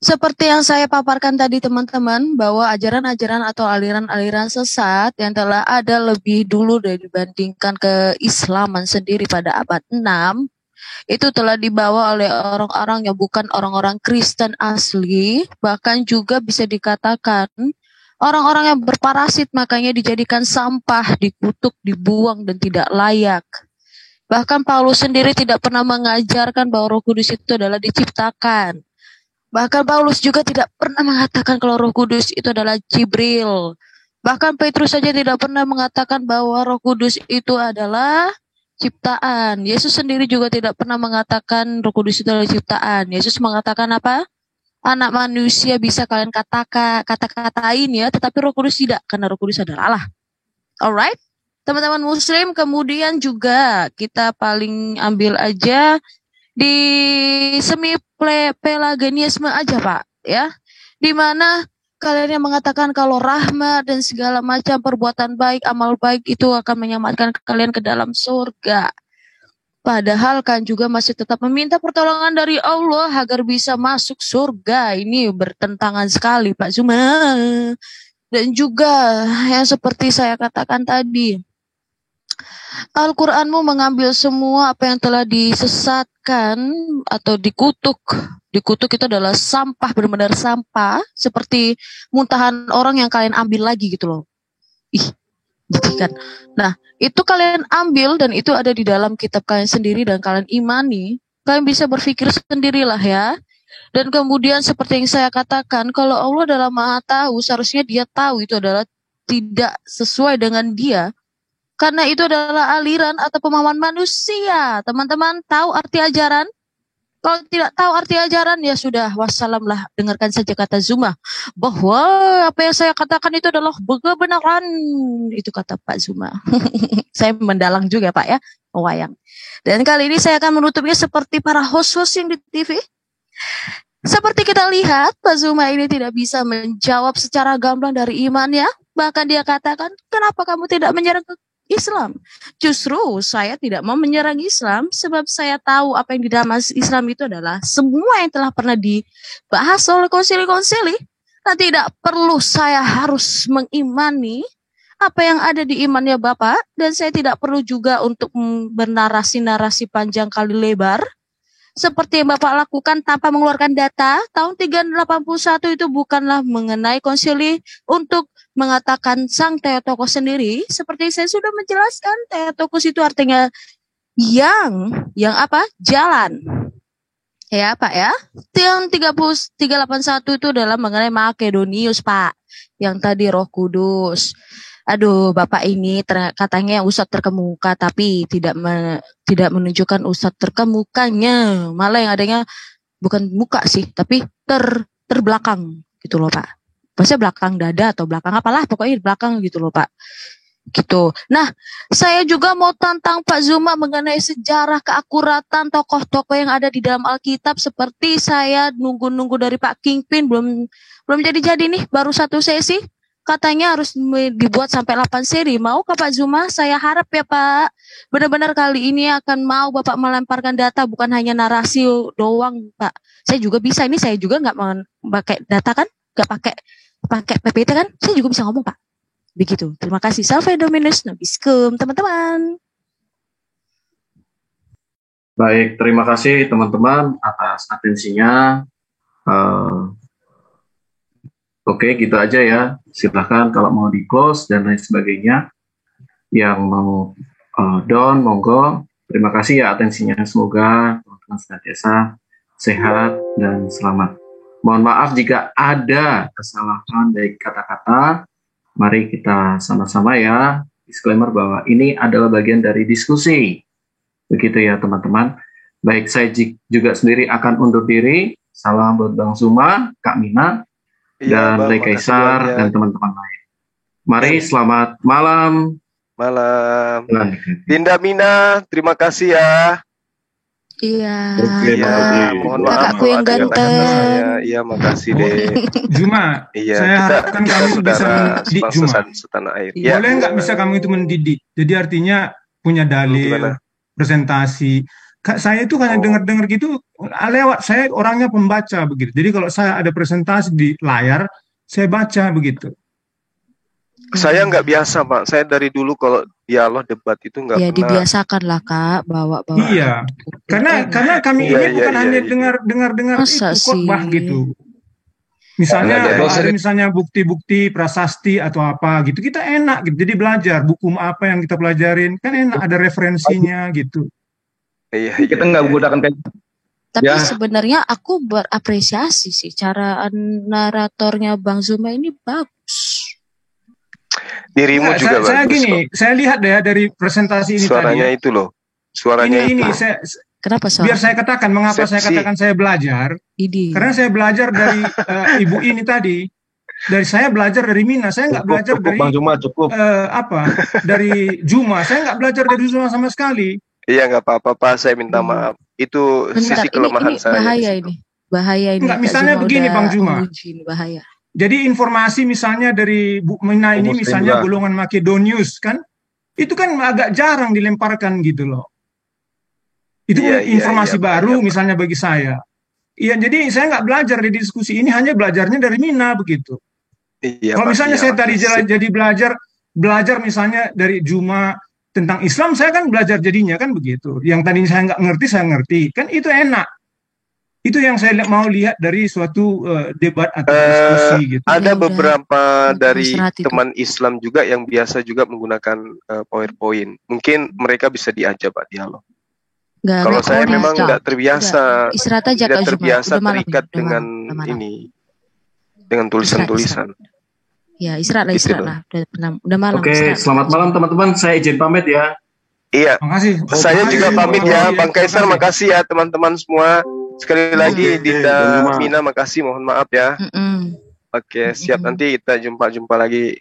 Seperti yang saya paparkan tadi teman-teman, bahwa ajaran-ajaran atau aliran-aliran sesat yang telah ada lebih dulu dibandingkan keislaman sendiri pada abad 6, itu telah dibawa oleh orang-orang yang bukan orang-orang Kristen asli, bahkan juga bisa dikatakan orang-orang yang berparasit, makanya dijadikan sampah, dikutuk, dibuang, dan tidak layak. Bahkan Paulus sendiri tidak pernah mengajarkan bahwa Roh Kudus itu adalah diciptakan. Bahkan Paulus juga tidak pernah mengatakan kalau Roh Kudus itu adalah Jibril. Bahkan Petrus saja tidak pernah mengatakan bahwa Roh Kudus itu adalah ciptaan. Yesus sendiri juga tidak pernah mengatakan Roh Kudus itu adalah ciptaan. Yesus mengatakan apa? Anak manusia bisa kalian kata-katain ya, tetapi Roh Kudus tidak, karena Roh Kudus adalah Allah. Alright? Teman-teman Muslim, kemudian juga kita paling ambil aja di semi pelagianisme aja Pak, ya. Di mana kalian yang mengatakan kalau rahmat dan segala macam perbuatan baik, amal baik itu akan menyelamatkan kalian ke dalam surga. Padahal kan juga masih tetap meminta pertolongan dari Allah agar bisa masuk surga. Ini bertentangan sekali Pak Zuma. Dan juga yang seperti saya katakan tadi, Al-Qur'anmu mengambil semua apa yang telah disesatkan atau dikutuk. Dikutuk itu adalah sampah, benar-benar sampah. Seperti muntahan orang yang kalian ambil lagi gitu loh. Ih, jadikan. Nah, itu kalian ambil dan itu ada di dalam kitab kalian sendiri dan kalian imani. Kalian bisa berpikir sendirilah ya. Dan kemudian seperti yang saya katakan, kalau Allah adalah Maha Tahu, seharusnya Dia tahu itu adalah tidak sesuai dengan Dia. Karena itu adalah aliran atau pemahaman manusia. Teman-teman tahu arti ajaran? Kalau tidak tahu arti ajaran, ya sudah, wassalamlah. Dengarkan saja kata Zuma. Bahwa apa yang saya katakan itu adalah kebenaran. Itu kata Pak Zuma. Saya mendalang juga Pak ya, wayang. Dan kali ini saya akan menutupnya seperti para host-host yang di TV. Seperti kita lihat, Pak Zuma ini tidak bisa menjawab secara gamblang dari imannya. Bahkan dia katakan, kenapa kamu tidak menyerang Islam? Justru saya tidak mau menyerang Islam sebab saya tahu apa yang di dalam Islam itu adalah semua yang telah pernah dibahas oleh konsili-konsili. Nah, tidak perlu saya harus mengimani apa yang ada di imannya Bapak, dan saya tidak perlu juga untuk bernarasi-narasi panjang kali lebar seperti yang Bapak lakukan tanpa mengeluarkan data. Tahun 381 itu bukanlah mengenai konsili untuk mengatakan sang Theotokos sendiri. Seperti saya sudah menjelaskan, Theotokos itu artinya yang apa? Jalan. Ya Pak ya. Yang 381 itu adalah mengenai Makedonius Pak. Yang tadi Roh Kudus. Aduh, Bapak ini katanya ustadz terkemuka, tapi tidak menunjukkan ustadz terkemukanya. Malah yang adanya bukan muka sih, tapi terbelakang gitu loh Pak. Maksudnya belakang dada atau belakang apalah, pokoknya di belakang gitu loh Pak. Gitu. Nah, saya juga mau tantang Pak Zuma mengenai sejarah keakuratan tokoh-tokoh yang ada di dalam Alkitab. Seperti saya nunggu-nunggu dari Pak Kingpin, belum jadi-jadi nih, baru 1 sesi. Katanya harus dibuat sampai 8 seri. Maukah Pak Zuma? Saya harap ya Pak, benar-benar kali ini akan mau Bapak melemparkan data, bukan hanya narasi doang Pak. Saya juga bisa, ini saya juga nggak pakai data kan, nggak pakai PPT kan, saya juga bisa ngomong Pak. Begitu. Terima kasih. Salve Dominus Nobiscum teman-teman. Baik, terima kasih teman-teman atas atensinya. Oke, gitu aja ya. Silahkan kalau mau di-close dan lain sebagainya. Yang mau down, monggo. Terima kasih ya atensinya. Semoga teman-teman senantiasa sehat dan selamat. Mohon maaf jika ada kesalahan dari kata-kata. Mari kita sama-sama ya. Disclaimer bahwa ini adalah bagian dari diskusi. Begitu ya teman-teman. Baik, saya juga sendiri akan undur diri. Salam buat Bang Zuma, Kak Mina, dan Lei Kaisar dan teman-teman lain. Mari selamat malam. Malam. Dinda Mina, terima kasih ya. Iya. Oke, mohon maaf kakakku yang ganteng. Iya, makasih deh. Zuma, Iya, saya harapkan kamu itu bisa mendidik Zuma. Setanah air. Ya, boleh nggak bisa kamu itu mendidik? Jadi artinya punya dalil, presentasi. Saya itu hanya dengar-dengar gitu lewat. Saya orangnya pembaca begitu. Jadi kalau saya ada presentasi di layar, saya baca begitu. Saya nggak biasa, Pak. Saya dari dulu kalau dialog debat itu nggak Ya pernah. dibiasakanlah Kak, bawa. Iya, karena kami ini bukan hanya dengar Masa itu khotbah sih? gitu. Misalnya Enggak, ada misalnya bukti-bukti prasasti atau apa gitu, kita enak gitu. Jadi belajar buku apa yang kita pelajarin kan enak, ada referensinya gitu. Iya, kita nggak menggunakan kayak Tapi Ya. sebenarnya aku berapresiasi sih cara naratornya Bang Zuma ini bagus. dirimu Nah, juga saya bagus gini, kok. saya lihat ya dari presentasi ini Suaranya tadi. itu loh. Suaranya Ini itu. saya Kenapa biar saya katakan mengapa saya Sepsi. katakan saya belajar. Idi. Karena saya belajar dari ibu ini tadi. Dari saya belajar dari Mina, saya nggak belajar cukup dari Bang Juma, cukup. dari Juma, saya nggak belajar dari Juma sama sekali. Iya, nggak apa-apa, Pak. Saya minta maaf. Itu Bentar, sisi kelemahan ini saya. bahaya di situ. ini. Bahaya ini. Enggak, Kak misalnya Zuma begini, udah Bang Juma. menguji ini, bahaya. Jadi informasi misalnya dari Bu Mina ini, Muslim misalnya lah. golongan Makedonius kan, itu kan agak jarang dilemparkan gitu loh. Itu Iya, informasi iya, baru iya. misalnya bagi saya. Iya, jadi saya nggak belajar di diskusi ini, hanya belajarnya dari Mina begitu. Iya, Kalau Pak. misalnya Iya, saya Pak. tadi jadi belajar misalnya dari Juma tentang Islam, saya kan belajar jadinya kan begitu. Yang tadinya saya nggak ngerti, saya ngerti. Kan itu enak. Itu yang saya mau lihat dari suatu debat atau diskusi gitu. Ada Ya udah. beberapa dari Istirahat itu. teman Islam juga yang biasa juga menggunakan PowerPoint. Mungkin mereka bisa diajak, Pak, dialog. Kalau saya memang nggak terbiasa, Istirahat aja tidak Kak Zuma. terbiasa Udah malam, terikat udah dengan malam, udah malam. ini, dengan tulisan-tulisan. Ya istirahat lah, Gitu istirahat loh. lah. Udah malam. Oke, istirahat. selamat malam teman-teman. Saya izin pamit ya. Iya, Makasih. saya juga pamit ya, Makasih. Bang Kaisar. Makasih ya teman-teman semua. Sekali lagi, Oke, Dinda Bang Juma. Mina, makasih. Mohon maaf ya. Mm-mm. Oke, siap. Nanti kita jumpa lagi.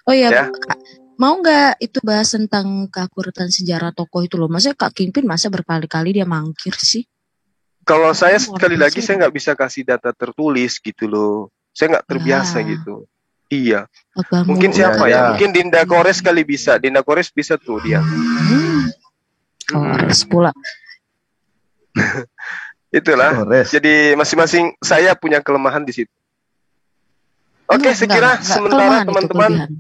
Oh ya, Ya. Kak, mau nggak itu bahas tentang keakuratan sejarah tokoh itu loh? Masa Kak Kingpin masa berkali-kali dia mangkir sih? Kalau saya Luar sekali biasa lagi, itu. saya nggak bisa kasih data tertulis gitu loh. Saya nggak terbiasa Ya. gitu. Iya. Abang Mungkin mulu. siapa Ya, ya? ya. Mungkin Dinda Kores kali bisa. Dinda Kores bisa tuh dia. Kores pula. Itulah. Kores. Jadi masing-masing saya punya kelemahan di situ. Oke, saya kira sementara kelemahan itu, teman-teman, kelebihan.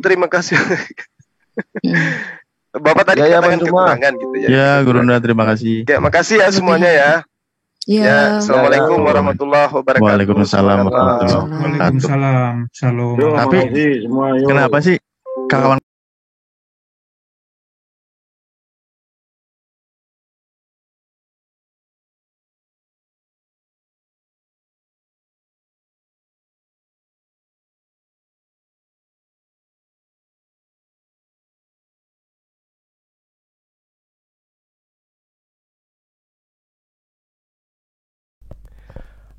terima kasih. Hmm. Bapak tadi Ya, ya, katakan Bang Juma. kekurangan gitu ya. Ya, Gurunda, terima kasih. Ya, makasih ya semuanya ya. Ya. Ya, assalamualaikum Ya, ya. warahmatullahi wabarakatuh. Waalaikumsalam Semoga warahmatullahi Allah. wabarakatuh. Waalaikumsalam. Shalom. Yo, Tapi, makasih semua. Yo. Kenapa sih kawan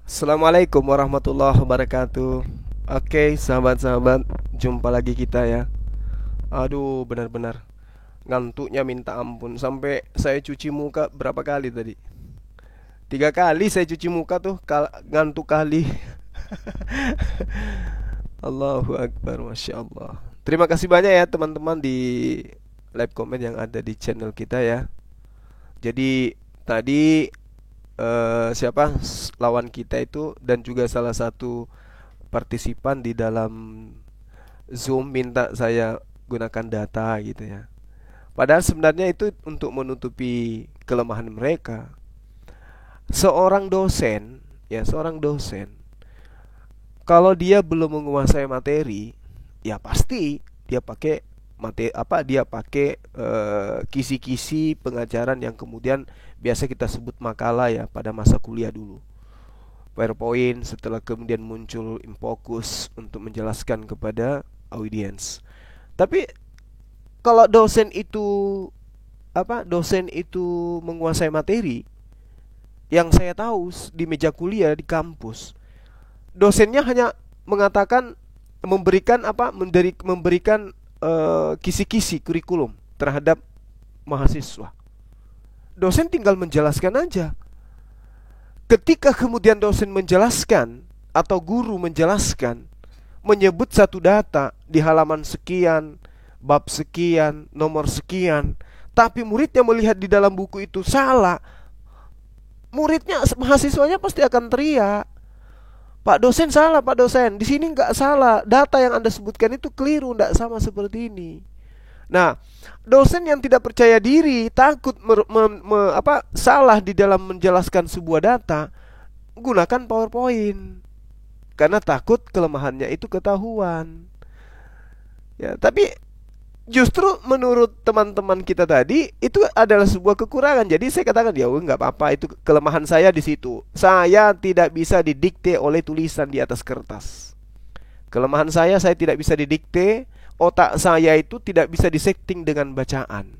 Assalamualaikum warahmatullahi wabarakatuh. Oke, sahabat-sahabat, jumpa lagi kita ya. Aduh, benar-benar ngantuknya minta ampun. Sampai saya cuci muka berapa kali tadi? 3 kali saya cuci muka tuh, ngantuk kali. Allahu Akbar, Masya Allah. Terima kasih banyak ya teman-teman di live comment yang ada di channel kita ya. Jadi tadi siapa lawan kita itu dan juga salah satu partisipan di dalam Zoom minta saya gunakan data gitu ya. Padahal sebenarnya itu untuk menutupi kelemahan mereka. Seorang dosen kalau dia belum menguasai materi, ya pasti dia pakai kisi-kisi pengajaran yang kemudian biasa kita sebut makalah ya pada masa kuliah dulu. PowerPoint, setelah kemudian muncul Infocus untuk menjelaskan kepada audiens. Tapi kalau dosen itu menguasai materi, yang saya tahu di meja kuliah di kampus, dosennya hanya mengatakan memberikan kisi-kisi kurikulum terhadap mahasiswa. Dosen tinggal menjelaskan aja. Ketika kemudian dosen menjelaskan atau guru menjelaskan, menyebut satu data di halaman sekian, bab sekian, nomor sekian, tapi muridnya melihat di dalam buku itu salah, mahasiswanya pasti akan teriak. Pak dosen salah, Pak dosen. Di sini nggak salah. Data yang Anda sebutkan itu keliru, nggak sama seperti ini. Nah, dosen yang tidak percaya diri, takut salah di dalam menjelaskan sebuah data, gunakan PowerPoint. Karena takut kelemahannya itu ketahuan. Ya, tapi justru menurut teman-teman kita tadi itu adalah sebuah kekurangan. Jadi saya katakan ya nggak apa-apa, itu kelemahan saya di situ. Saya tidak bisa didikte oleh tulisan di atas kertas. Kelemahan saya tidak bisa didikte. Otak saya itu tidak bisa disetting dengan bacaan.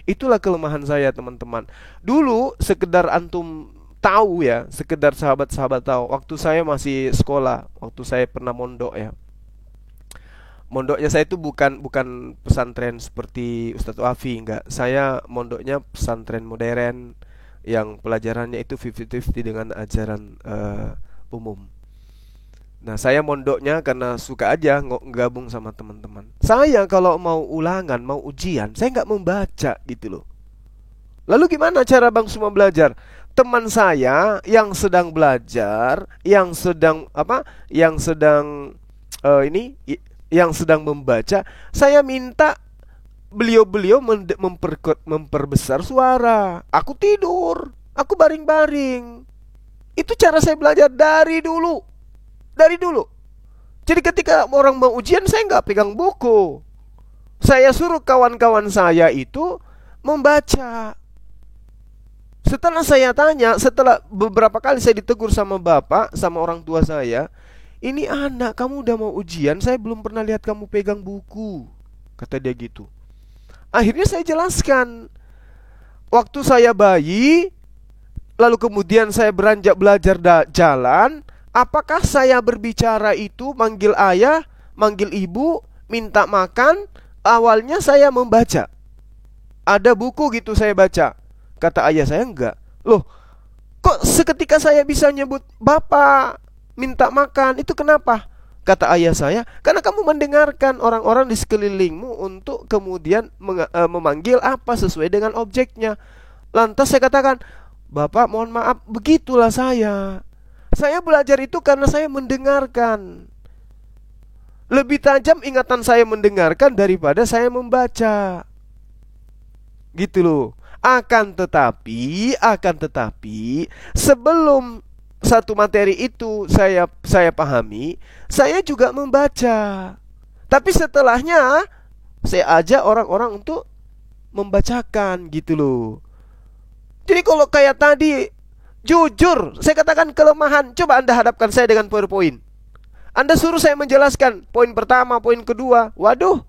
Itulah kelemahan saya, teman-teman. Dulu sekedar antum tahu ya, sekedar sahabat-sahabat tahu, waktu saya masih sekolah, waktu saya pernah mondok ya. Mondoknya saya itu bukan pesantren seperti Ustadz Wafi, enggak. Saya mondoknya pesantren modern yang pelajarannya itu 50-50 dengan ajaran umum. Nah, saya mondoknya karena suka aja gabung sama teman-teman. Saya kalau mau ulangan, mau ujian, saya nggak membaca gitu loh. Lalu gimana cara Bang semua belajar? Teman saya yang sedang belajar, yang sedang membaca, saya minta beliau memperbesar suara. Aku tidur, aku baring-baring. Itu cara saya belajar dari dulu. Jadi ketika orang mau ujian, saya nggak pegang buku. Saya suruh kawan-kawan saya itu membaca. Setelah saya tanya, setelah beberapa kali saya ditegur sama bapak, sama orang tua saya, "Ini anak, kamu udah mau ujian, saya belum pernah lihat kamu pegang buku," kata dia gitu. Akhirnya saya jelaskan, waktu saya bayi, lalu kemudian saya beranjak belajar jalan, apakah saya berbicara itu manggil ayah, manggil ibu, minta makan? Awalnya saya membaca. Ada buku gitu saya baca. Kata ayah saya, enggak. Loh, kok seketika saya bisa nyebut bapak, minta makan, itu kenapa? Kata ayah saya, karena kamu mendengarkan orang-orang di sekelilingmu untuk kemudian memanggil apa sesuai dengan objeknya. Lantas saya katakan, "Bapak mohon maaf, begitulah saya. Saya belajar itu karena saya mendengarkan. Lebih tajam ingatan saya mendengarkan daripada saya membaca." Gitu loh. Akan tetapi sebelum satu materi itu saya pahami, saya juga membaca. Tapi setelahnya saya ajak orang-orang untuk membacakan gitu loh. Jadi kalau kayak tadi, jujur saya katakan kelemahan. Coba Anda hadapkan saya dengan PowerPoint. Anda suruh saya menjelaskan poin pertama, poin kedua. Waduh.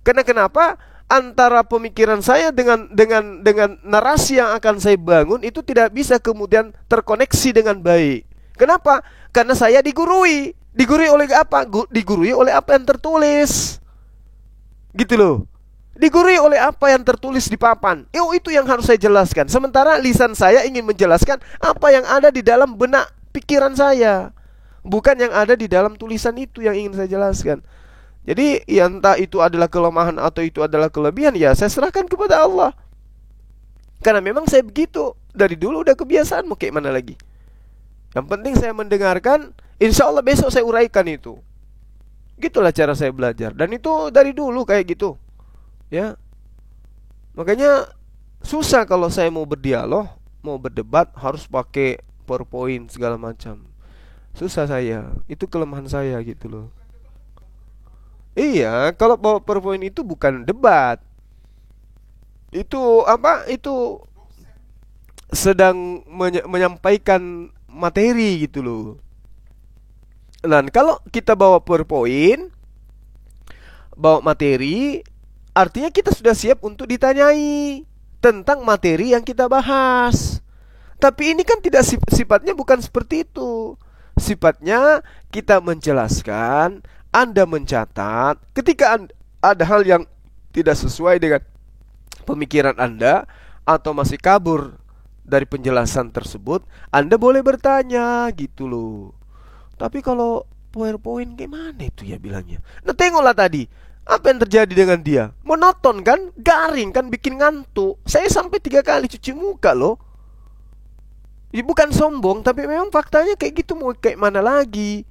Kenapa? Antara pemikiran saya dengan narasi yang akan saya bangun itu tidak bisa kemudian terkoneksi dengan baik. Kenapa? Karena saya digurui. Digurui oleh apa? Digurui oleh apa yang tertulis. Gitu loh. Digurui oleh apa yang tertulis di papan. Itu yang harus saya jelaskan. Sementara lisan saya ingin menjelaskan apa yang ada di dalam benak pikiran saya, bukan yang ada di dalam tulisan itu yang ingin saya jelaskan. Jadi ya entah itu adalah kelemahan atau itu adalah kelebihan, ya saya serahkan kepada Allah. Karena memang saya begitu. Dari dulu udah kebiasaan, mau kayak mana lagi. Yang penting saya mendengarkan, insya Allah besok saya uraikan itu. Gitulah cara saya belajar. Dan itu dari dulu kayak gitu. Ya. Makanya susah kalau saya mau berdialog, mau berdebat, harus pakai PowerPoint segala macam. Susah saya. Itu kelemahan saya gitu loh. Iya, kalau bawa PowerPoint itu bukan debat. Itu Itu sedang menyampaikan materi gitu loh. Nah, kalau kita bawa PowerPoint, bawa materi, artinya kita sudah siap untuk ditanyai tentang materi yang kita bahas. Tapi ini kan tidak sifatnya bukan seperti itu. Sifatnya kita menjelaskan, Anda mencatat. Ketika ada hal yang tidak sesuai dengan pemikiran Anda atau masih kabur dari penjelasan tersebut, Anda boleh bertanya gitu loh. Tapi kalau PowerPoint gimana itu ya bilangnya? Nah, tengoklah tadi apa yang terjadi dengan dia. Monoton kan, garing kan, bikin ngantuk. Saya sampai 3 kali cuci muka loh. Bukan sombong, tapi memang faktanya kayak gitu, mau kayak mana lagi.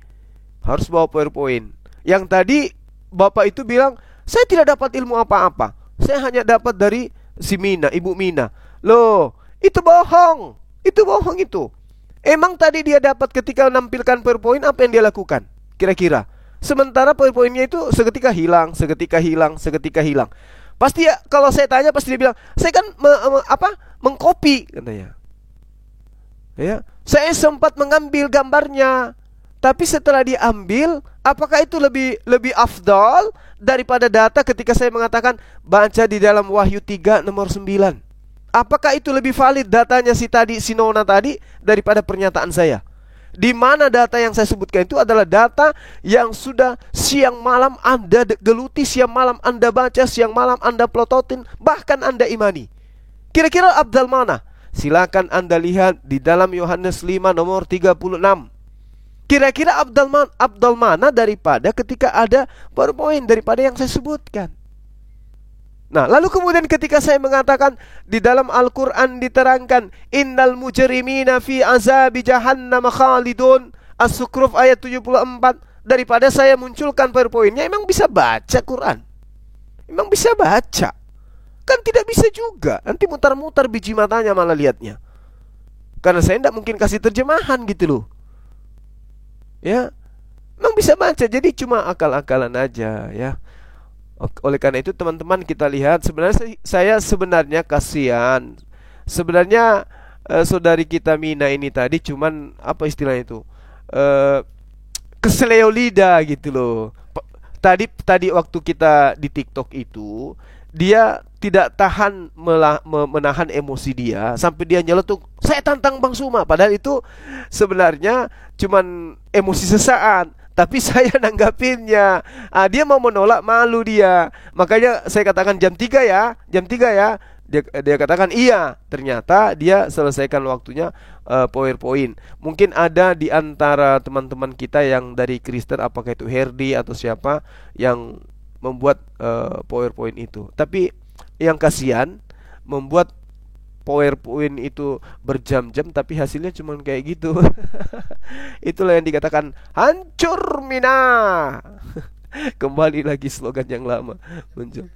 Harus bawa PowerPoint. Yang tadi Bapak itu bilang, saya tidak dapat ilmu apa-apa. Saya hanya dapat dari si Mina, Ibu Mina. Loh, itu bohong. Itu bohong itu. Emang tadi dia dapat ketika menampilkan PowerPoint, apa yang dia lakukan? Kira-kira. Sementara PowerPoint-nya itu seketika hilang, seketika hilang, seketika hilang. Pasti ya, kalau saya tanya pasti dia bilang, saya kan mengcopy katanya. Ya, saya sempat mengambil gambarnya, tapi setelah diambil, apakah itu lebih afdal daripada data ketika saya mengatakan baca di dalam Wahyu 3 nomor 9? Apakah itu lebih valid datanya si Nona tadi daripada pernyataan saya? Di mana data yang saya sebutkan itu adalah data yang sudah siang malam Anda geluti, siang malam Anda baca, siang malam Anda plototin, bahkan Anda imani. Kira-kira abdal mana? Silakan Anda lihat di dalam Yohanes 5 nomor 36. Kira-kira abdal mana daripada ketika ada PowerPoint daripada yang saya sebutkan. Nah, lalu kemudian ketika saya mengatakan di dalam Al-Quran diterangkan innal mujrimina fi azabi jahannam khalidun, As-Sukruf ayat 74, daripada saya munculkan PowerPoint-nya, emang bisa baca Quran? Emang bisa baca? Kan tidak bisa juga. Nanti mutar-mutar biji matanya malah lihatnya. Karena saya tidak mungkin kasih terjemahan gitu loh. Ya, memang bisa baca. Jadi cuma akal-akalan aja ya. Oleh karena itu teman-teman, kita lihat sebenarnya saya sebenarnya kasihan. Sebenarnya saudari kita Mina ini tadi cuman apa istilahnya itu? Keseleo lidah gitu loh. Tadi waktu kita di TikTok itu, dia tidak tahan menahan emosi dia sampai dia nyeletuk, saya tantang Bang Suma. Padahal itu sebenarnya cuman emosi sesaat, tapi saya nanggapinnya. Dia mau menolak, malu dia. Makanya saya katakan jam 3 ya. Dia katakan iya. Ternyata dia selesaikan waktunya PowerPoint. Mungkin ada di antara teman-teman kita yang dari Kristen, apakah itu Herdi atau siapa yang membuat PowerPoint itu. Tapi yang kasihan, membuat PowerPoint itu berjam-jam tapi hasilnya cuma kayak gitu. Itulah yang dikatakan hancur Mina. Kembali lagi slogan yang lama muncul.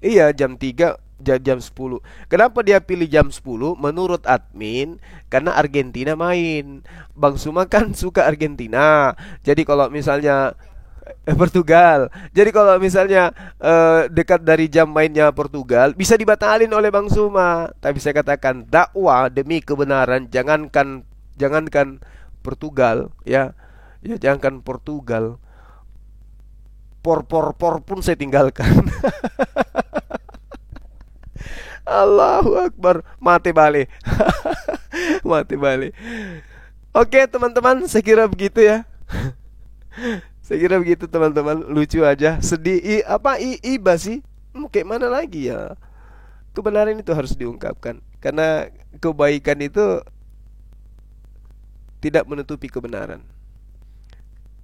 Iya, jam 3, jam 10. Kenapa dia pilih jam 10? Menurut admin, karena Argentina main. Bang Suma kan suka Argentina. Jadi kalau misalnya Portugal. Jadi kalau misalnya dekat dari jam mainnya Portugal, bisa dibatalin oleh Bang Suma. Tapi saya katakan dakwah demi kebenaran, jangankan Portugal ya. Ya jangankan Portugal. Por pun saya tinggalkan. Allahu Akbar, mati balik. Mati balik. Oke teman-teman, saya kira begitu ya. Saya kira begitu teman-teman, lucu aja, sedih, iba sih. Kayak mana lagi ya? Kebenaran itu harus diungkapkan, karena kebaikan itu tidak menutupi kebenaran.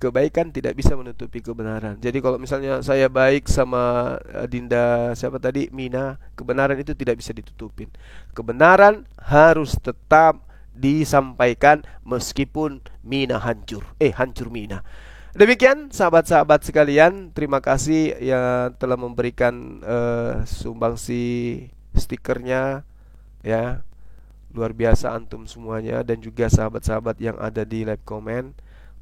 Kebaikan tidak bisa menutupi kebenaran. Jadi kalau misalnya saya baik sama Dinda siapa tadi, Mina, kebenaran itu tidak bisa ditutupin. Kebenaran harus tetap disampaikan meskipun Mina hancur. Hancur Mina. Demikian sahabat-sahabat sekalian, terima kasih yang telah memberikan sumbangsi stikernya ya. Luar biasa antum semuanya, dan juga sahabat-sahabat yang ada di live comment.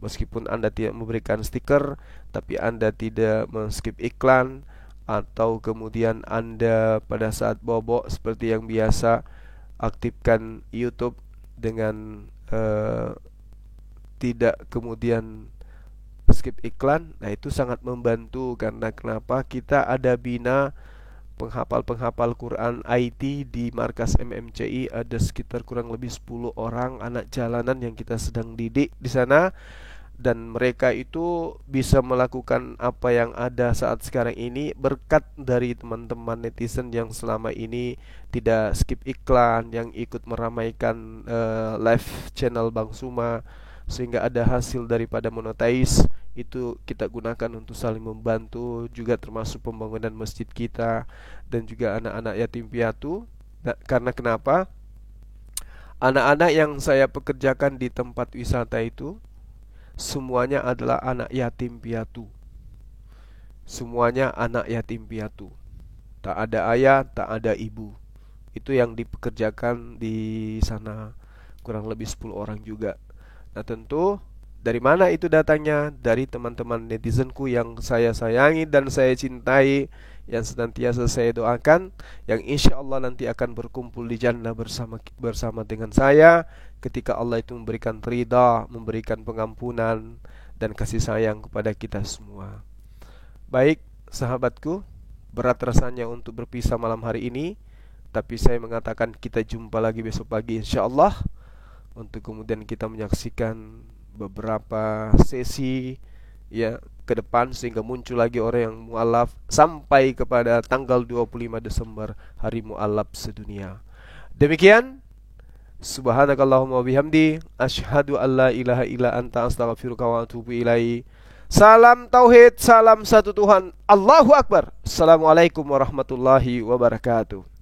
Meskipun Anda tidak memberikan stiker, tapi Anda tidak men-skip iklan, atau kemudian Anda pada saat bobok seperti yang biasa aktifkan YouTube dengan tidak kemudian skip iklan. Nah itu sangat membantu, karena kenapa? Kita ada bina penghafal Quran IT di markas MMCI, ada sekitar kurang lebih 10 orang anak jalanan yang kita sedang didik di sana, dan mereka itu bisa melakukan apa yang ada saat sekarang ini berkat dari teman-teman netizen yang selama ini tidak skip iklan, yang ikut meramaikan live channel Bang Suma, sehingga ada hasil daripada monetize. Itu kita gunakan untuk saling membantu, juga termasuk pembangunan masjid kita dan juga anak-anak yatim piatu. Karena kenapa? Anak-anak yang saya pekerjakan di tempat wisata itu semuanya adalah anak yatim piatu. Semuanya anak yatim piatu. Tak ada ayah, tak ada ibu. Itu yang dipekerjakan di sana, kurang lebih 10 orang juga. Nah tentu dari mana itu datangnya? Dari teman-teman netizenku yang saya sayangi dan saya cintai, yang senantiasa saya doakan, yang insya Allah nanti akan berkumpul di jannah bersama dengan saya ketika Allah itu memberikan ridha, memberikan pengampunan dan kasih sayang kepada kita semua. Baik sahabatku, berat rasanya untuk berpisah malam hari ini, tapi saya mengatakan kita jumpa lagi besok pagi insya Allah, untuk kemudian kita menyaksikan beberapa sesi ya ke depan, sehingga muncul lagi orang yang mualaf sampai kepada tanggal 25 Desember hari mualaf sedunia. Demikian, subhanakallahumma wabihamdi, asyhadu an la ilaha illa anta, astaghfiruka wa atubu ilaihi. Salam tauhid, salam satu Tuhan, Allahu Akbar. Assalamualaikum warahmatullahi wabarakatuh.